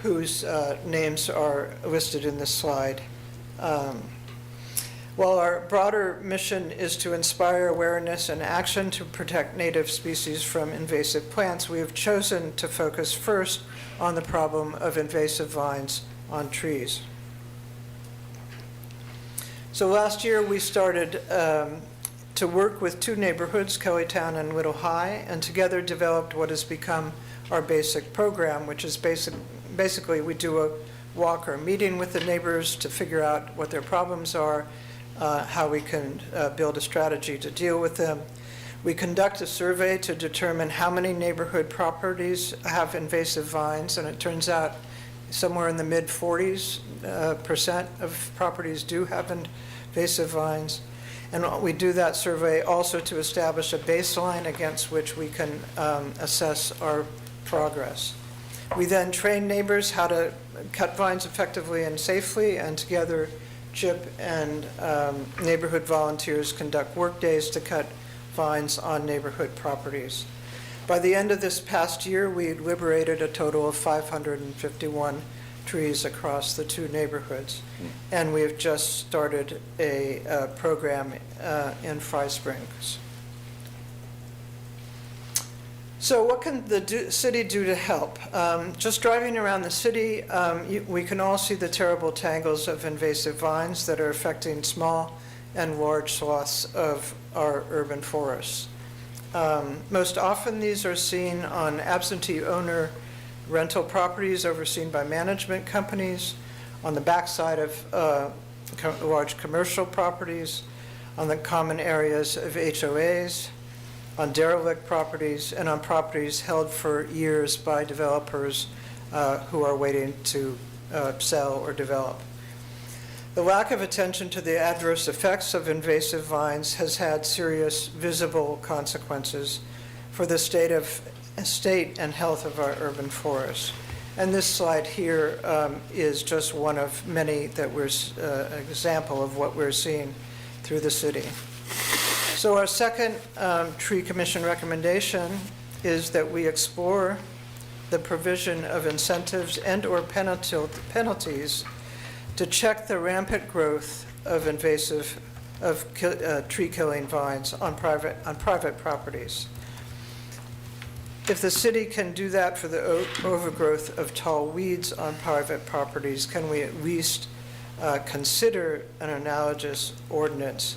whose names are listed in this slide. While our broader mission is to inspire awareness and action to protect native species from invasive plants, we have chosen to focus first on the problem of invasive vines on trees. So last year we started to work with two neighborhoods, Kellytown and Little High, and together developed what has become our basic program, which is basically we do a walk or meeting with the neighbors to figure out what their problems are, how we can build a strategy to deal with them. We conduct a survey to determine how many neighborhood properties have invasive vines, and it turns out somewhere in the mid-40% of properties do have invasive vines. And we do that survey also to establish a baseline against which we can assess our progress. We then train neighbors how to cut vines effectively and safely, and together CHIP and neighborhood volunteers conduct work days to cut vines on neighborhood properties. By the end of this past year, we liberated a total of 551 trees across the two neighborhoods, and we have just started a program in Fry Springs. So what can the city do to help? Just driving around the city, we can all see the terrible tangles of invasive vines that are affecting small and large swaths of our urban forests. Most often these are seen on absentee owner rental properties overseen by management companies, on the backside of large commercial properties, on the common areas of HOAs, on derelict properties, and on properties held for years by developers who are waiting to sell or develop. The lack of attention to the adverse effects of invasive vines has had serious visible consequences for the state and health of our urban forests. And this slide here is just one of many that we're an example of what we're seeing through the city. So our second Tree Commission recommendation is that we explore the provision of incentives and/or penalties to check the rampant growth of invasive tree-killing vines on private properties. If the city can do that for the overgrowth of tall weeds on private properties, can we at least consider an analogous ordinance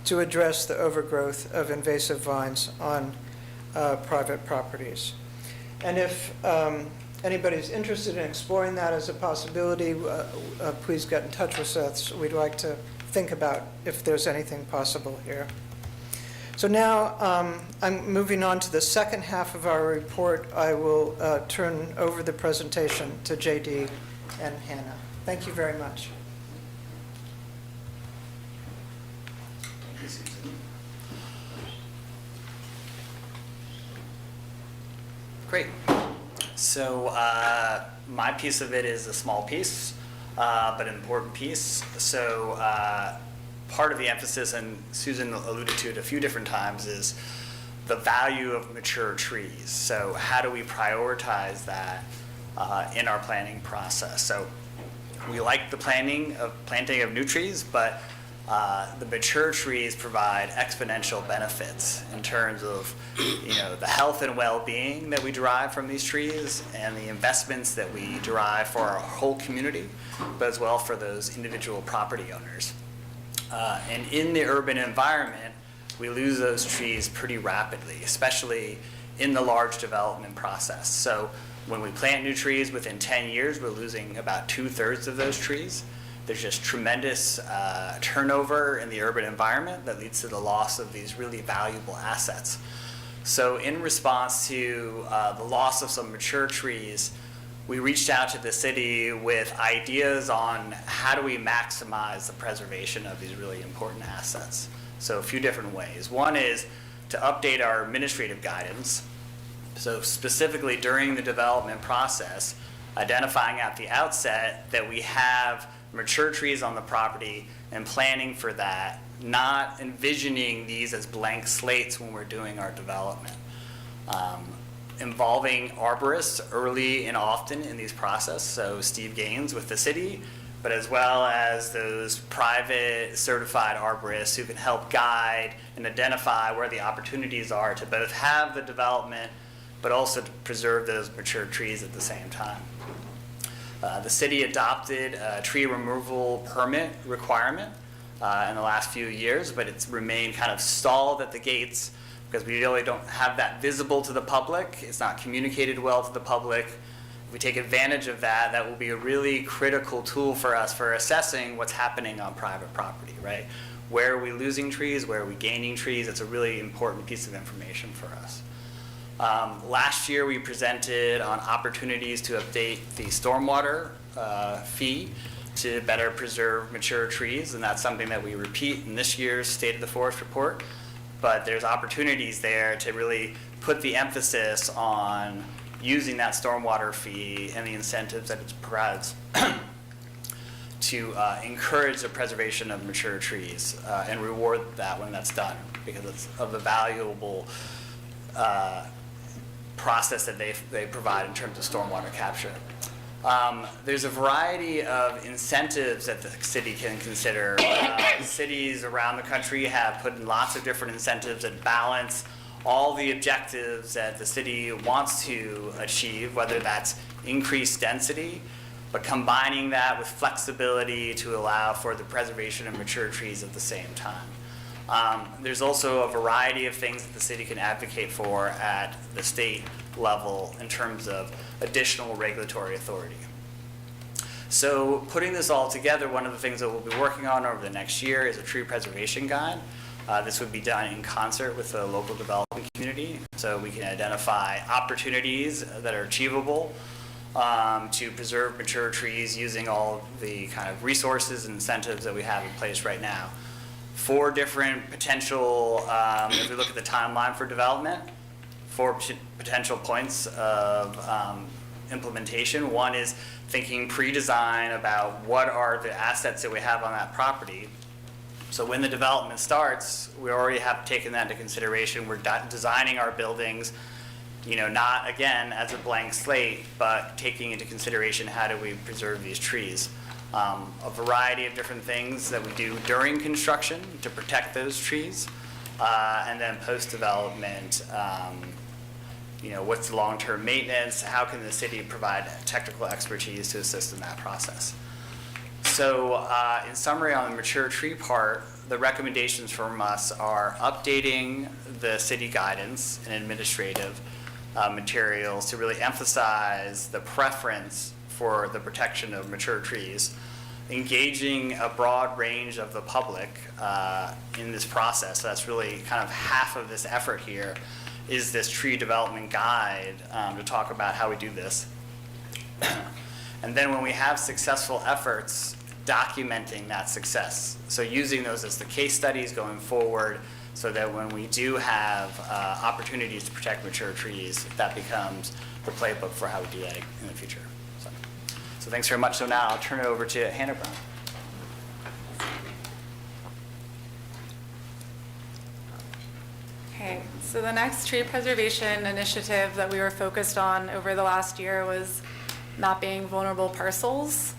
to address the overgrowth of invasive vines on private properties? And if anybody's interested in exploring that as a possibility, please get in touch with us. We'd like to think about if there's anything possible here. So now I'm moving on to the second half of our report. I will turn over the presentation to JD and Hannah. Thank you very much. Great. So my piece of it is a small piece, but an important piece. So part of the emphasis, and Susan alluded to it a few different times, is the value of mature trees. So how do we prioritize that in our planning process? So we like the planting of new trees, but the mature trees provide exponential benefits in terms of, the health and well-being that we derive from these trees and the investments that we derive for our whole community, but as well for those individual property owners. And in the urban environment, we lose those trees pretty rapidly, especially in the large development process. So when we plant new trees, within 10 years, we're losing about 2/3 of those trees. There's just tremendous turnover in the urban environment that leads to the loss of these really valuable assets. So in response to the loss of some mature trees, we reached out to the city with ideas on how do we maximize the preservation of these really important assets. So a few different ways. One is to update our administrative guidance. So specifically during the development process, identifying at the outset that we have mature trees on the property and planning for that, not envisioning these as blank slates when we're doing our development. Involving arborists early and often in these processes, so Steve Gaines with the city, but as well as those private certified arborists who can help guide and identify where the opportunities are to both have the development but also to preserve those mature trees at the same time. The city adopted a tree removal permit requirement in the last few years, but it's remained kind of stalled at the gates because we really don't have that visible to the public. It's not communicated well to the public. If we take advantage of that, that will be a really critical tool for us for assessing what's happening on private property, right? Where are we losing trees? Where are we gaining trees? It's a really important piece of information for us. Last year, we presented on opportunities to update the stormwater fee to better preserve mature trees, and that's something that we repeat in this year's State of the Forest report. But there's opportunities there to really put the emphasis on using that stormwater fee and the incentives that it provides to encourage the preservation of mature trees and reward that when that's done, because it's of the valuable process that they provide in terms of stormwater capture. There's a variety of incentives that the city can consider. Cities around the country have put in lots of different incentives that balance all the objectives that the city wants to achieve, whether that's increased density, but combining that with flexibility to allow for the preservation of mature trees at the same time. There's also a variety of things that the city can advocate for at the state level in terms of additional regulatory authority. So putting this all together, one of the things that we'll be working on over the next year is a tree preservation guide. This would be done in concert with the local development community, so we can identify opportunities that are achievable to preserve mature trees using all of the kind of resources and incentives that we have in place right now. 4 different potential, if we look at the timeline for development, 4 potential points of implementation. One is thinking pre-design about what are the assets that we have on that property. So when the development starts, we already have taken that into consideration. We're designing our buildings, not again as a blank slate, but taking into consideration how do we preserve these trees. A variety of different things that we do during construction to protect those trees, and then post-development, what's the long-term maintenance, how can the city provide technical expertise to assist in that process. So in summary on the mature tree part, the recommendations from us are updating the city guidance and administrative materials to really emphasize the preference for the protection of mature trees, engaging a broad range of the public in this process. So that's really kind of half of this effort here is this tree development guide to talk about how we do this. And then when we have successful efforts, documenting that success. So using those as the case studies going forward so that when we do have opportunities to protect mature trees, that becomes the playbook for how we do that in the future. So thanks very much. So now I'll turn it over to Hannah Brown. Okay, so the next tree preservation initiative that we were focused on over the last year was mapping vulnerable parcels.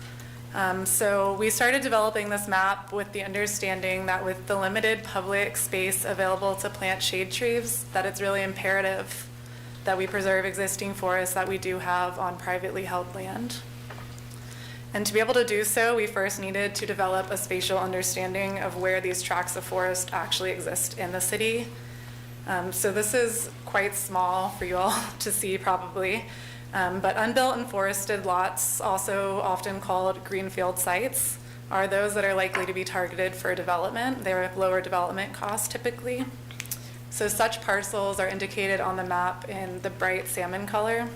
So we started developing this map with the understanding that with the limited public space available to plant shade trees, that it's really imperative that we preserve existing forests that we do have on privately held land. And to be able to do so, we first needed to develop a spatial understanding of where these tracts of forest actually exist in the city. So this is quite small for you all to see probably, but unbuilt and forested lots, also often called greenfield sites, are those that are likely to be targeted for development. They have lower development costs typically. So such parcels are indicated on the map in the bright salmon color.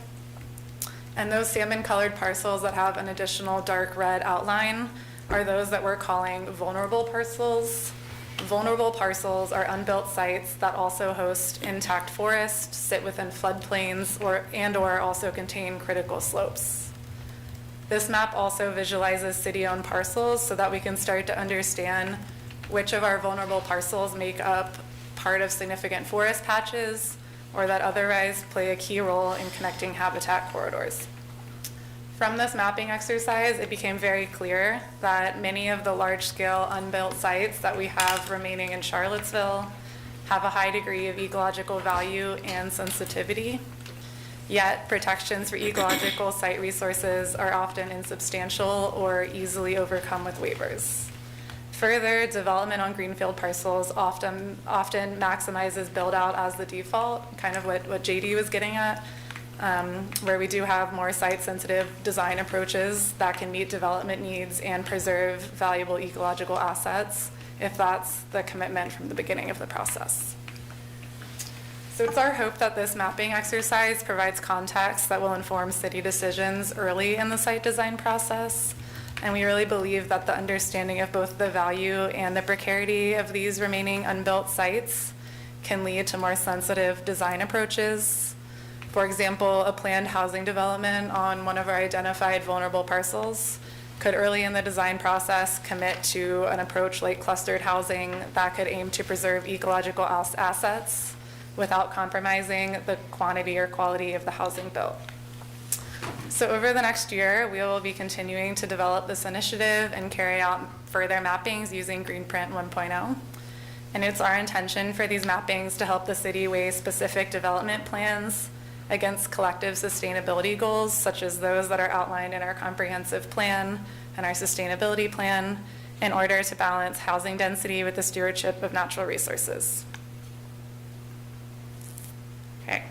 And those salmon-colored parcels that have an additional dark red outline are those that we're calling vulnerable parcels. Vulnerable parcels are unbuilt sites that also host intact forests, sit within floodplains, or also contain critical slopes. This map also visualizes city-owned parcels so that we can start to understand which of our vulnerable parcels make up part of significant forest patches, or that otherwise play a key role in connecting habitat corridors. From this mapping exercise, it became very clear that many of the large-scale unbuilt sites that we have remaining in Charlottesville have a high degree of ecological value and sensitivity, yet protections for ecological site resources are often insubstantial or easily overcome with waivers. Further, development on greenfield parcels often maximizes build-out as the default, kind of what JD was getting at, where we do have more site-sensitive design approaches that can meet development needs and preserve valuable ecological assets, if that's the commitment from the beginning of the process. So it's our hope that this mapping exercise provides context that will inform city decisions early in the site design process. And we really believe that the understanding of both the value and the precarity of these remaining unbuilt sites can lead to more sensitive design approaches. For example, a planned housing development on one of our identified vulnerable parcels could early in the design process commit to an approach like clustered housing that could aim to preserve ecological assets without compromising the quantity or quality of the housing built. So over the next year, we will be continuing to develop this initiative and carry out further mappings using Greenprint 1.0. And it's our intention for these mappings to help the city weigh specific development plans against collective sustainability goals, such as those that are outlined in our comprehensive plan and our sustainability plan, in order to balance housing density with the stewardship of natural resources. Okay.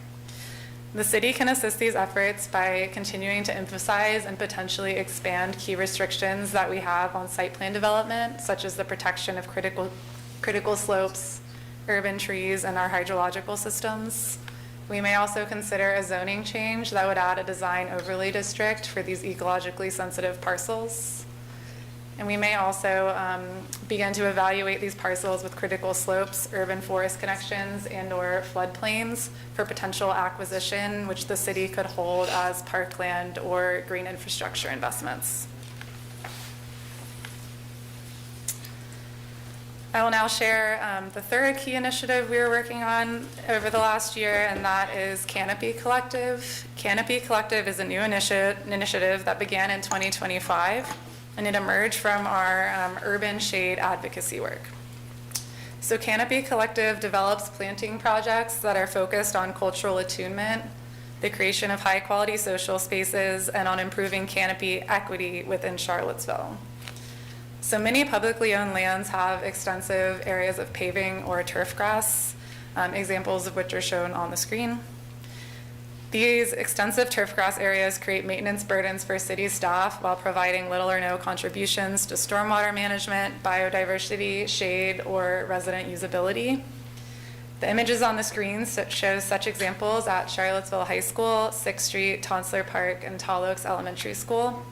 The city can assist these efforts by continuing to emphasize and potentially expand key restrictions that we have on site plan development, such as the protection of critical slopes, urban trees, and our hydrological systems. We may also consider a zoning change that would add a design overlay district for these ecologically sensitive parcels. And we may also begin to evaluate these parcels with critical slopes, urban forest connections, and/or floodplains for potential acquisition, which the city could hold as parkland or green infrastructure investments. I will now share the third key initiative we were working on over the last year, and that is Canopy Collective. Canopy Collective is a new initiative that began in 2025. And it emerged from our urban shade advocacy work. So Canopy Collective develops planting projects that are focused on cultural attunement, the creation of high-quality social spaces, and on improving canopy equity within Charlottesville. So many publicly owned lands have extensive areas of paving or turf grass, examples of which are shown on the screen. These extensive turf grass areas create maintenance burdens for city staff while providing little or no contributions to stormwater management, biodiversity, shade, or resident usability. The images on the screen show such examples at Charlottesville High School, 6th Street, Tonsler Park, and Tall Oaks Elementary School.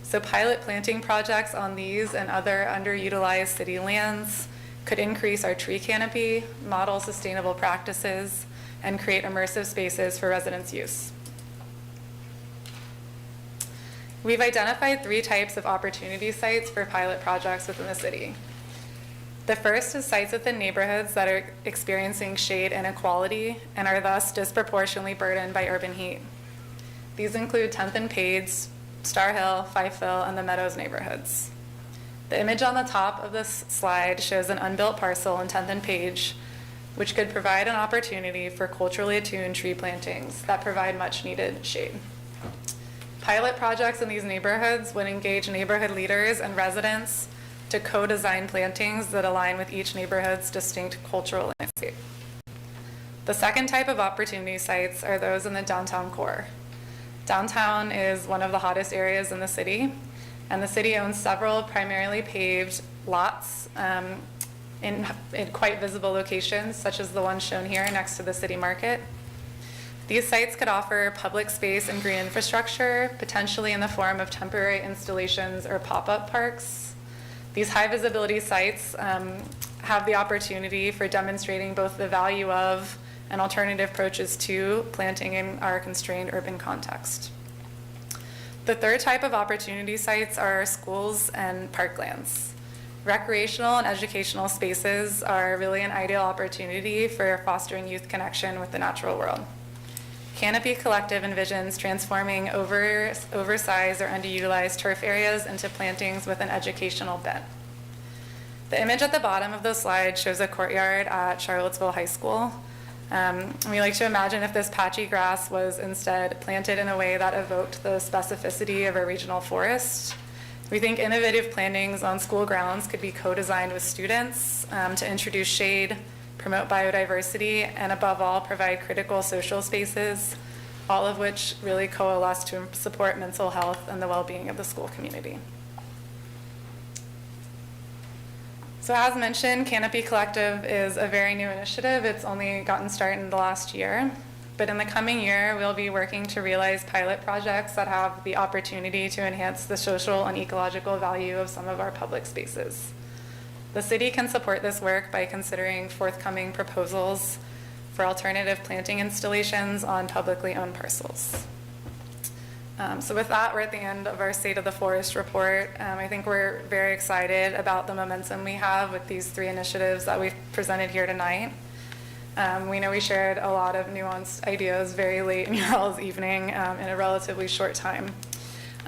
So pilot planting projects on these and other underutilized city lands could increase our tree canopy, model sustainable practices, and create immersive spaces for residents' use. We've identified 3 types of opportunity sites for pilot projects within the city. The first is sites within neighborhoods that are experiencing shade inequality and are thus disproportionately burdened by urban heat. These include 10th and Pades, Star Hill, Fifeville, and the Meadows neighborhoods. The image on the top of this slide shows an unbuilt parcel in 10th and Page, which could provide an opportunity for culturally attuned tree plantings that provide much needed shade. Pilot projects in these neighborhoods would engage neighborhood leaders and residents to co-design plantings that align with each neighborhood's distinct cultural landscape. The second type of opportunity sites are those in the downtown core. Downtown is one of the hottest areas in the city, and the city owns several primarily paved lots in quite visible locations, such as the one shown here next to the city market. These sites could offer public space and green infrastructure, potentially in the form of temporary installations or pop-up parks. These high visibility sites have the opportunity for demonstrating both the value of and alternative approaches to planting in our constrained urban context. The third type of opportunity sites are schools and parklands. Recreational and educational spaces are really an ideal opportunity for fostering youth connection with the natural world. Canopy Collective envisions transforming oversized or underutilized turf areas into plantings with an educational bent. The image at the bottom of the slide shows a courtyard at Charlottesville High School. We like to imagine if this patchy grass was instead planted in a way that evoked the specificity of a regional forest. We think innovative plantings on school grounds could be co-designed with students to introduce shade, promote biodiversity, and above all, provide critical social spaces, all of which really coalesce to support mental health and the well-being of the school community. So as mentioned, Canopy Collective is a very new initiative. It's only gotten started in the last year. But in the coming year, we'll be working to realize pilot projects that have the opportunity to enhance the social and ecological value of some of our public spaces. The city can support this work by considering forthcoming proposals for alternative planting installations on publicly owned parcels. So with that, we're at the end of our State of the Forest report. I think we're very excited about the momentum we have with these three initiatives that we've presented here tonight. We know we shared a lot of nuanced ideas very late in your all's evening in a relatively short time.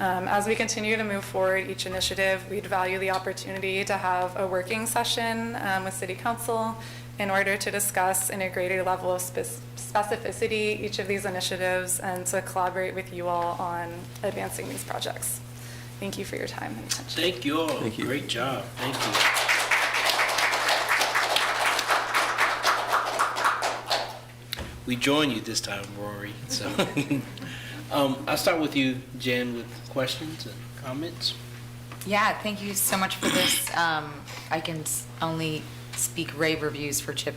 As we continue to move forward each initiative, we'd value the opportunity to have a working session with City Council in order to discuss in a greater level of specificity each of these initiatives and to collaborate with you all on advancing these projects. Thank you for your time and attention. Thank you all. Thank you. Great job. Thank you. We join you this time, Rory. So I'll start with you, Jen, with questions and comments. Yeah, thank you so much for this. I can only speak rave reviews for CHIP.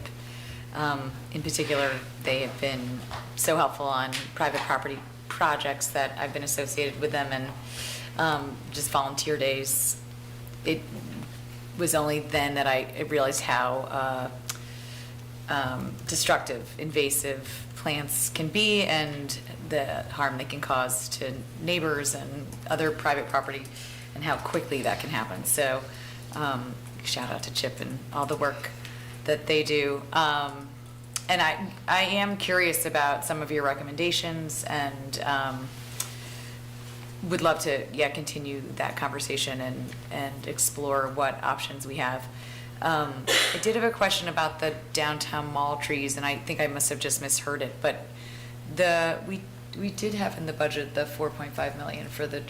In particular, they have been so helpful on private property projects that I've been associated with them, and just volunteer days. It was only then that I realized how destructive, invasive plants can be and the harm they can cause to neighbors and other private property and how quickly that can happen. So shout out to Chip and all the work that they do. And I am curious about some of your recommendations and would love to continue that conversation and explore what options we have. I did have a question about the downtown mall trees, and I think I must have just misheard it, but we did have in the budget the $4.5 million for the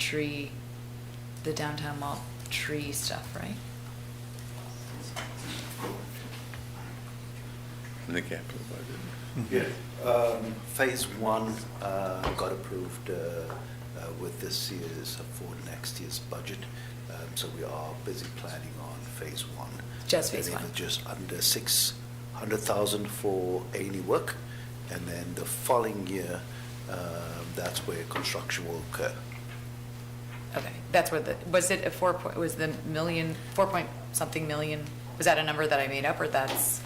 downtown mall tree stuff, right? In the capital budget. Yeah. Phase one got approved with this year's for next year's budget. So we are busy planning on phase one. Just phase one. Just under 600,000 for any work, and then the following year, that's where construction will occur. Okay, that's where was it was the million, 4 point something million? Was that a number that I made up, or that's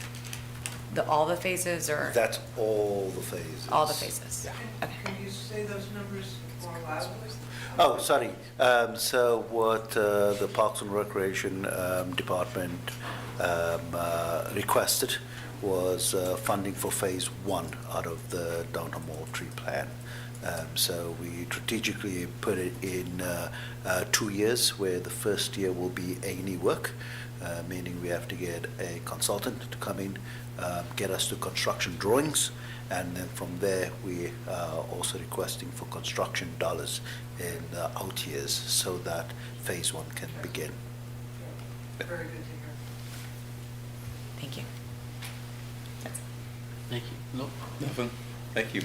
all the phases, or? That's all the phases. All the phases. Yeah. Okay. Can you say those numbers more loudly? Oh, sorry. So what the Parks and Recreation Department requested was funding for phase one out of the downtown mall tree plan. So we strategically put it in 2 years, where the first year will be A&E work, meaning we have to get a consultant to come in, get us to construction drawings, and then from there, we are also requesting for construction dollars in out years so that phase one can begin. Very good to hear. Thank you. Thank you. No? Nothing? Thank you.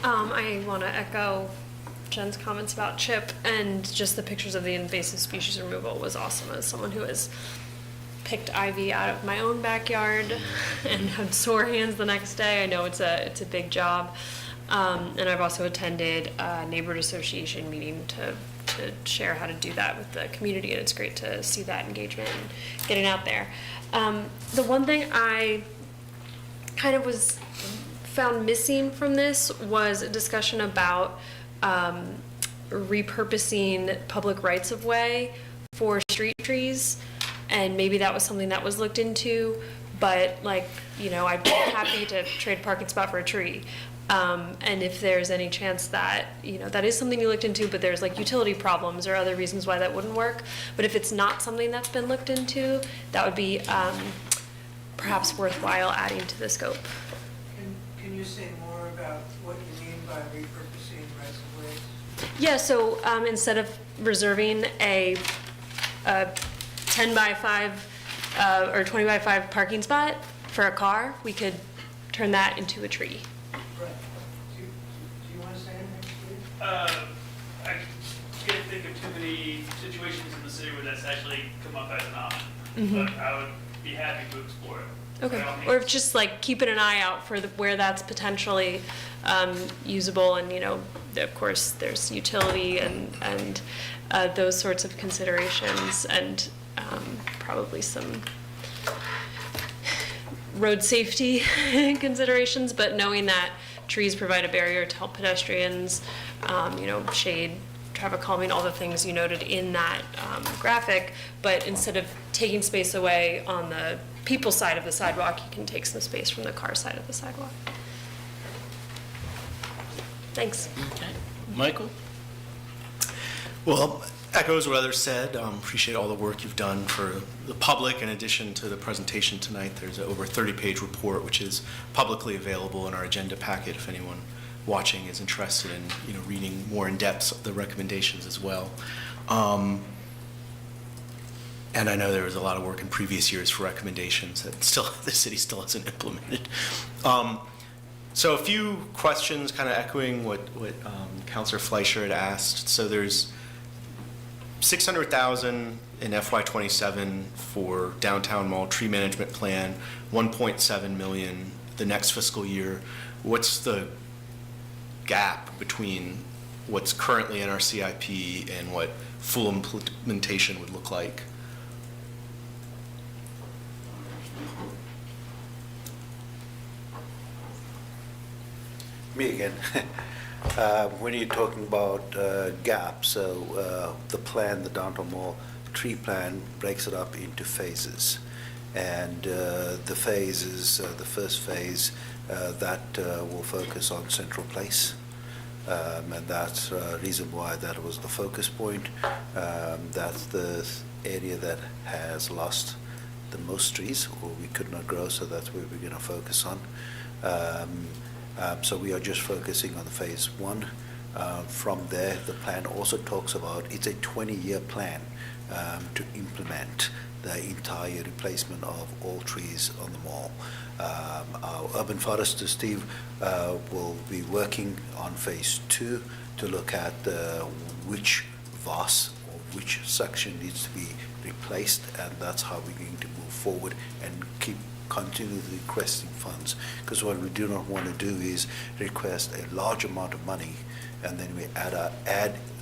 I want to echo Jen's comments about Chip, and just the pictures of the invasive species removal was awesome. As someone who has picked ivy out of my own backyard and had sore hands the next day, I know it's a big job. And I've also attended a neighborhood association meeting to share how to do that with the community, and it's great to see that engagement and getting out there. The one thing I kind of found missing from this was a discussion about repurposing public rights of way for street trees, and maybe that was something that was looked into, but I'd be happy to trade a parking spot for a tree. And if there's any chance that, that is something you looked into, but there's utility problems or other reasons why that wouldn't work. But if it's not something that's been looked into, that would be perhaps worthwhile adding to the scope. Can you say more about what you mean by repurposing rights of ways? Yeah, so instead of reserving a 10 by 5 or 20 by 5 parking spot for a car, we could turn that into a tree. Right. Do you want to say anything, Steve? I can't think of too many situations in the city where that's actually come up as an option, but I would be happy to explore it. Okay, or if just keeping an eye out for where that's potentially usable, and of course there's utility and those sorts of considerations, and probably some road safety considerations, but knowing that trees provide a barrier to help pedestrians, shade, traffic calming, all the things you noted in that graphic, but instead of taking space away on the people side of the sidewalk, you can take some space from the car side of the sidewalk. Thanks. Okay. Michael? Well, echoes what others said. Appreciate all the work you've done for the public. In addition to the presentation tonight, there's an over 30-page report which is publicly available in our agenda packet if anyone watching is interested in reading more in depth the recommendations as well. And I know there was a lot of work in previous years for recommendations that the city still hasn't implemented. So a few questions, kind of echoing what Councilor Fleischer had asked. So there's $600,000 in FY27 for downtown mall tree management plan, $1.7 million the next fiscal year. What's the gap between what's currently in our CIP and what full implementation would look like? Me again. When you're talking about gaps, so the plan, the downtown mall tree plan, breaks it up into phases. And the phases, the first phase, that will focus on Central Place. And that's the reason why that was the focus point. That's the area that has lost the most trees, or we could not grow, so that's where we're going to focus on. So we are just focusing on the phase one. From there, the plan also talks about, it's a 20-year plan to implement the entire replacement of all trees on the mall. Our urban forester, Steve, will be working on phase two to look at which vase or which section needs to be replaced, and that's how we're going to move forward and continue requesting funds. Because what we do not want to do is request a large amount of money, and then we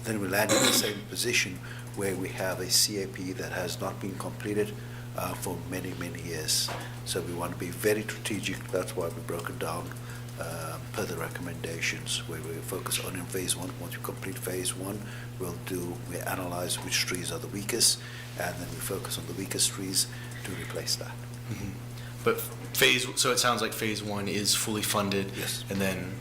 then we land in the same position where we have a CAP that has not been completed for many, many years. So we want to be very strategic. That's why we broke it down per the recommendations, where we focus on in phase one. Once we complete phase one, we analyze which trees are the weakest, and then we focus on the weakest trees to replace that. Mm-hmm. But so it sounds like phase one is fully funded. Yes. And then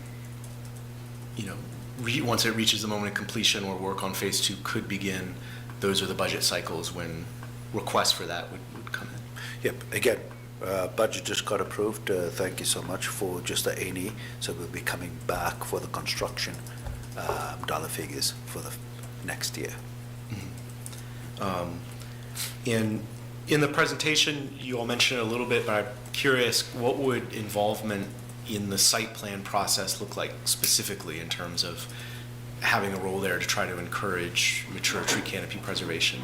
once it reaches the moment of completion or work on phase 2 could begin, those are the budget cycles when requests for that would come in. Yep, again, budget just got approved. Thank you so much for just the A&E. So we'll be coming back for the construction dollar figures for the next year. In the presentation, you all mentioned it a little bit, but I'm curious, what would involvement in the site plan process look like specifically in terms of having a role there to try to encourage mature tree canopy preservation?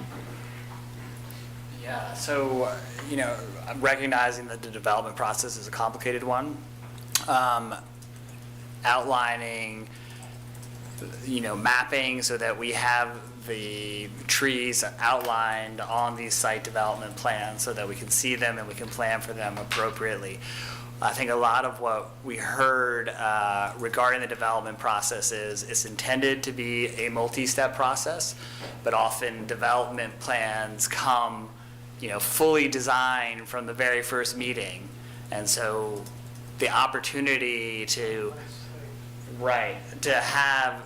Yeah, so, I'm recognizing that the development process is a complicated one. Outlining, mapping so that we have the trees outlined on these site development plans so that we can see them and we can plan for them appropriately. I think a lot of what we heard regarding the development process is it's intended to be a multi-step process, but often development plans come, fully designed from the very first meeting. And so the opportunity to have,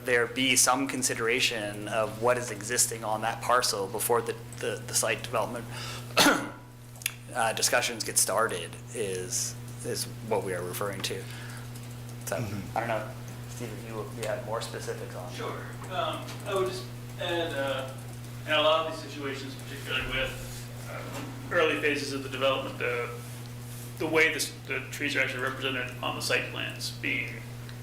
there be some consideration of what is existing on that parcel before the site development discussions get started is what we are referring to. So, I don't know, Steve, if you have more specifics on it. Sure. I would just add, in a lot of these situations, particularly with early phases of the development, the way the trees are actually represented on the site plans being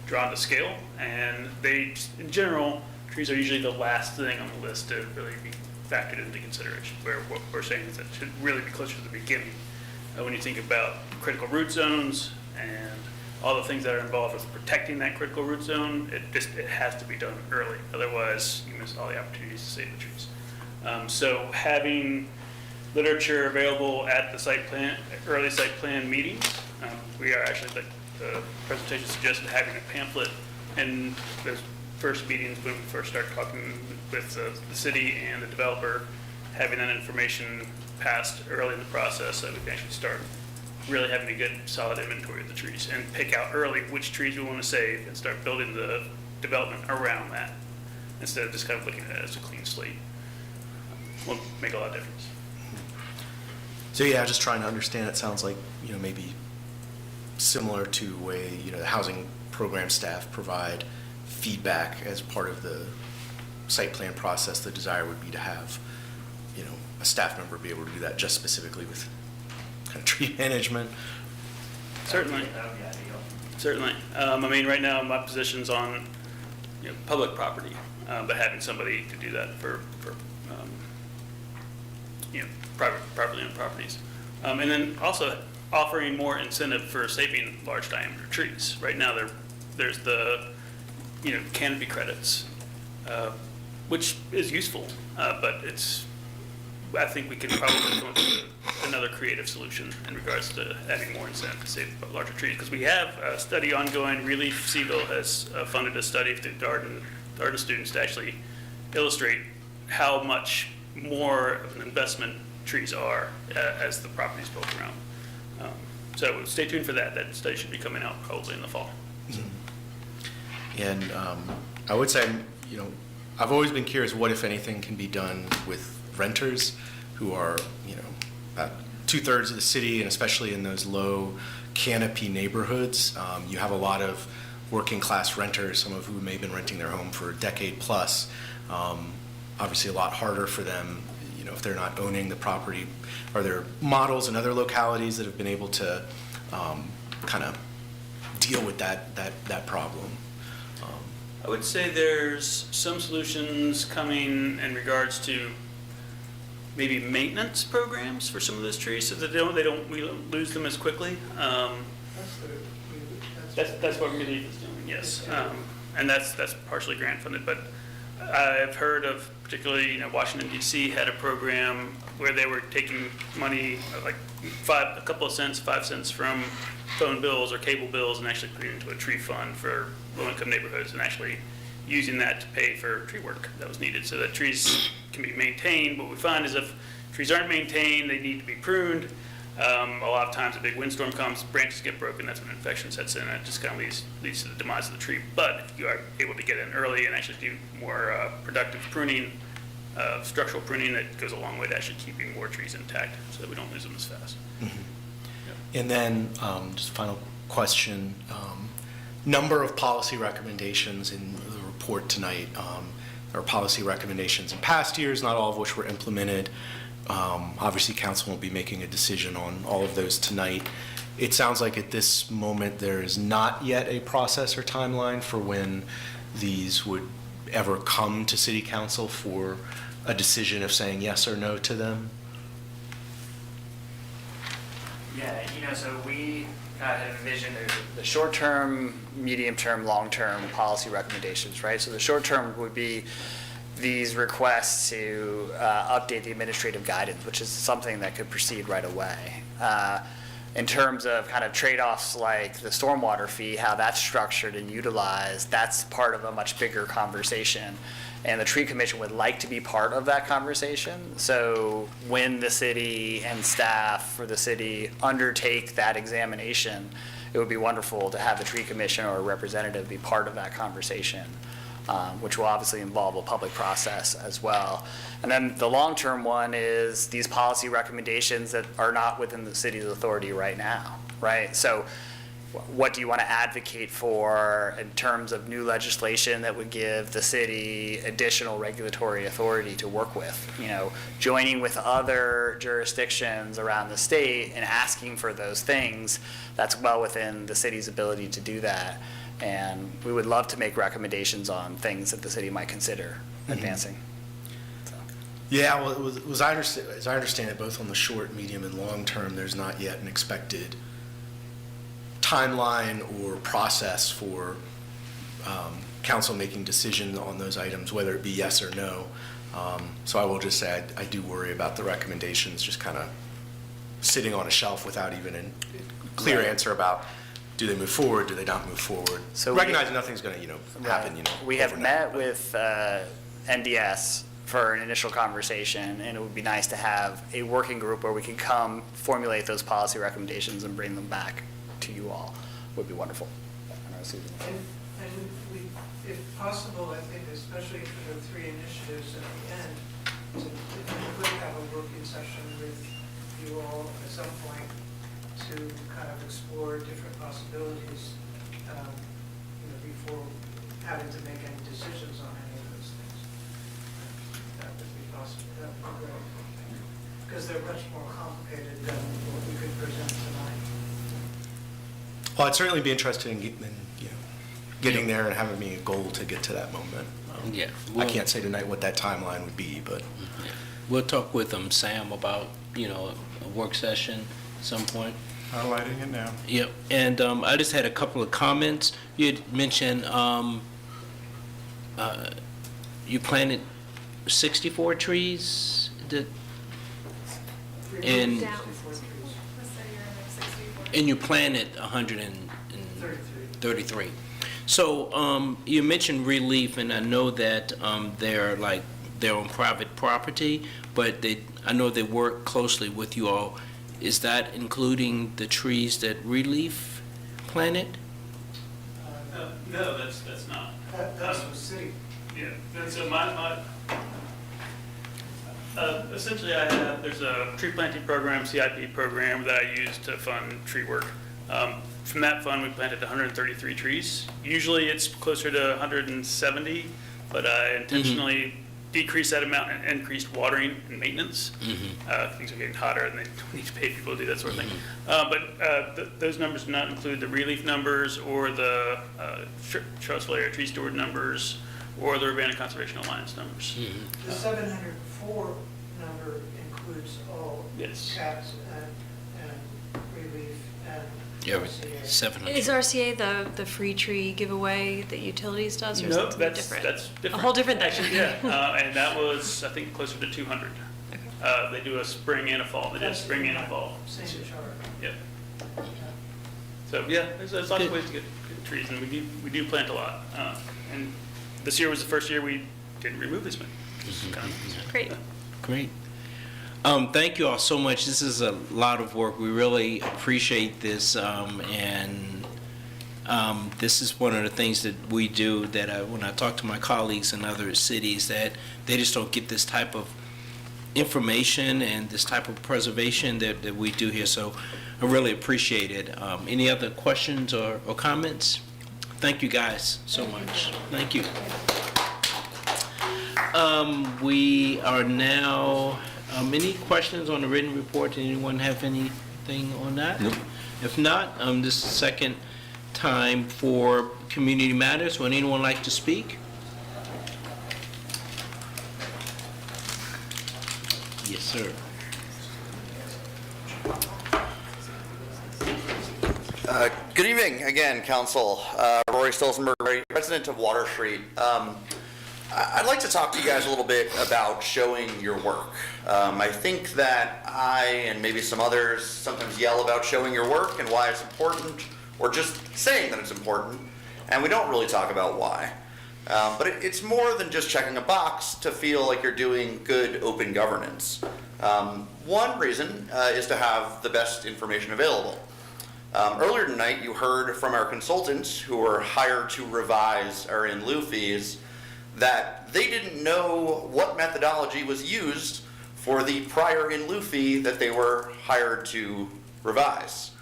drawn to scale, and they, in general, trees are usually the last thing on the list to really be factored into consideration, where what we're saying is that it should really be closer to the beginning. When you think about critical root zones and all the things that are involved with protecting that critical root zone, it has to be done early. Otherwise, you miss all the opportunities to save the trees. So having literature available at the early site plan meetings, we are actually, the presentation suggested having a pamphlet in the first meetings when we first start talking with the city and the developer, having that information passed early in the process so that we can actually start really having a good solid inventory of the trees and pick out early which trees we want to save and start building the development around that instead of just kind of looking at it as a clean slate. Will make a lot of difference. So yeah, just trying to understand, it sounds like, maybe similar to the way, the housing program staff provide feedback as part of the site plan process. The desire would be to have, a staff member be able to do that just specifically with kind of tree management. Certainly. Certainly. Right now my position's on, public property, but having somebody to do that for privately owned properties. And then also offering more incentive for saving large diameter trees. Right now there's the, canopy credits, which is useful, but I think we can probably come up with another creative solution in regards to adding more incentive to save larger trees. Because we have a study ongoing. Relief Seville has funded a study through Darden students to actually illustrate how much more of an investment trees are as the property is built around. So stay tuned for that. That study should be coming out probably in the fall. And I would say, I've always been curious what, if anything, can be done with renters who are, about 2/3 of the city, and especially in those low canopy neighborhoods. You have a lot of working class renters, some of whom may have been renting their home for a decade plus. Obviously a lot harder for them, if they're not owning the property. Are there models in other localities that have been able to kind of deal with that problem? I would say there's some solutions coming in regards to maybe maintenance programs for some of those trees so that we don't lose them as quickly. That's what Relief is doing, yes. And that's partially grant funded, but I've heard of, particularly, Washington DC had a program where they were taking money, like a couple of cents, 5 cents from phone bills or cable bills, and actually putting it into a tree fund for low-income neighborhoods, and actually using that to pay for tree work that was needed so that trees can be maintained. What we find is if trees aren't maintained, they need to be pruned. A lot of times a big windstorm comes, branches get broken, that's when infection sets in, and it just kind of leads to the demise of the tree. But if you are able to get in early and actually do more productive pruning, structural pruning, that goes a long way to actually keeping more trees intact so that we don't lose them as fast. And then, just final question, number of policy recommendations in the report tonight. There are policy recommendations in past years, not all of which were implemented. Obviously, council won't be making a decision on all of those tonight. It sounds like at this moment, there is not yet a process or timeline for when these would ever come to city council for a decision of saying yes or no to them. Yeah, so we kind of envision there's the short-term, medium-term, long-term policy recommendations, right? So the short-term would be these requests to update the administrative guidance, which is something that could proceed right away. In terms of kind of trade-offs like the stormwater fee, how that's structured and utilized, that's part of a much bigger conversation. And the tree commission would like to be part of that conversation. So when the city and staff for the city undertake that examination, it would be wonderful to have the tree commission or a representative be part of that conversation, which will obviously involve a public process as well. And then the long-term one is these policy recommendations that are not within the city's authority right now, right? So what do you want to advocate for in terms of new legislation that would give the city additional regulatory authority to work with? Joining with other jurisdictions around the state and asking for those things, that's well within the city's ability to do that. And we would love to make recommendations on things that the city might consider advancing. Yeah, well, as I understand it, both on the short, medium, and long term, there's not yet an expected timeline or process for council making decisions on those items, whether it be yes or no. So I will just say I do worry about the recommendations just kind of sitting on a shelf without even a clear answer about do they move forward, do they not move forward. So recognizing nothing's going to happen. We have met with NDS for an initial conversation, and it would be nice to have a working group where we could come formulate those policy recommendations and bring them back to you all. Would be wonderful. And if possible, I think especially for the three initiatives at the end, if we could have a working session with you all at some point to kind of explore different possibilities, before having to make any decisions on any of those things. That would be possible. That would be great. Because they're much more complicated than what we could present tonight. Well, I'd certainly be interested in getting there and having me a goal to get to that moment. I can't say tonight what that timeline would be, but we'll talk with Sam about a work session at some point. Highlighting it now. Yep, and I just had a couple of comments. You had mentioned you planted 64 trees and you planted 133. So you mentioned relief, and I know that they're on private property, but I know they work closely with you all. Is that including the trees that Relief planted? No, that's not. That's the city. Yeah, and so essentially there's a tree planting program, CIP program that I use to fund tree work. From that fund, we planted 133 trees. Usually it's closer to 170, but I intentionally decreased that amount and increased watering and maintenance. Things are getting hotter and they need to pay people to do that sort of thing. But those numbers do not include the Relief numbers or the Charlottesville Area Tree Steward numbers or the Urbana Conservation Alliance numbers. The 704 number includes all CATS and Relief and RCA. 700. Is RCA the free tree giveaway that Utilities does, or No, something that's different? that's different. A whole different thing. Actually, yeah, and that was, I think, closer to 200. They do a spring and a fall. They did a spring and a fall. Same chart. Yep. So yeah, there's lots of ways to get trees, and we do plant a lot. And this year was the first year we didn't remove as many. Great. Great. Thank you all so much. This is a lot of work. We really appreciate this, and this is one of the things that we do that when I talk to my colleagues in other cities, that they just don't get this type of information and this type of preservation that we do here. So I really appreciate it. Any other questions or comments? Thank you guys so much. Thank you. We are now, any questions on the written report? Did anyone have anything on that? Nope. If not, this is the second time for community matters. Would anyone like to speak? Yes, sir. Good evening again, Council. Rory Stolzenberg, resident of Water Street. I'd like to talk to you guys a little bit about showing your work. I think that I and maybe some others sometimes yell about showing your work and why it's important, or just saying that it's important, and we don't really talk about why. But it's more than just checking a box to feel like you're doing good open governance. One reason is to have the best information available. Earlier tonight, you heard from our consultants who were hired to revise our in lieu fees that they didn't know what methodology was used for the prior in lieu fee that they were hired to revise.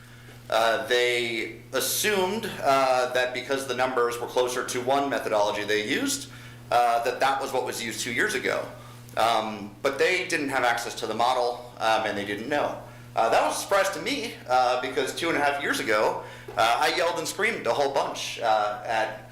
They assumed that because the numbers were closer to one methodology they used, that was what was used 2 years ago. But they didn't have access to the model, and they didn't know. That was a surprise to me, because 2.5 years ago, I yelled and screamed a whole bunch at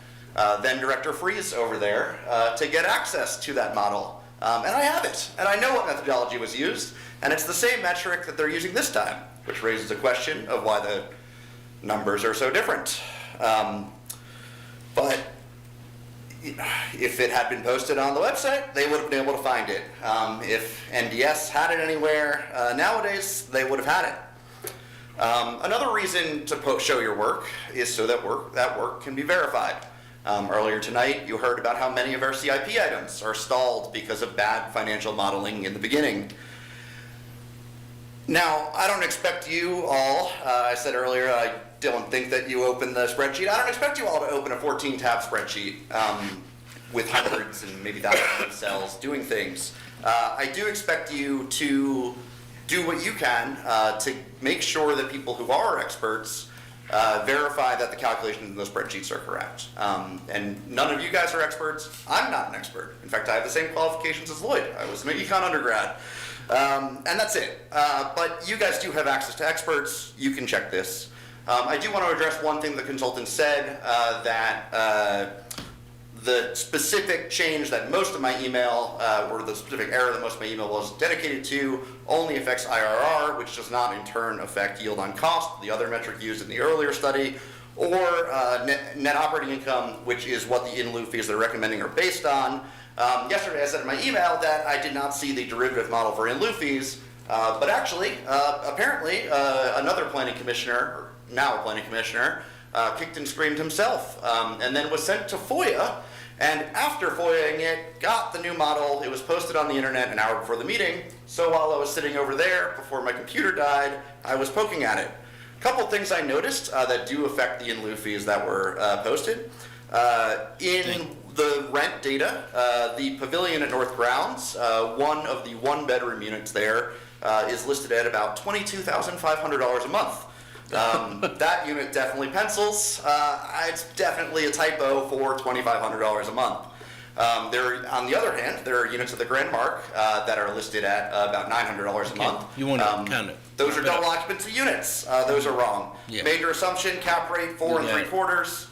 then Director Freeze over there to get access to that model. And I have it, and I know what methodology was used, and it's the same metric that they're using this time, which raises the question of why the numbers are so different. But if it had been posted on the website, they would have been able to find it. If NDS had it anywhere nowadays, they would have had it. Another reason to show your work is so that work can be verified. Earlier tonight, you heard about how many of our CIP items are stalled because of bad financial modeling in the beginning. Now, I don't expect you all, I said earlier, I don't think that you open the spreadsheet. I don't expect you all to open a 14-tab spreadsheet with hundreds and maybe thousands of cells doing things. I do expect you to do what you can to make sure that people who are experts verify that the calculations in those spreadsheets are correct. And none of you guys are experts. I'm not an expert. In fact, I have the same qualifications as Lloyd. I was an econ undergrad. And that's it. But you guys do have access to experts. You can check this. I do want to address one thing the consultant said, that the specific change that most of my email, or the specific error that most of my email was dedicated to, only affects IRR, which does not in turn affect yield on cost, the other metric used in the earlier study, or net operating income, which is what the in lieu fees they're recommending are based on. Yesterday I said in my email that I did not see the derivative model for in lieu fees, but actually, apparently, another planning commissioner, or now a planning commissioner, kicked and screamed himself, and then was sent to FOIA, and after FOIAing it, got the new model. It was posted on the internet an hour before the meeting, so while I was sitting over there before my computer died, I was poking at it. A couple things I noticed that do affect the in lieu fees that were posted. In the rent data, the pavilion at North Grounds, one of the one-bedroom units there, is listed at about $22,500 a month. That unit definitely pencils. It's definitely a typo for $2,500 a month. On the other hand, there are units at the Grand Mark that are listed at about $900 a month. You want to kind of... Those are double occupancy units. Those are wrong. Yeah. Major assumption, cap rate 4 3/4.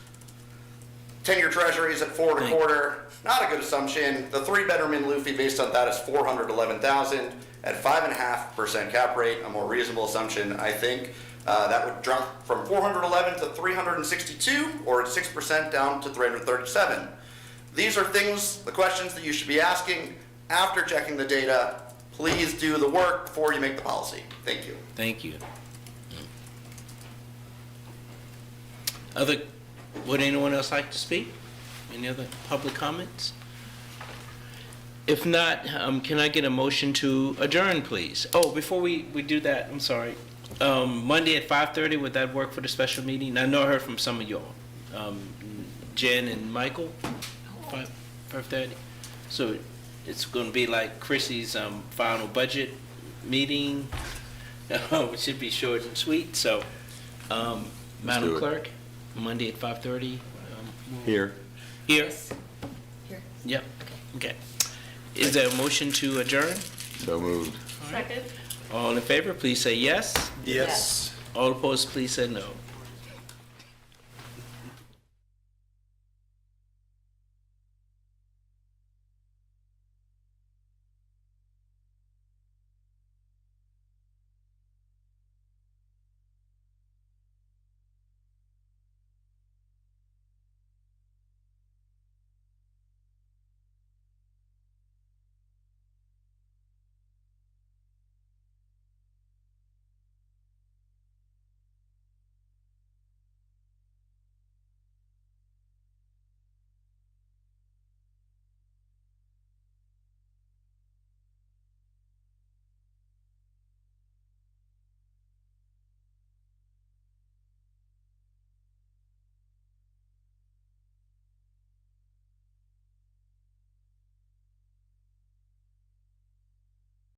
10-year treasuries at 4 1/4. Not a good assumption. The 3-bedroom in lieu fee based on that is $411,000 at 5.5% cap rate. A more reasonable assumption, I think. That would drop from 411 to 362, or at 6% down to 337. These are things, the questions that you should be asking after checking the data. Please do the work before you make the policy. Thank you. Thank you. Would anyone else like to speak? Any other public comments? If not, can I get a motion to adjourn, please? Oh, before we do that, I'm sorry. Monday at 5:30, would that work for the special meeting? I know I heard from some of y'all. Jen and Michael, 5:30. So it's going to be like Chrissy's final budget meeting. It should be short and sweet. So, do Madam it. Clerk, Monday at 5:30. Here. Here? Here. Yep. Okay. Is there a motion to adjourn? So moved. Second. All in favor, please say yes. Yes. All opposed, please say no.